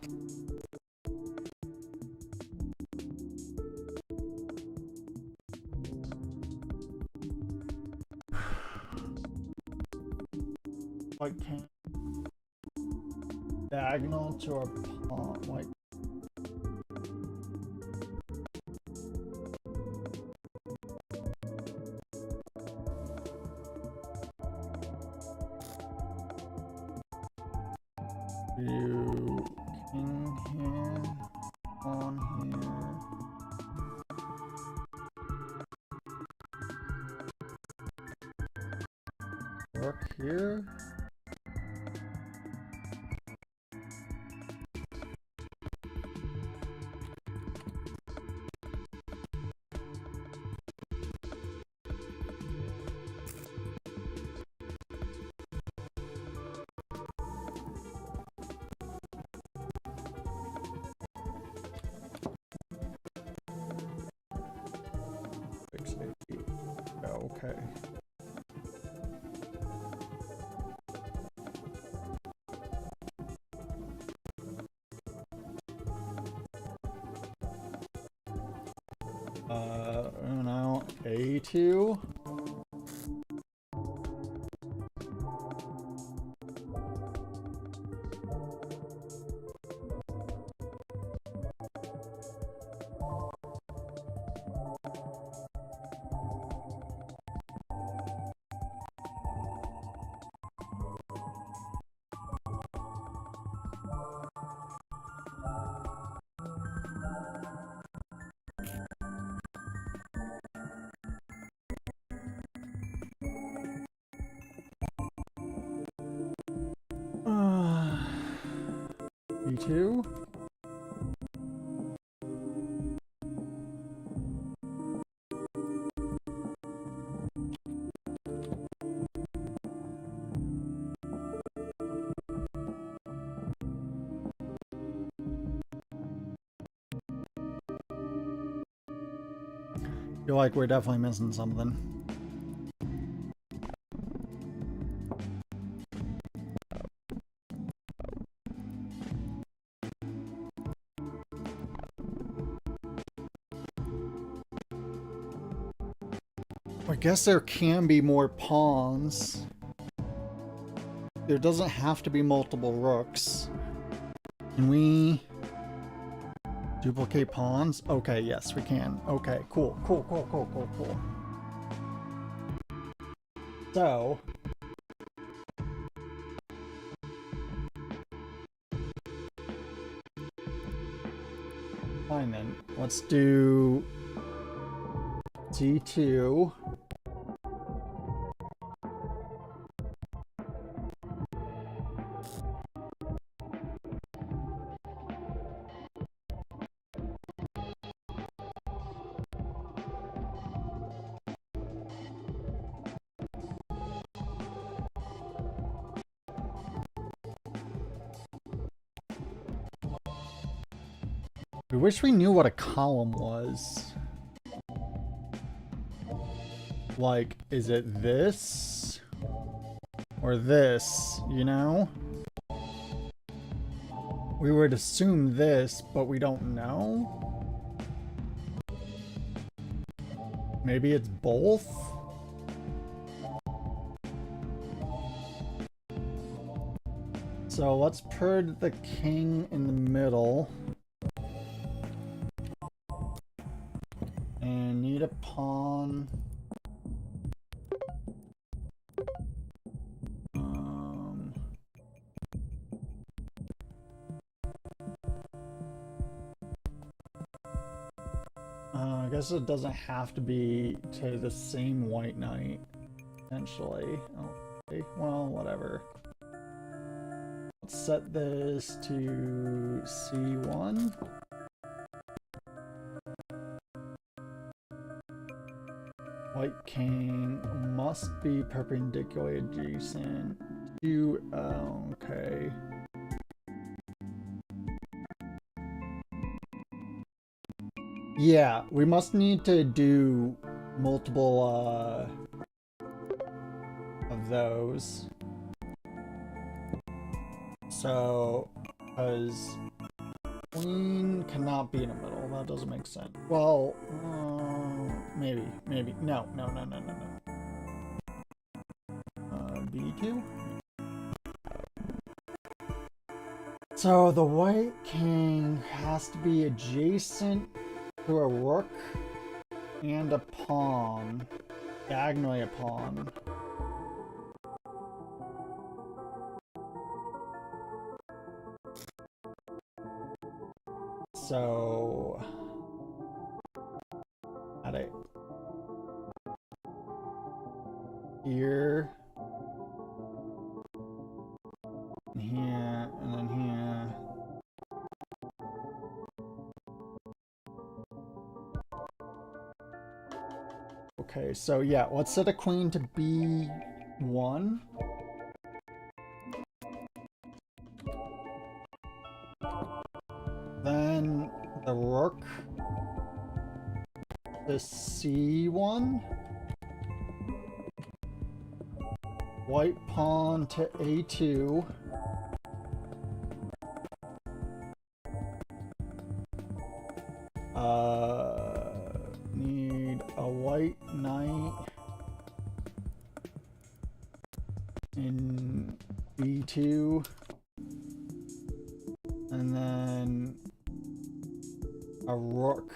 Like can't diagonal to a pawn, like you king here, pawn here, rook here. Okay. Now A2. B2. Feel like we're definitely missing something. I guess there can be more pawns. There doesn't have to be multiple rooks. Can we duplicate pawns? Okay, yes, we can. Okay, cool. So, fine then. Let's do C2. We wish we knew what a column was. Like, is it this? Or this, you know? We would assume this, but we don't know? Maybe it's both? So let's put the king in the middle. And need a pawn. I guess it doesn't have to be to the same white knight, essentially. Okay, well, whatever. Let's set this to C1. White king must be perpendicularly adjacent to... okay. Yeah, we must need to do multiple of those. So, because queen cannot be in the middle, that doesn't make sense. Well, maybe. No. B2? So the white king has to be adjacent to a rook and a pawn. Diagonally a pawn. So... got it. Here. And here, and then here. Okay, so yeah, let's set a queen to B1. Then the rook to C1. White pawn to A2. Need a white knight in B2. And then a rook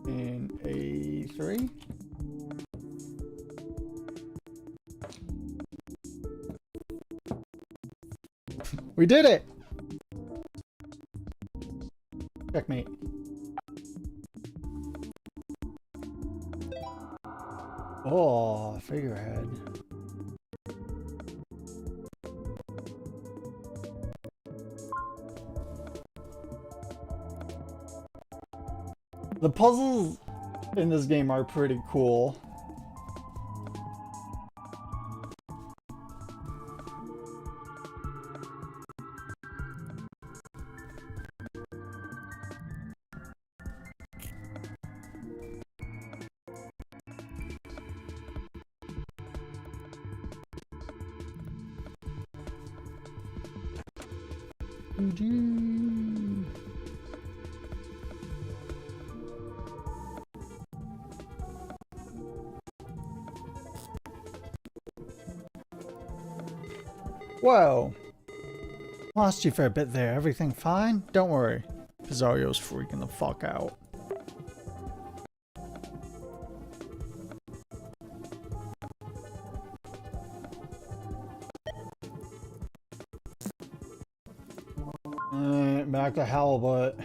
in A3. We did it! Checkmate. Oh, figurehead. The puzzles in this game are pretty cool. Whoa. Lost you for a bit there. Everything fine? Don't worry. Pizzario's freaking the fuck out. Alright, back to Halibut.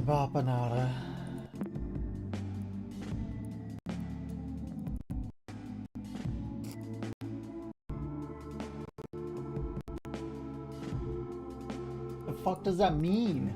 Bapanada. The fuck does that mean?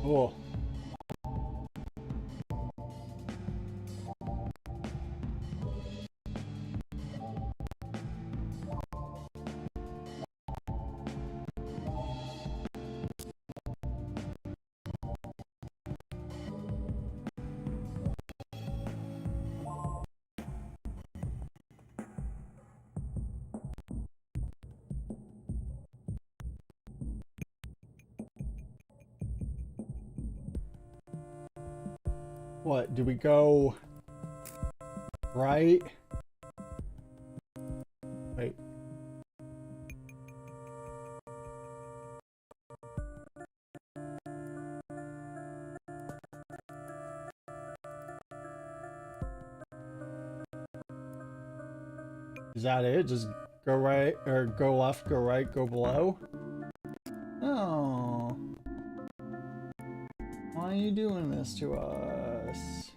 Oh. What, do we go right? Wait. Is that it? Just go right, or go left, go right, go below? Oh. Why are you doing this to us?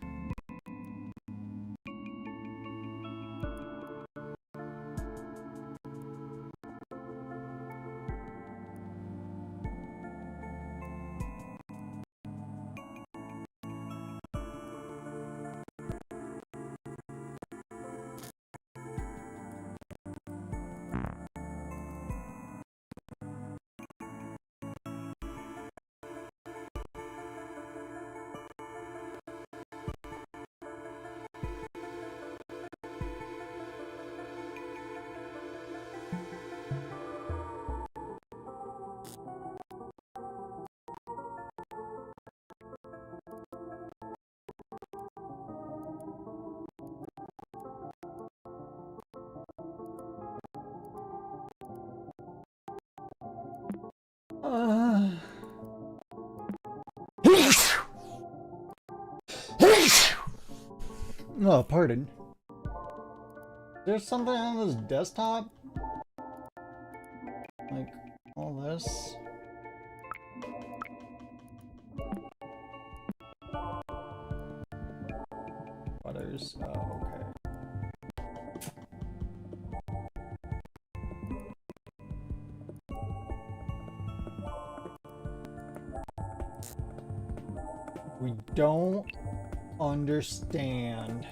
Oh, pardon. There's something on this desktop? Like, all this? Butters. Oh, okay. We don't understand.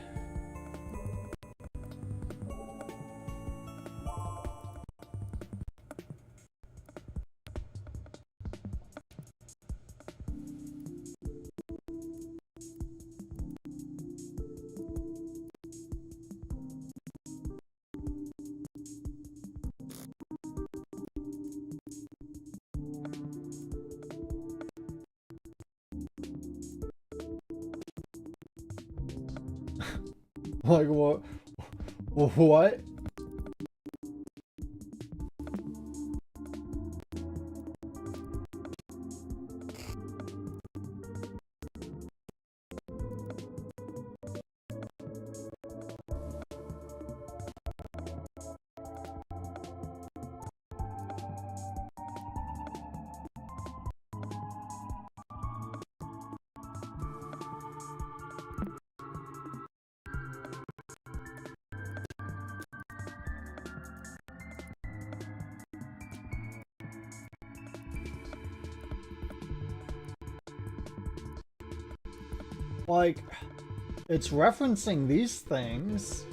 Like what? What? Like, it's referencing these things.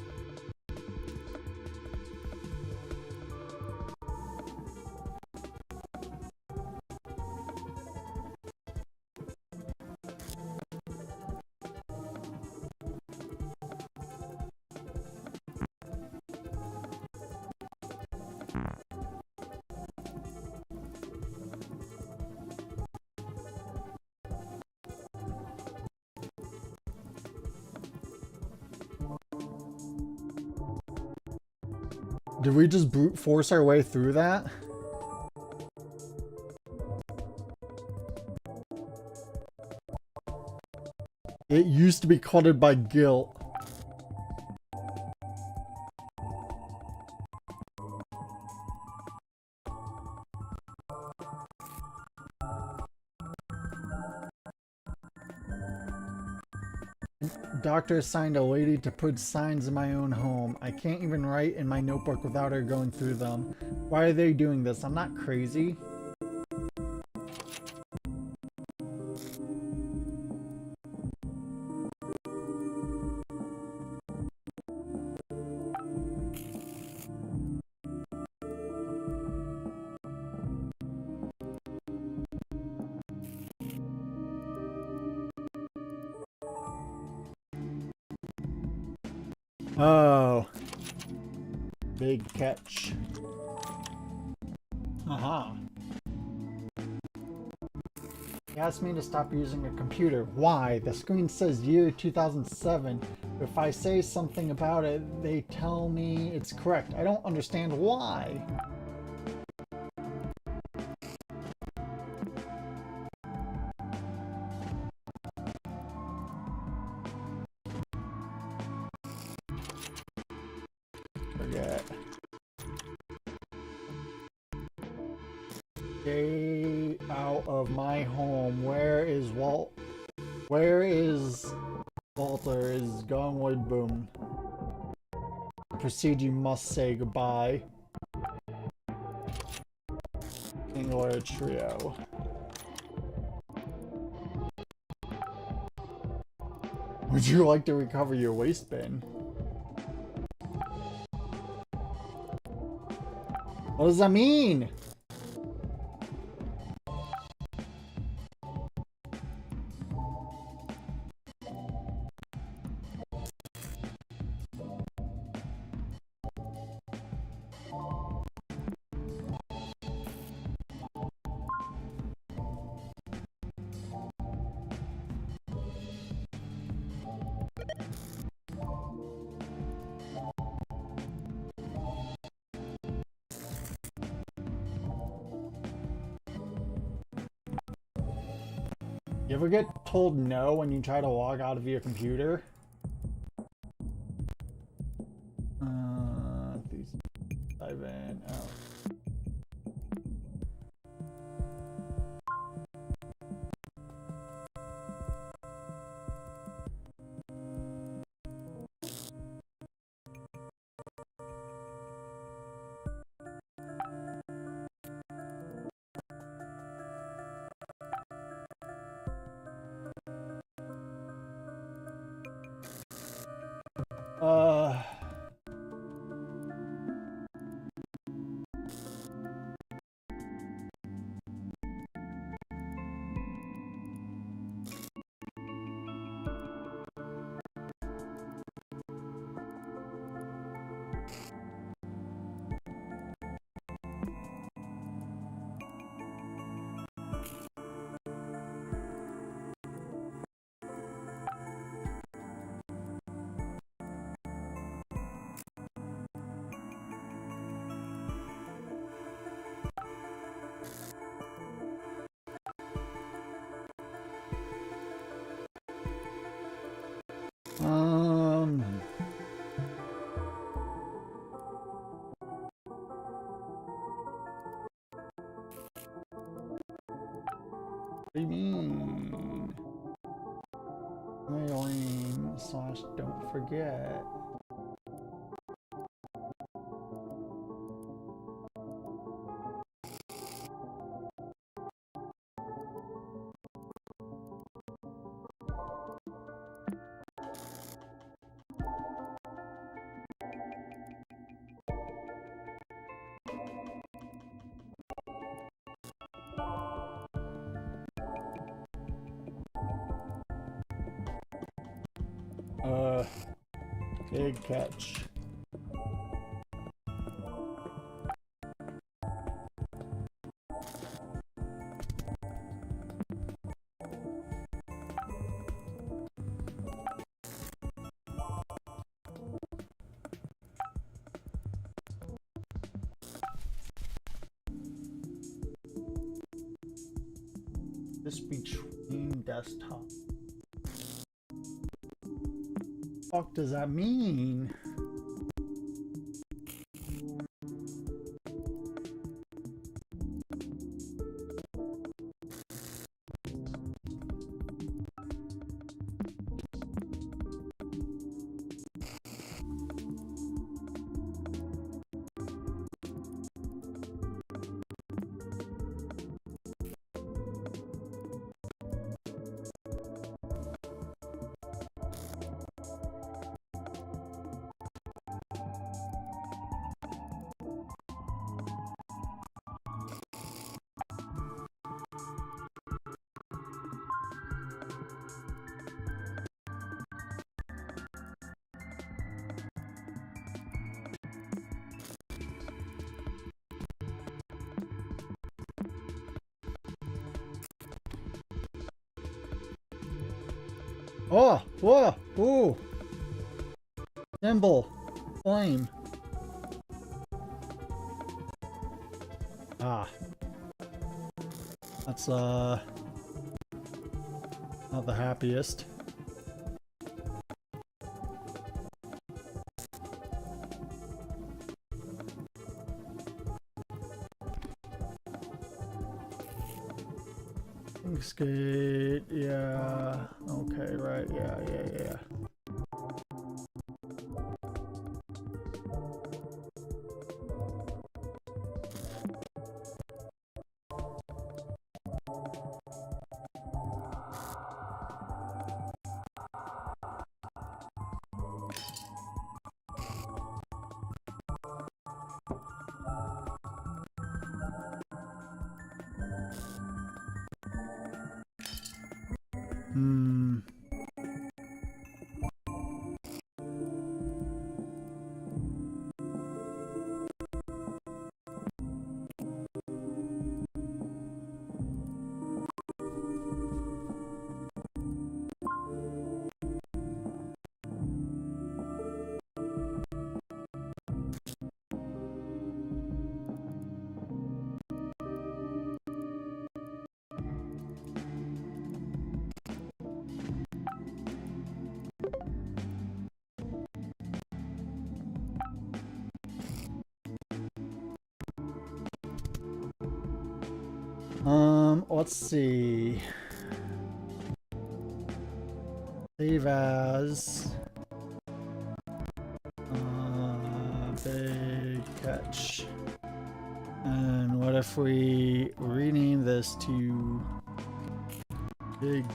Did we just brute force our way through that? It used to be cluttered by guilt. Doctor assigned a lady to put signs in my own home. I can't even write in my notebook without her going through them. Why are they doing this? I'm not crazy. Oh. Big catch. Aha. He asked me to stop using a computer. Why? The screen says year 2007. If I say something about it, they tell me it's correct. I don't understand why. Forget. Stay out of my home. Where is Walt? Where is Walter? Is Gongwood Boom? Proceed, you must say goodbye. Singular trio. Would you like to recover your waste bin? What does that mean? You ever get told no when you try to log out of your computer? Please dive in. Oh. What do you mean? Mailing / don't forget. Big catch. This between desktop. What does that mean? Oh, whoa, ooh. Symbol. Flame. Ah. That's, not the happiest. Skate, yeah. Okay, right, yeah. Let's see. Save as big catch. And what if we rename this to big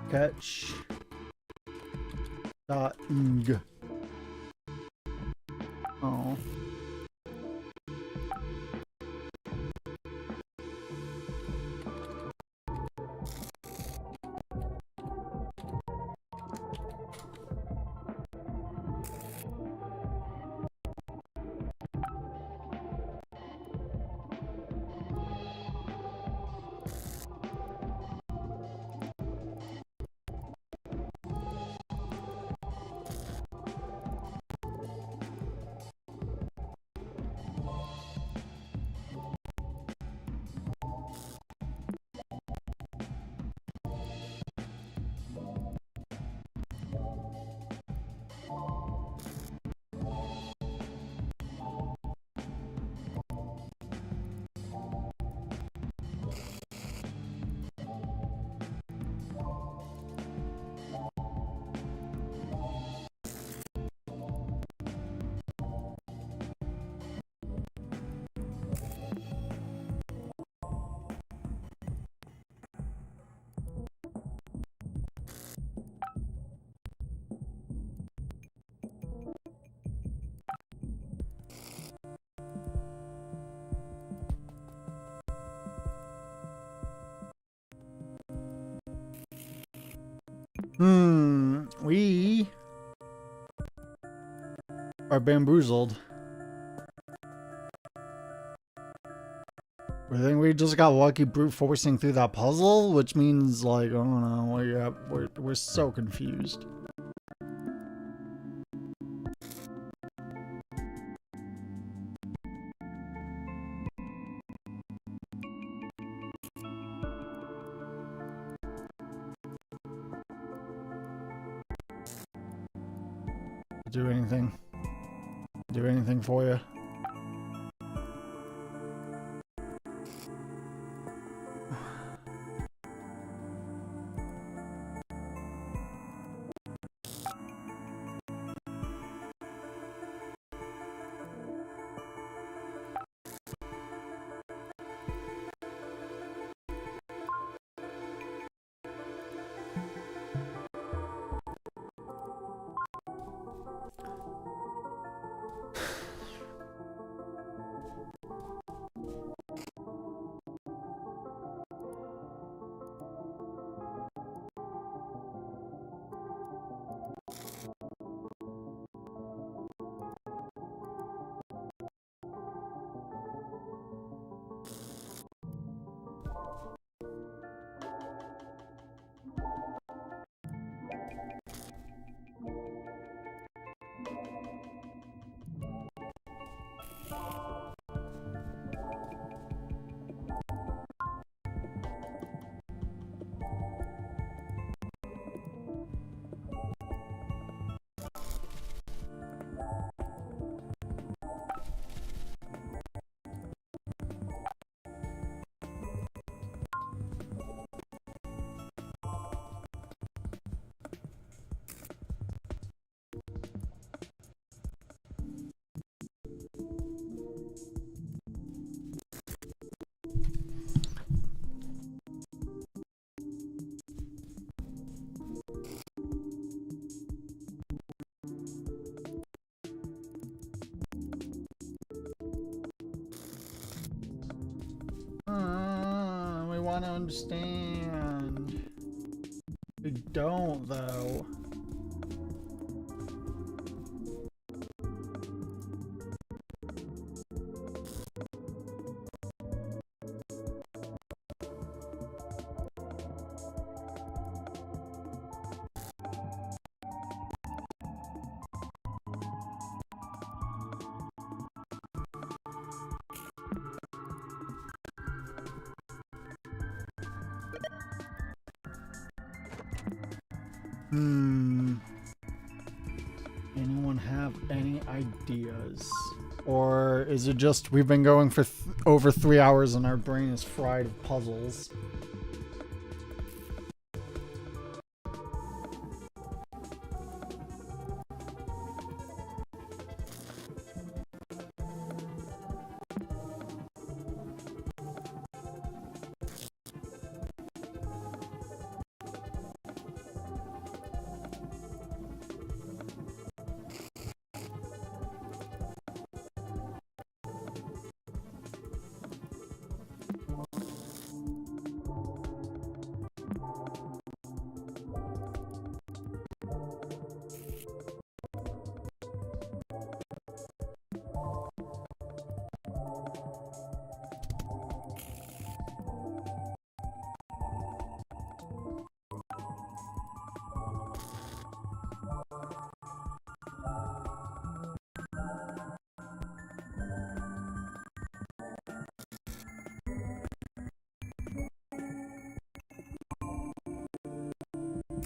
catch dot ng? Oh. We are bamboozled. I think we just got lucky brute forcing through that puzzle, which means, like, I don't know, we're so confused. Do anything for you? We want to understand. We don't, though. Anyone have any ideas? Or is it just we've been going for over 3 hours and our brain is fried with puzzles?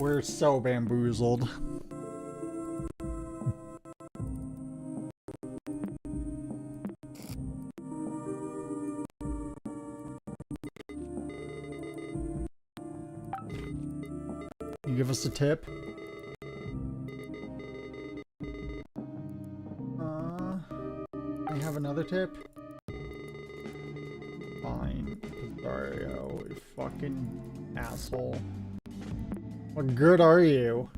We're so bamboozled. You give us a tip? You have another tip? Fine. Dario, you fucking asshole. What good are you?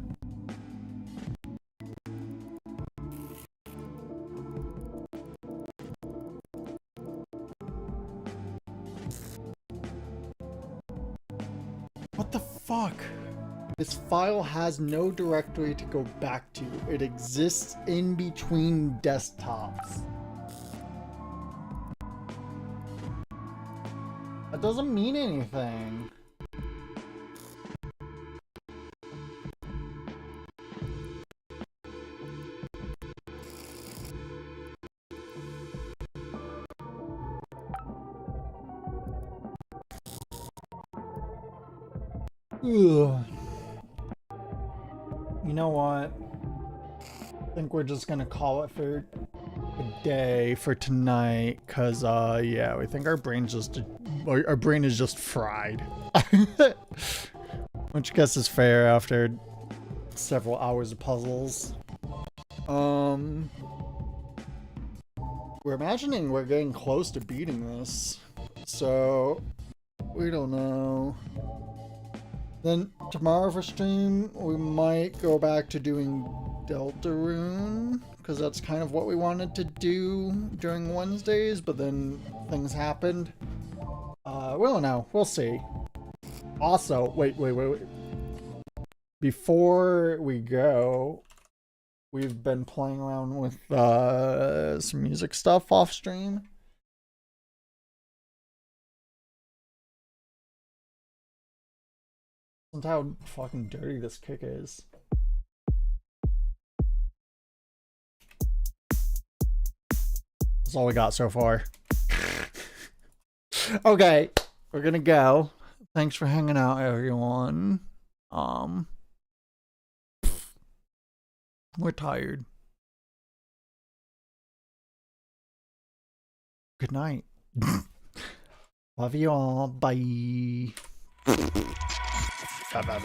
What the fuck? This file has no directory to go back to. It exists in between desktops. That doesn't mean anything. Ugh. You know what? I think we're just gonna call it for a day for tonight, cause yeah, we think our brain is just fried. Which I guess is fair after several hours of puzzles. We're imagining we're getting close to beating this, so we don't know. Then tomorrow for stream, we might go back to doing Deltarune, because that's kind of what we wanted to do during Wednesdays, but then things happened. We don't know. We'll see. Also, wait. Before we go, we've been playing around with some music stuff off stream. Listen to how fucking dirty this kick is. That's all we got so far. Okay, we're gonna go. Thanks for hanging out, everyone. We're tired. Good night. Love you all. Bye. Bye.